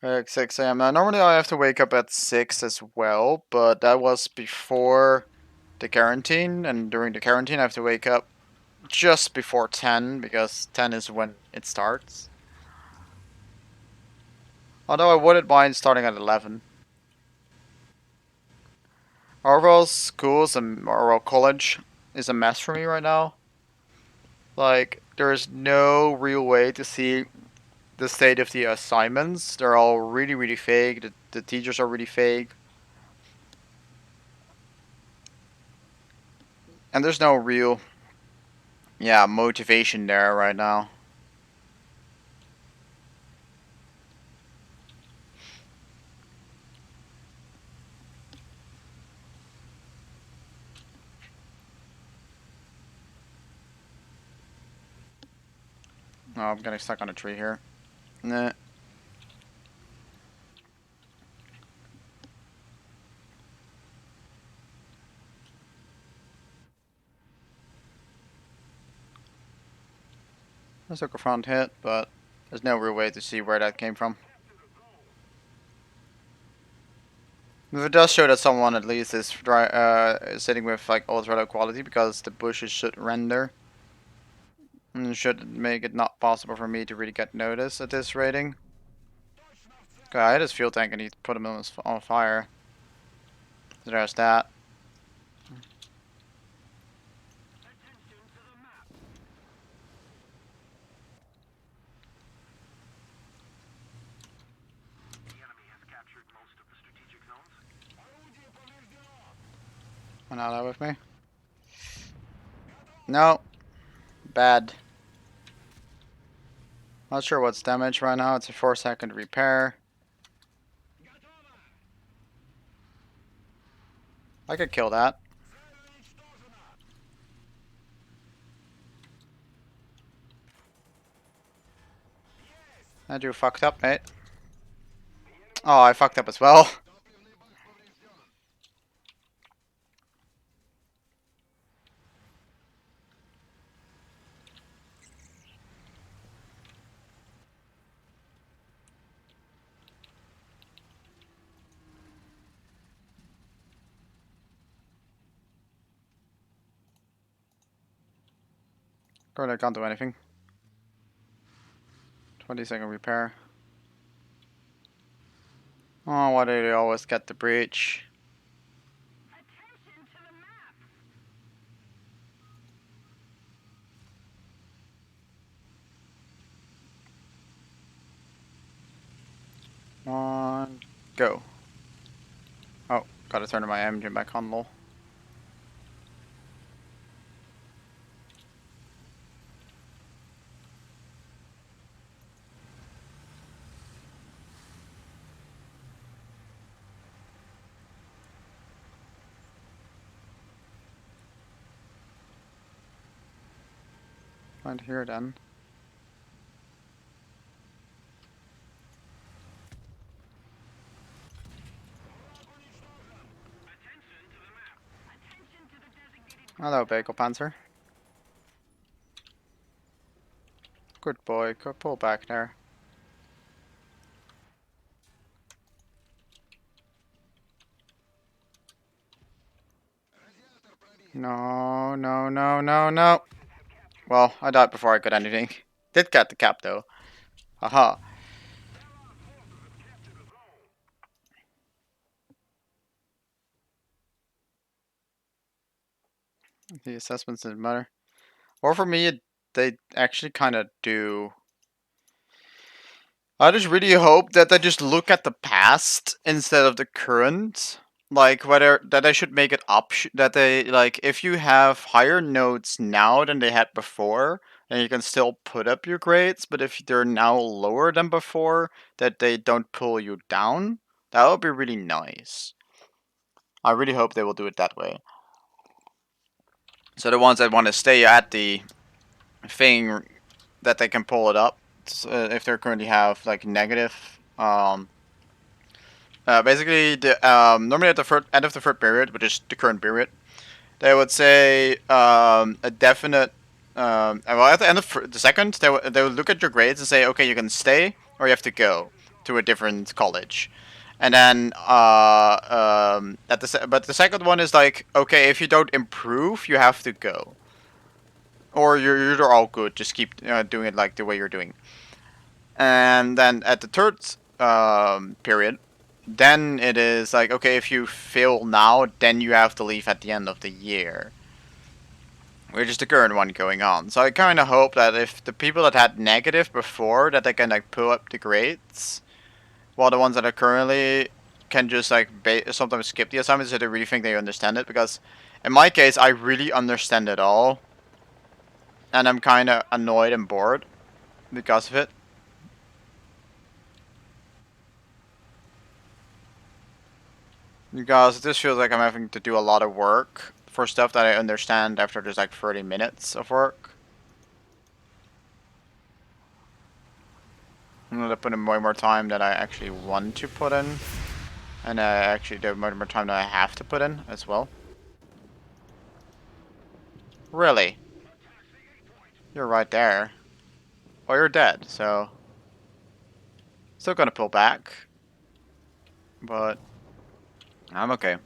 S1: Like 6 a.m. Now, normally I have to wake up at 6 as well, but that was before the quarantine, and during the quarantine I have to wake up just before 10, because 10 is when it starts. Although I wouldn't mind starting at 11. Orwell schools and Orwell College is a mess for me right now. Like, there's no real way to see the state of the assignments. They're all really, really fake. The teachers are really fake. And there's no real, yeah, motivation there right now. Oh, I'm getting stuck on a tree here. Nah. I took a front hit, but there's no real way to see where that came from. It does show that someone at least is sitting with like ultra low quality because the bushes should render. And it should make it not possible for me to really get noticed at this rating. Okay, I hit his fuel tank and he put him on fire. So there's that. One out with me. No. Bad. Not sure what's damaged right now. It's a 4-second repair. I could kill that. Andrew fucked up, mate. Oh, I fucked up as well. Good, I can't do anything. 20-second repair. Oh, why do they always get the breach? On, go. Oh, gotta turn my engine back on, lol. Find here then. Hello, Bagel Panzer. Good boy, go pull back there. No, no, no, no, no. Well, I died before I could anything. Did get the cap though. Haha. The assessments didn't matter. Or for me, they actually kind of do. I just really hope that they just look at the past instead of the current. Like whether that they should make it up that they like if you have higher notes now than they had before, then you can still put up your grades. But if they're now lower than before, that they don't pull you down. That would be really nice. I really hope they will do it that way. So the ones that want to stay at the thing that they can pull it up if they currently have like negative. Basically, normally at the end of the third period, which is the current period, they would say a definite. Well, at the end of the second, they would look at your grades and say, okay, you can stay or you have to go to a different college. And then but the second one is like, okay, if you don't improve, you have to go. Or you're all good. Just keep doing it like the way you're doing. And then at the third period. Then it is like, okay, if you fail now, then you have to leave at the end of the year. Which is the current one going on. So I kind of hope that if the people that had negative before, that they can like pull up the grades, while the ones that are currently can just like sometimes skip the assignments if they really think they understand it. Because in my case, I really understand it all, and I'm kind of annoyed and bored because of it. Because this feels like I'm having to do a lot of work for stuff that I understand after just like 30 minutes of work. I'm gonna put in way more time than I actually want to put in. And actually the more time that I have to put in as well. Really? You're right there. Well, you're dead, so... Still gonna pull back. But... I'm okay.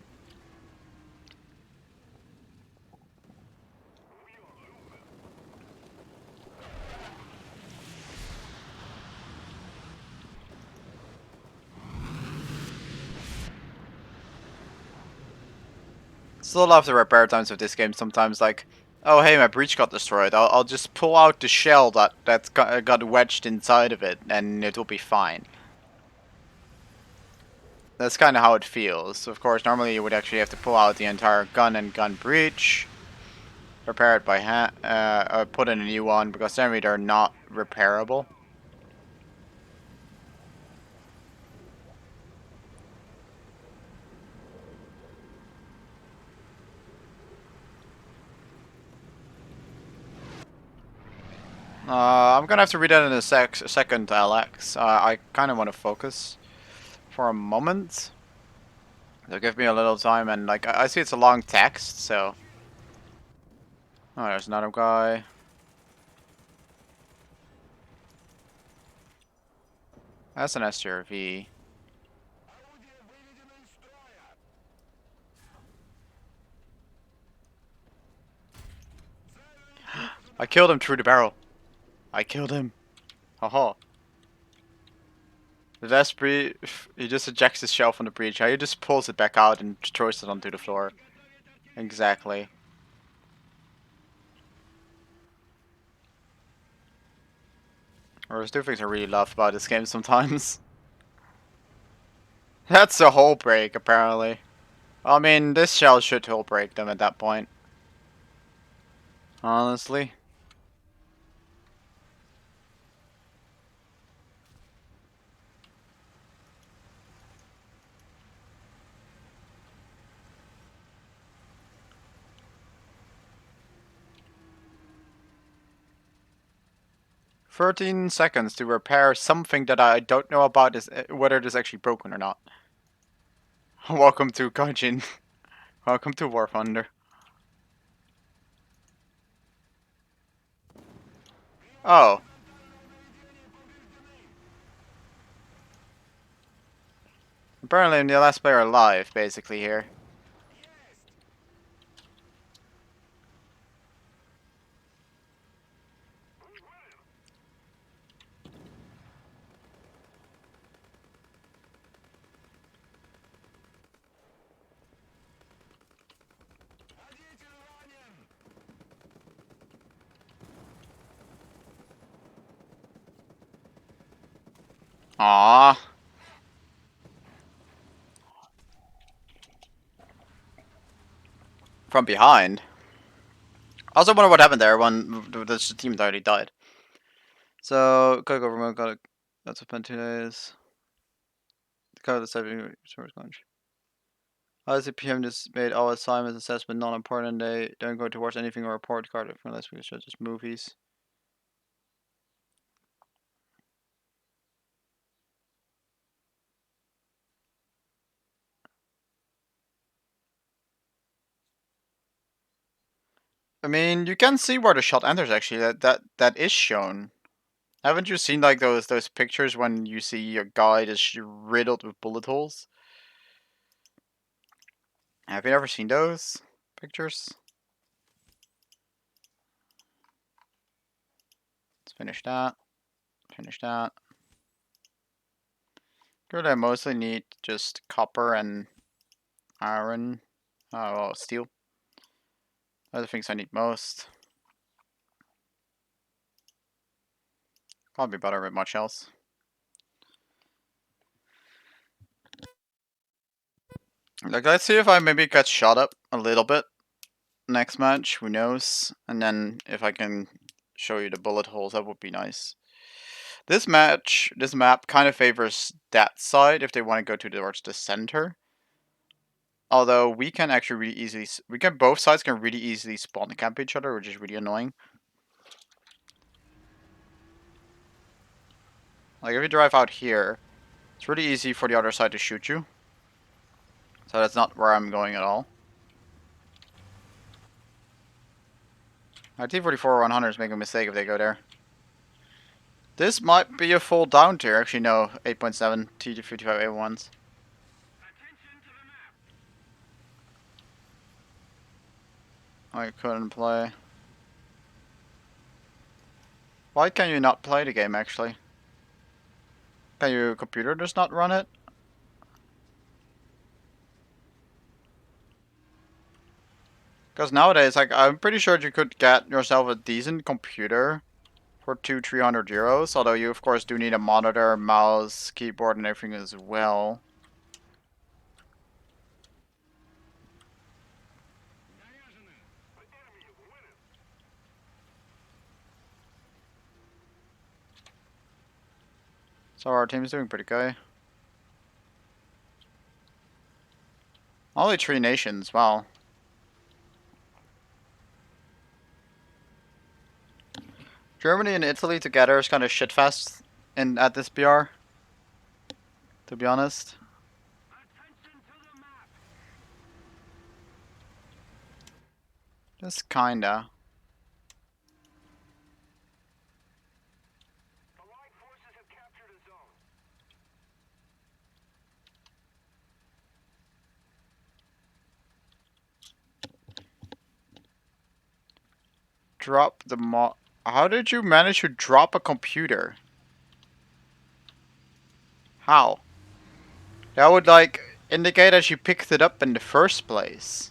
S1: Still love the repair times of this game sometimes, like... Oh hey, my breach got destroyed. I'll just pull out the shell that got wedged inside of it, and it will be fine. That's kind of how it feels. Of course, normally you would actually have to pull out the entire gun and gun breach, repair it by hand, or put in a new one, because generally they're not repairable. I'm gonna have to read that in a second, Alex. I kind of want to focus for a moment. So give me a little time, and like I see it's a long text, so. Oh, there's another guy. That's an SRV. I killed him through the barrel. I killed him. Haha. The last he just ejects his shell from the breach. He just pulls it back out and throws it onto the floor. Exactly. Or there's two things I really love about this game sometimes. That's a hull break, apparently. I mean, this shell should hull break them at that point. Honestly. $13 to repair something that I don't know about is whether it is actually broken or not. Welcome to Gaijin. Welcome to War Thunder. Oh. Apparently I'm the last player alive, basically, here. Aww. From behind. I also wonder what happened there when the team already died. So, gotta go remote, that's spent 2 days. Cover the 7 launch. As the PM just made all assignments assessment non-important. They don't go towards anything or report card unless we show just movies. I mean, you can see where the shot enters. Actually, that is shown. Haven't you seen like those pictures when you see a guy just riddled with bullet holes? Have you ever seen those pictures? Let's finish that. Finish that. Good, I mostly need just copper and iron. Oh, well, steel. Other things I need most. Can't be bothered with much else. Like, let's see if I maybe get shot up a little bit next match. Who knows? And then if I can show you the bullet holes, that would be nice. This map kind of favors that side if they want to go towards the center. Although we can actually really easily, both sides can really easily spawn camp each other, which is really annoying. Like if you drive out here, it's really easy for the other side to shoot you. So that's not where I'm going at all. Our T-44 100 is making a mistake if they go there. This might be a full down tier. Actually, no. 8.7 T-55 A1s. I couldn't play. Why can you not play the game, actually? Can your computer just not run it? Because nowadays, like, I'm pretty sure you could get yourself a decent computer for 200-300 euros. Although you, of course, do need a monitor, mouse, keyboard, and everything as well. So our team's doing pretty good. Only 3 nations, wow. Germany and Italy together is kind of shitfest at this BR, to be honest. Just kinda. Drop the How did you manage to drop a computer? How? That would, like, indicate that you picked it up in the first place.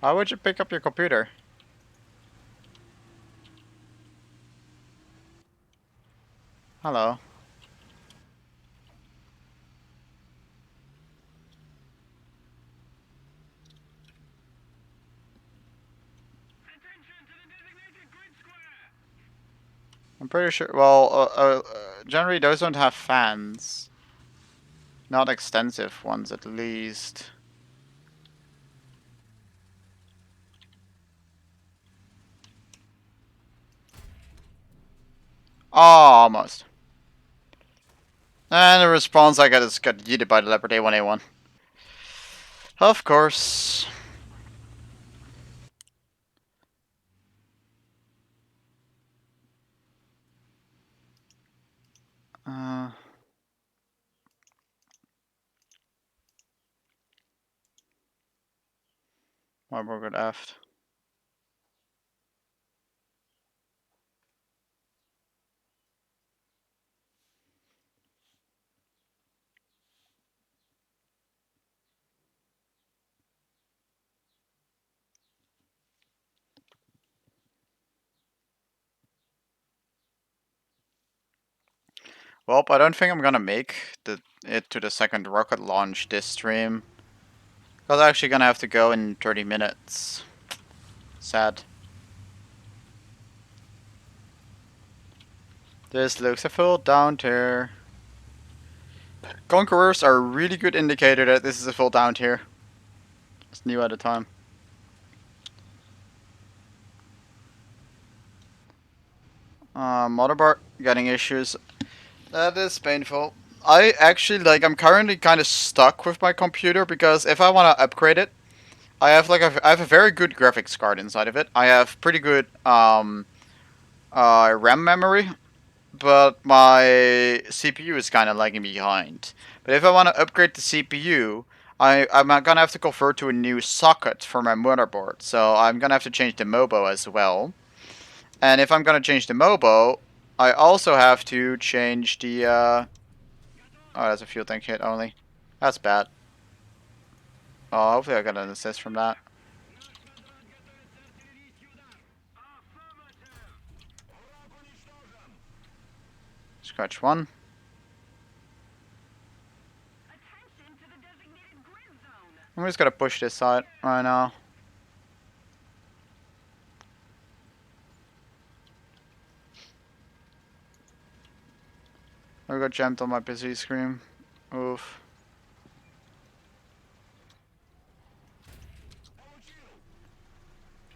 S1: How would you pick up your computer? Hello. I'm pretty sure. Well, generally those don't have fans. Not extensive ones, at least. Oh, almost. And the response I got is got yeeted by the Leopard A1A1. Of course. Why we're good aft. Well, I don't think I'm gonna make it to the second rocket launch this stream. Because I'm actually gonna have to go in 30 minutes. Sad. This looks a full down tier. Conquerors are a really good indicator that this is a full down tier. It's new at a time. Motherboard getting issues. That is painful. I actually, like, I'm currently kind of stuck with my computer because if I want to upgrade it, I have I have a very good graphics card inside of it. I have pretty good RAM memory, but my CPU is kind of lagging behind. But if I want to upgrade the CPU, I'm gonna have to convert to a new socket for my motherboard, so I'm gonna have to change the MOBO as well. And if I'm gonna change the MOBO, I also have to change the oh, that's a fuel tank hit only. That's bad. Oh, hopefully I got an assist from that. Scratch one. I'm just gonna push this side right now. I got jammed on my busy screen. Oof.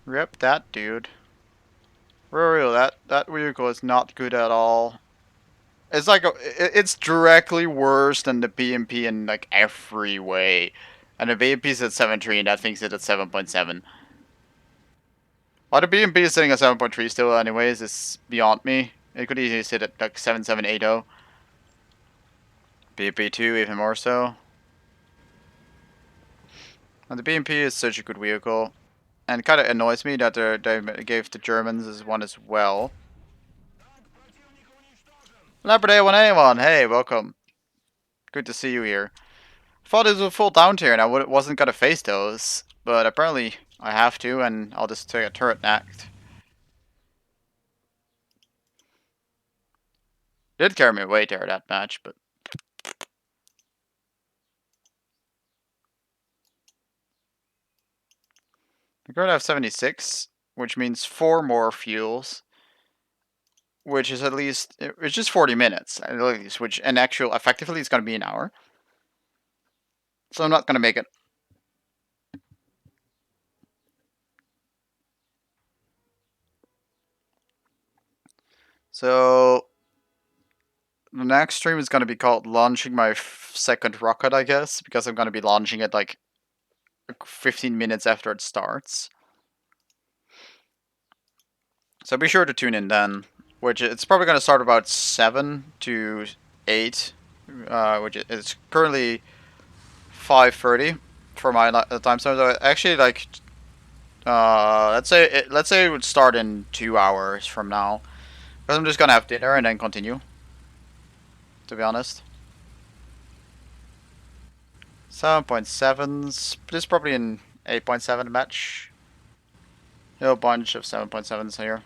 S1: Rip that dude. For real, that vehicle is not good at all. It's like it's directly worse than the BMP in like every way. And the BMP is at 7.3 and that thing's at 7.7. Why the BMP is sitting at 7.3 still anyways is beyond me. It could easily sit at like 7.780. BMP 2 even more so. And the BMP is such a good vehicle. And it kind of annoys me that they gave the Germans this one as well. Leopard 181, hey, welcome. Good to see you here. Thought it was a full down tier and I wasn't gonna face those, but apparently I have to, and I'll just take a turret next. Did carry me away there that match, but I'm going to have 76, which means 4 more fuels, which is at least it's just 40 minutes at least, which in actual effectively is going to be an hour. So I'm not going to make it. So the next stream is going to be called launching my second rocket, I guess, because I'm going to be launching it like 15 minutes after it starts. So be sure to tune in then, which it's probably going to start about 7 to 8, which is currently 5:30 for my time zone. So actually, like, let's say it would start in 2 hours from now, because I'm just gonna have dinner and then continue. To be honest, 7.7s. This is probably an 8.7 match. A bunch of 7.7s here.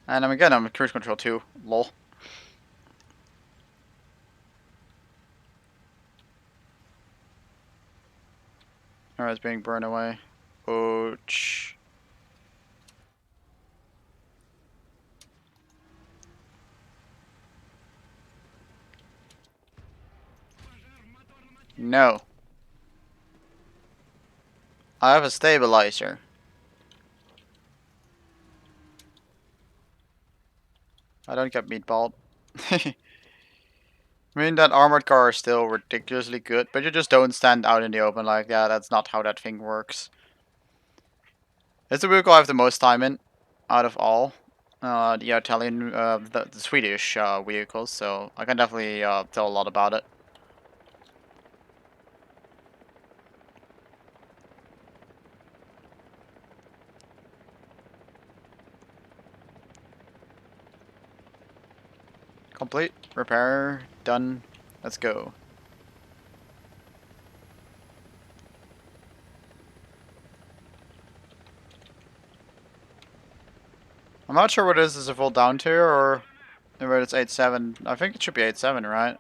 S1: And again, I'm cruise control too. Lol. Alright, it's being burned away. Ouch. No. I have a stabilizer. I don't get meatballed. I mean, that armored car is still ridiculously good, but you just don't stand out in the open like that. That's not how that thing works. It's the vehicle I have the most time in out of all the Italian, the Swedish vehicles, so I can definitely tell a lot about it. Complete. Repair. Done. Let's go. I'm not sure what it is a full down tier or whether it's 8.7. I think it should be 8.7, right?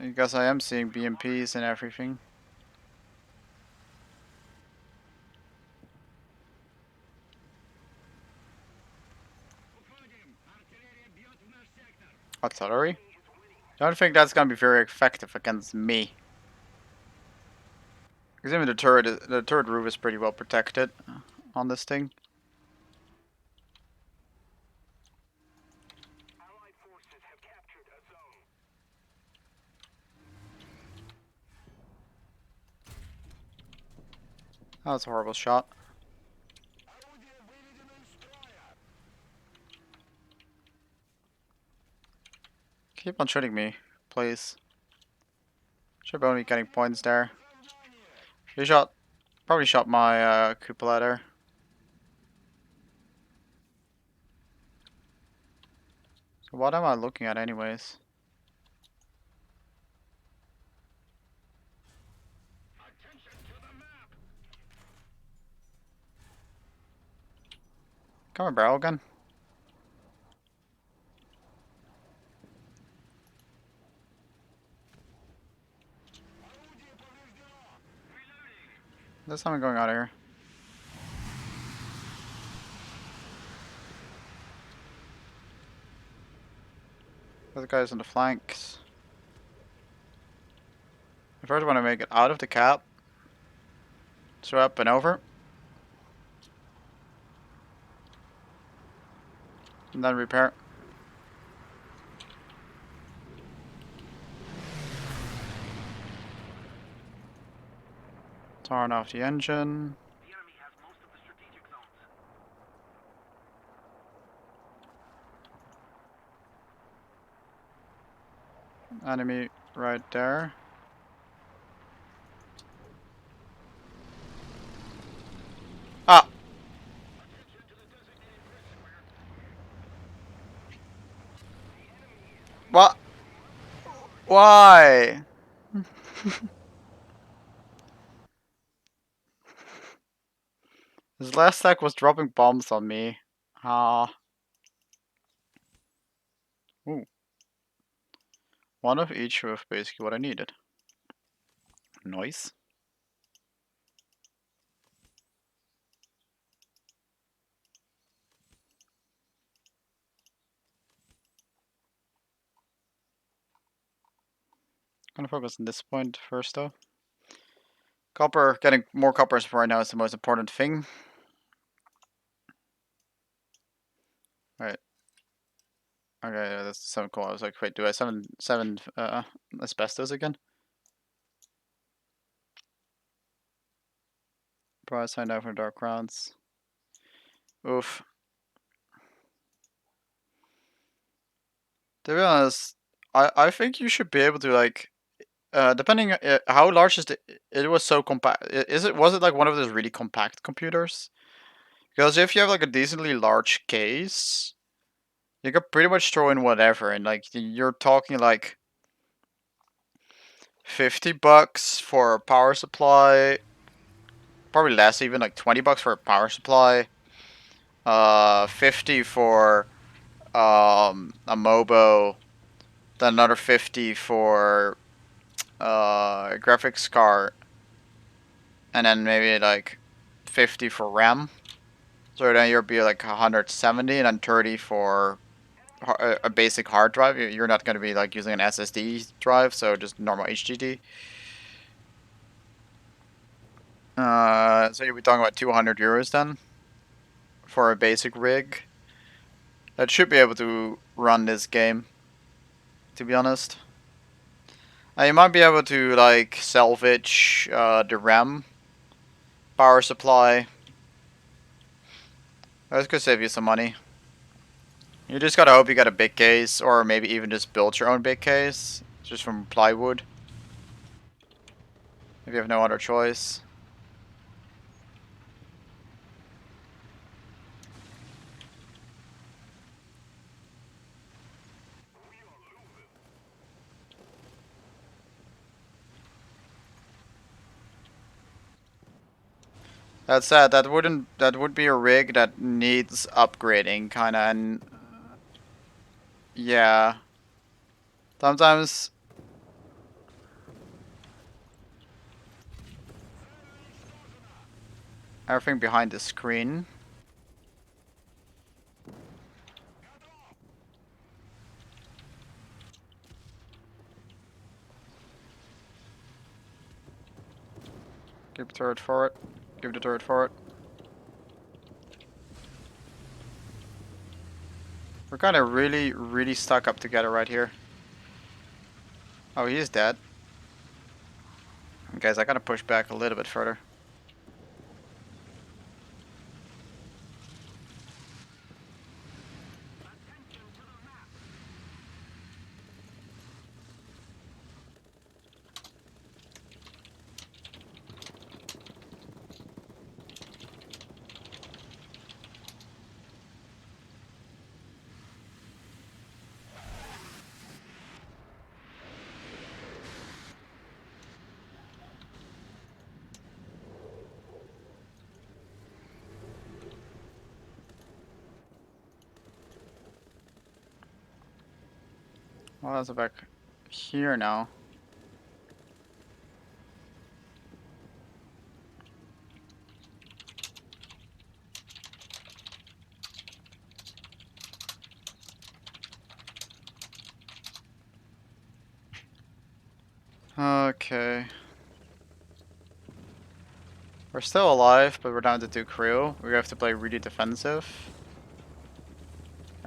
S1: I guess I am seeing BMPs and everything. Artillery? I don't think that's gonna be very effective against me. Because even the turret roof is pretty well protected on this thing. That was a horrible shot. Keep on shooting me, please. Should only be getting points there. He shot, probably shot my cupola there. So what am I looking at anyways? Come on, barrel gun. There's something going on here. Other guys on the flanks. I first want to make it out of the cap. So up and over. And then repair. Turn off the engine. Enemy right there. Ah! What? Why? His last stack was dropping bombs on me. Ah. Ooh. One of each with basically what I needed. Nice. Gonna focus on this point first though. Copper, getting more coppers right now is the most important thing. Right. Okay, that's 7 cool. I was like, wait, do I seven asbestos again? Price signed out for dark crowns. Oof. To be honest, I think you should be able to like, depending how large is the, it was so compact. Was it like one of those really compact computers? Because if you have like a decently large case, you could pretty much throw in whatever, and like you're talking like $50 for a power supply, probably less, even like $20 for a power supply. 50 for a Mobo, then another 50 for a graphics card, and then maybe like 50 for RAM. So then you'll be like 170, and then 30 for a basic hard drive. You're not going to be like using an SSD drive, so just normal HDD. So you'll be talking about €200 then for a basic rig. That should be able to run this game, to be honest. You might be able to like salvage the RAM power supply. That could save you some money. You just gotta hope you got a big case, or maybe even just build your own big case, just from plywood. If you have no other choice. That said, that would be a rig that needs upgrading, kinda, and yeah. Sometimes everything behind the screen. Give the turret for it. Give the turret for it. We're kind of really stuck up together right here. Oh, he is dead. Guys, I gotta push back a little bit further. Well, that's back here now. Okay. We're still alive, but we're down to 2 crew. We have to play really defensive.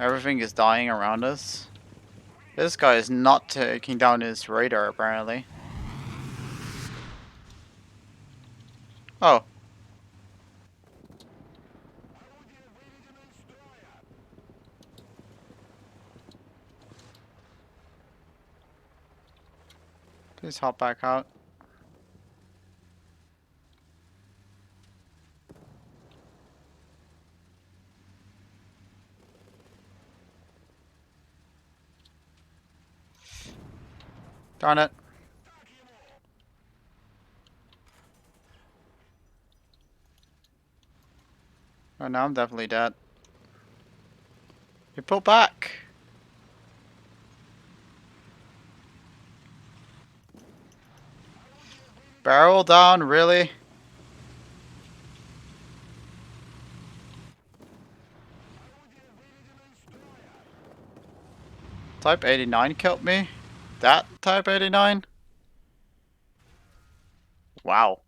S1: Everything is dying around us. This guy is not taking down his radar, apparently. Oh. Please hop back out. Darn it. Oh, now I'm definitely dead. You pull back. Barrel down, really? Type 89 killed me? That Type 89? Wow.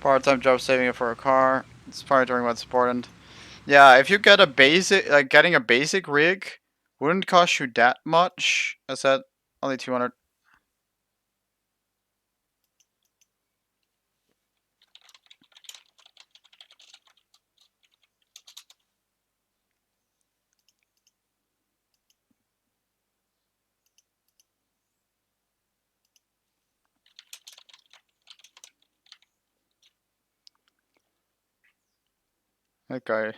S1: Part-time job saving it for a car. It's probably doing what's important. Yeah, if you get a basic, like getting a basic rig wouldn't cost you that much. I said only 200. Okay.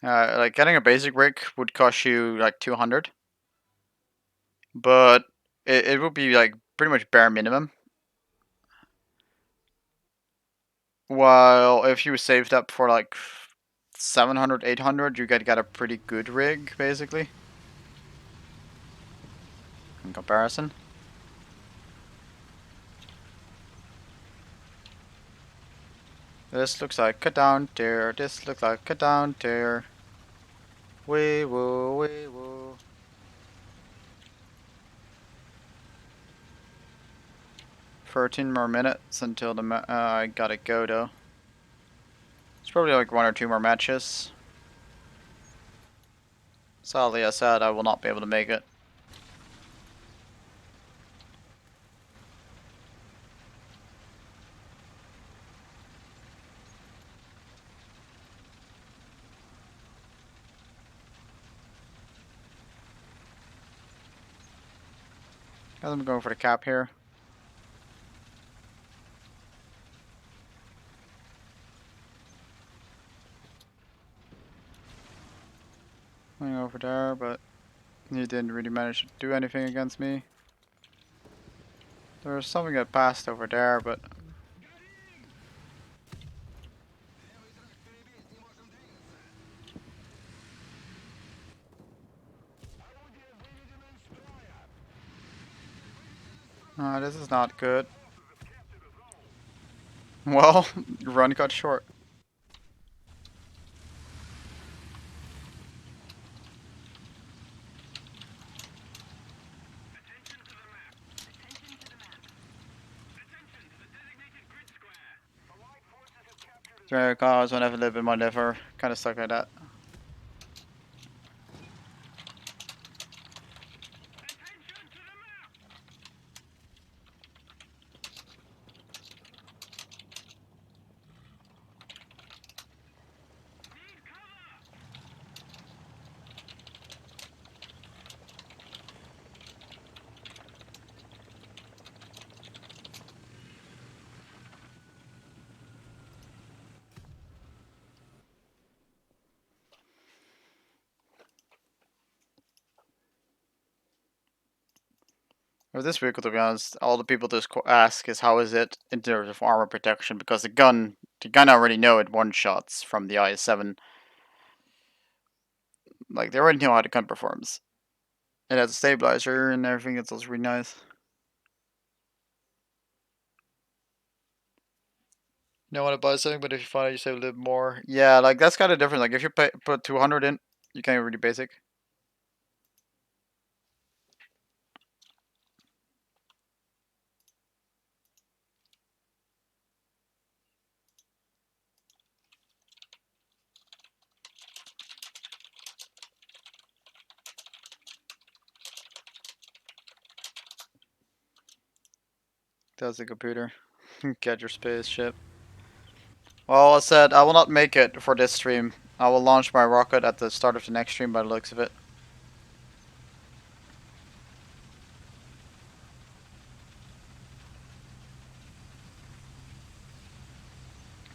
S1: Like getting a basic rig would cost you like 200, but it would be like pretty much bare minimum. While if you saved up for like 700, 800, you get a pretty good rig basically. In comparison. This looks like a down there. This looks like a down there. Wee woo, wee woo. 13 more minutes until I gotta go though. It's probably like 1 or 2 more matches. Sadly, I said I will not be able to make it. I'm going for the cap here. Going over there, but he didn't really manage to do anything against me. There was something that passed over there, but this is not good. Well, run cut short. Drag cars whenever live in my liver. Kind of stuck like that. With this vehicle, to be honest, all the people just ask is how is it in terms of armor protection, because the gun already know it one-shots from the IS-7. Like, they already know how the gun performs. It has a stabilizer and everything, it's also really nice. You don't want to buy something, but if you find it, you save a little more. Yeah, like, that's kind of different. Like, if you put 200 in, you can really basic. Does the computer. Get your spaceship. Well, I said I will not make it for this stream. I will launch my rocket at the start of the next stream by the looks of it.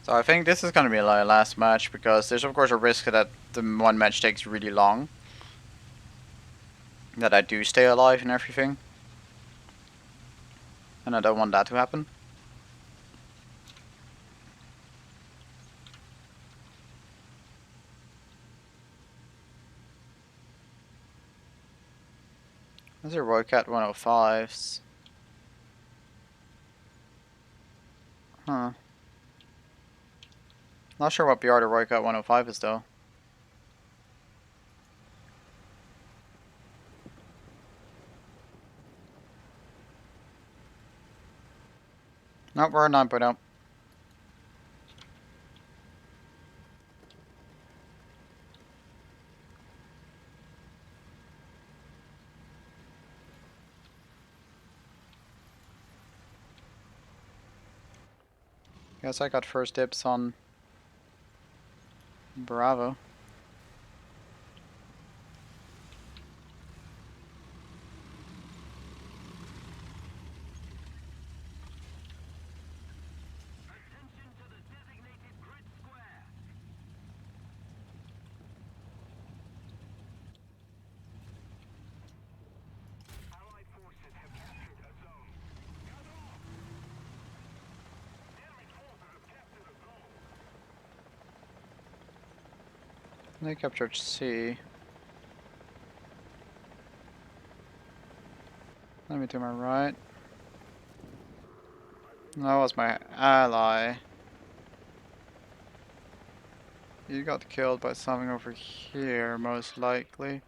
S1: So I think this is going to be my last match, because there's of course a risk that the one match takes really long. That I do stay alive and everything. And I don't want that to happen. Those are Roycat 105s. Huh. Not sure what BR the Roycat 105 is though. Nope, we're a 9.0. Guess I got first dibs on Bravo. They captured C. Let me to my right. That was my ally. You got killed by something over here, most likely.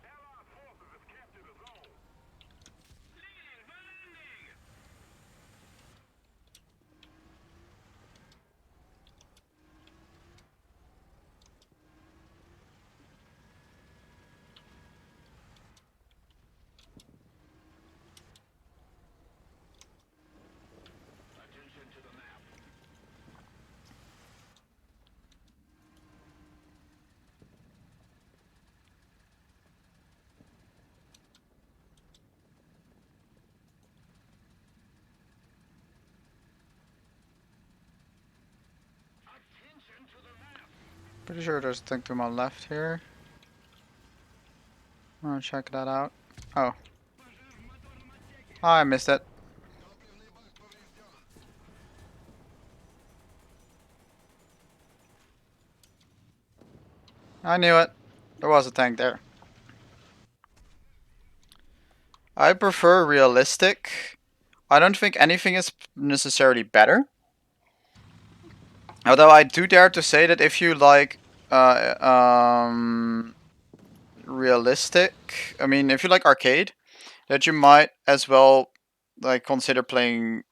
S1: Pretty sure there's a thing to my left here. I'm gonna check that out. Oh. I missed it. I knew it. There was a tank there. I prefer realistic. I don't think anything is necessarily better. Although I do dare to say that if you like realistic, I mean if you like arcade, that you might as well like consider playing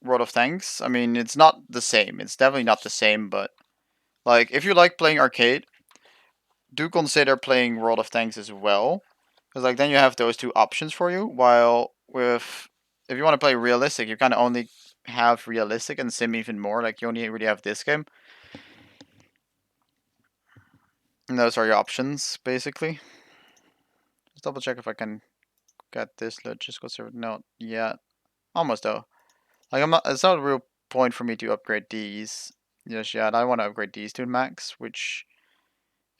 S1: World of Tanks. I mean it's not the same. It's definitely not the same, but like if you like playing arcade, do consider playing World of Tanks as well. Because like then you have those two options for you. While with if you want to play realistic, you kind of only have realistic and sim even more. Like you only really have this game. And those are your options basically. Let's double check if I can get this. Let's just go serve. No, yet. Almost though. Like I'm not. It's not a real point for me to upgrade these just yet. I want to upgrade these to max, which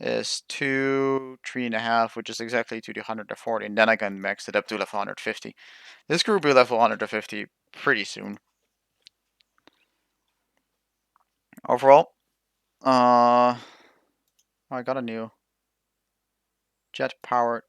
S1: is 2, 3.5, which is exactly to the 140, and then I can max it up to level 150. This group will be level 150 pretty soon. Overall, I got a new jet powered.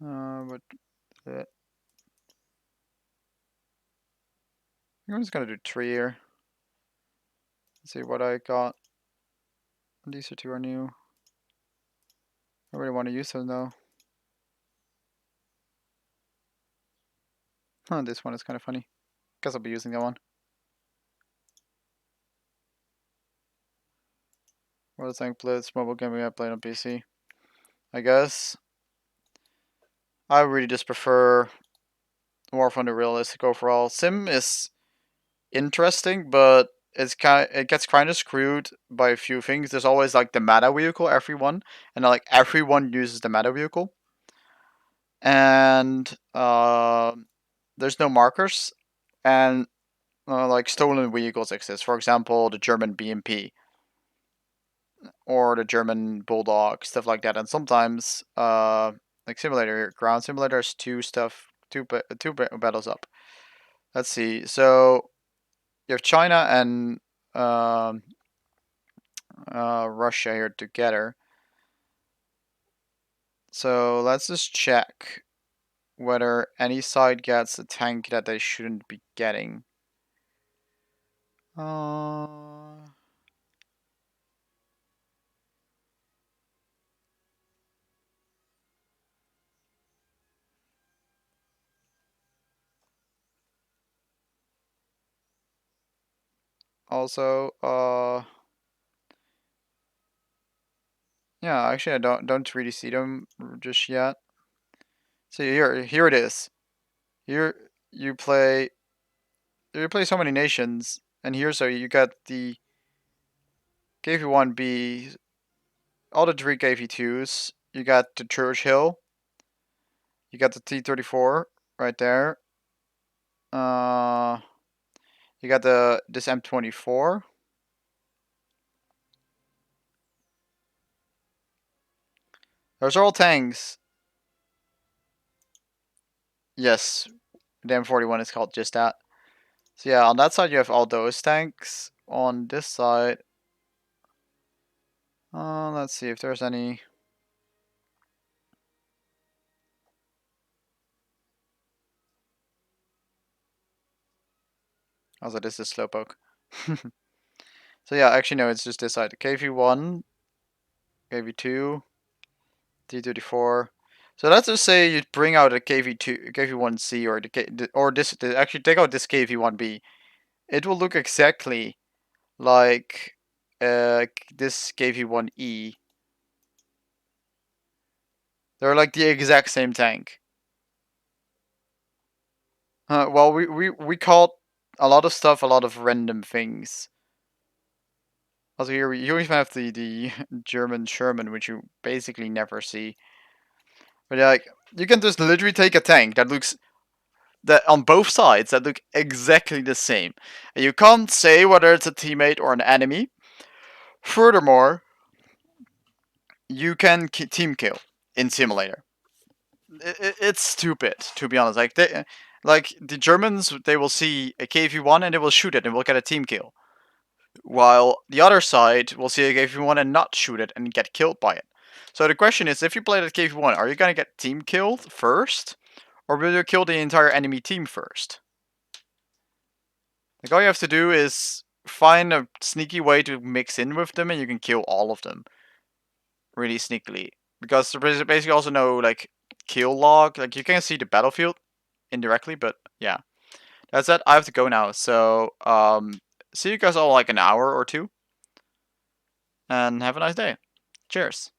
S1: But I'm just gonna do 3 here. Let's see what I got. These 2 are new. I really want to use them though. Huh, this one is kind of funny. Guess I'll be using that one. What is Tank Blitz mobile gaming I played on PC? I guess I really just prefer War Thunder Realistic overall. Sim is interesting, but it gets kind of screwed by a few things. There's always like the meta vehicle, everyone, and like everyone uses the meta vehicle, and there's no markers, and like stolen vehicles exist. For example, the German BMP or the German Bulldog, stuff like that. And sometimes like simulator, ground simulators, two battles up. Let's see. So you have China and Russia here together. So let's just check whether any side gets a tank that they shouldn't be getting. Also, yeah, actually, I don't really see them just yet. So here it is. Here you play so many nations, and here so you got the KV1B, all the 3 KV2s. You got the Churchill. You got the T-34 right there. You got this M24. Those are all tanks. Yes, the M41 is called just that. So yeah, on that side you have all those tanks. On this side, let's see if there's any. Also, this is Slowpoke. So yeah, actually no, it's just this side. KV1, KV2, T-34. So let's just say you bring out a KV2, KV1C, or actually take out this KV1B. It will look exactly like this KV1E. They're like the exact same tank. Well, we called a lot of stuff a lot of random things. Also here you even have the German Sherman, which you basically never see. But yeah, like you can just literally take a tank that looks that on both sides that look exactly the same. And you can't say whether it's a teammate or an enemy. Furthermore, you can team kill in simulator. It's stupid, to be honest. Like the Germans, they will see a KV1 and they will shoot it and will get a team kill, while the other side will see a KV1 and not shoot it and get killed by it. So the question is, if you play that KV1, are you gonna get team killed first, or will you kill the entire enemy team first? Like all you have to do is find a sneaky way to mix in with them, and you can kill all of them really sneakily. Because there's basically also no like kill log. Like you can see the battlefield indirectly, but yeah. That's it. I have to go now. So see you guys all like an hour or two, and have a nice day. Cheers.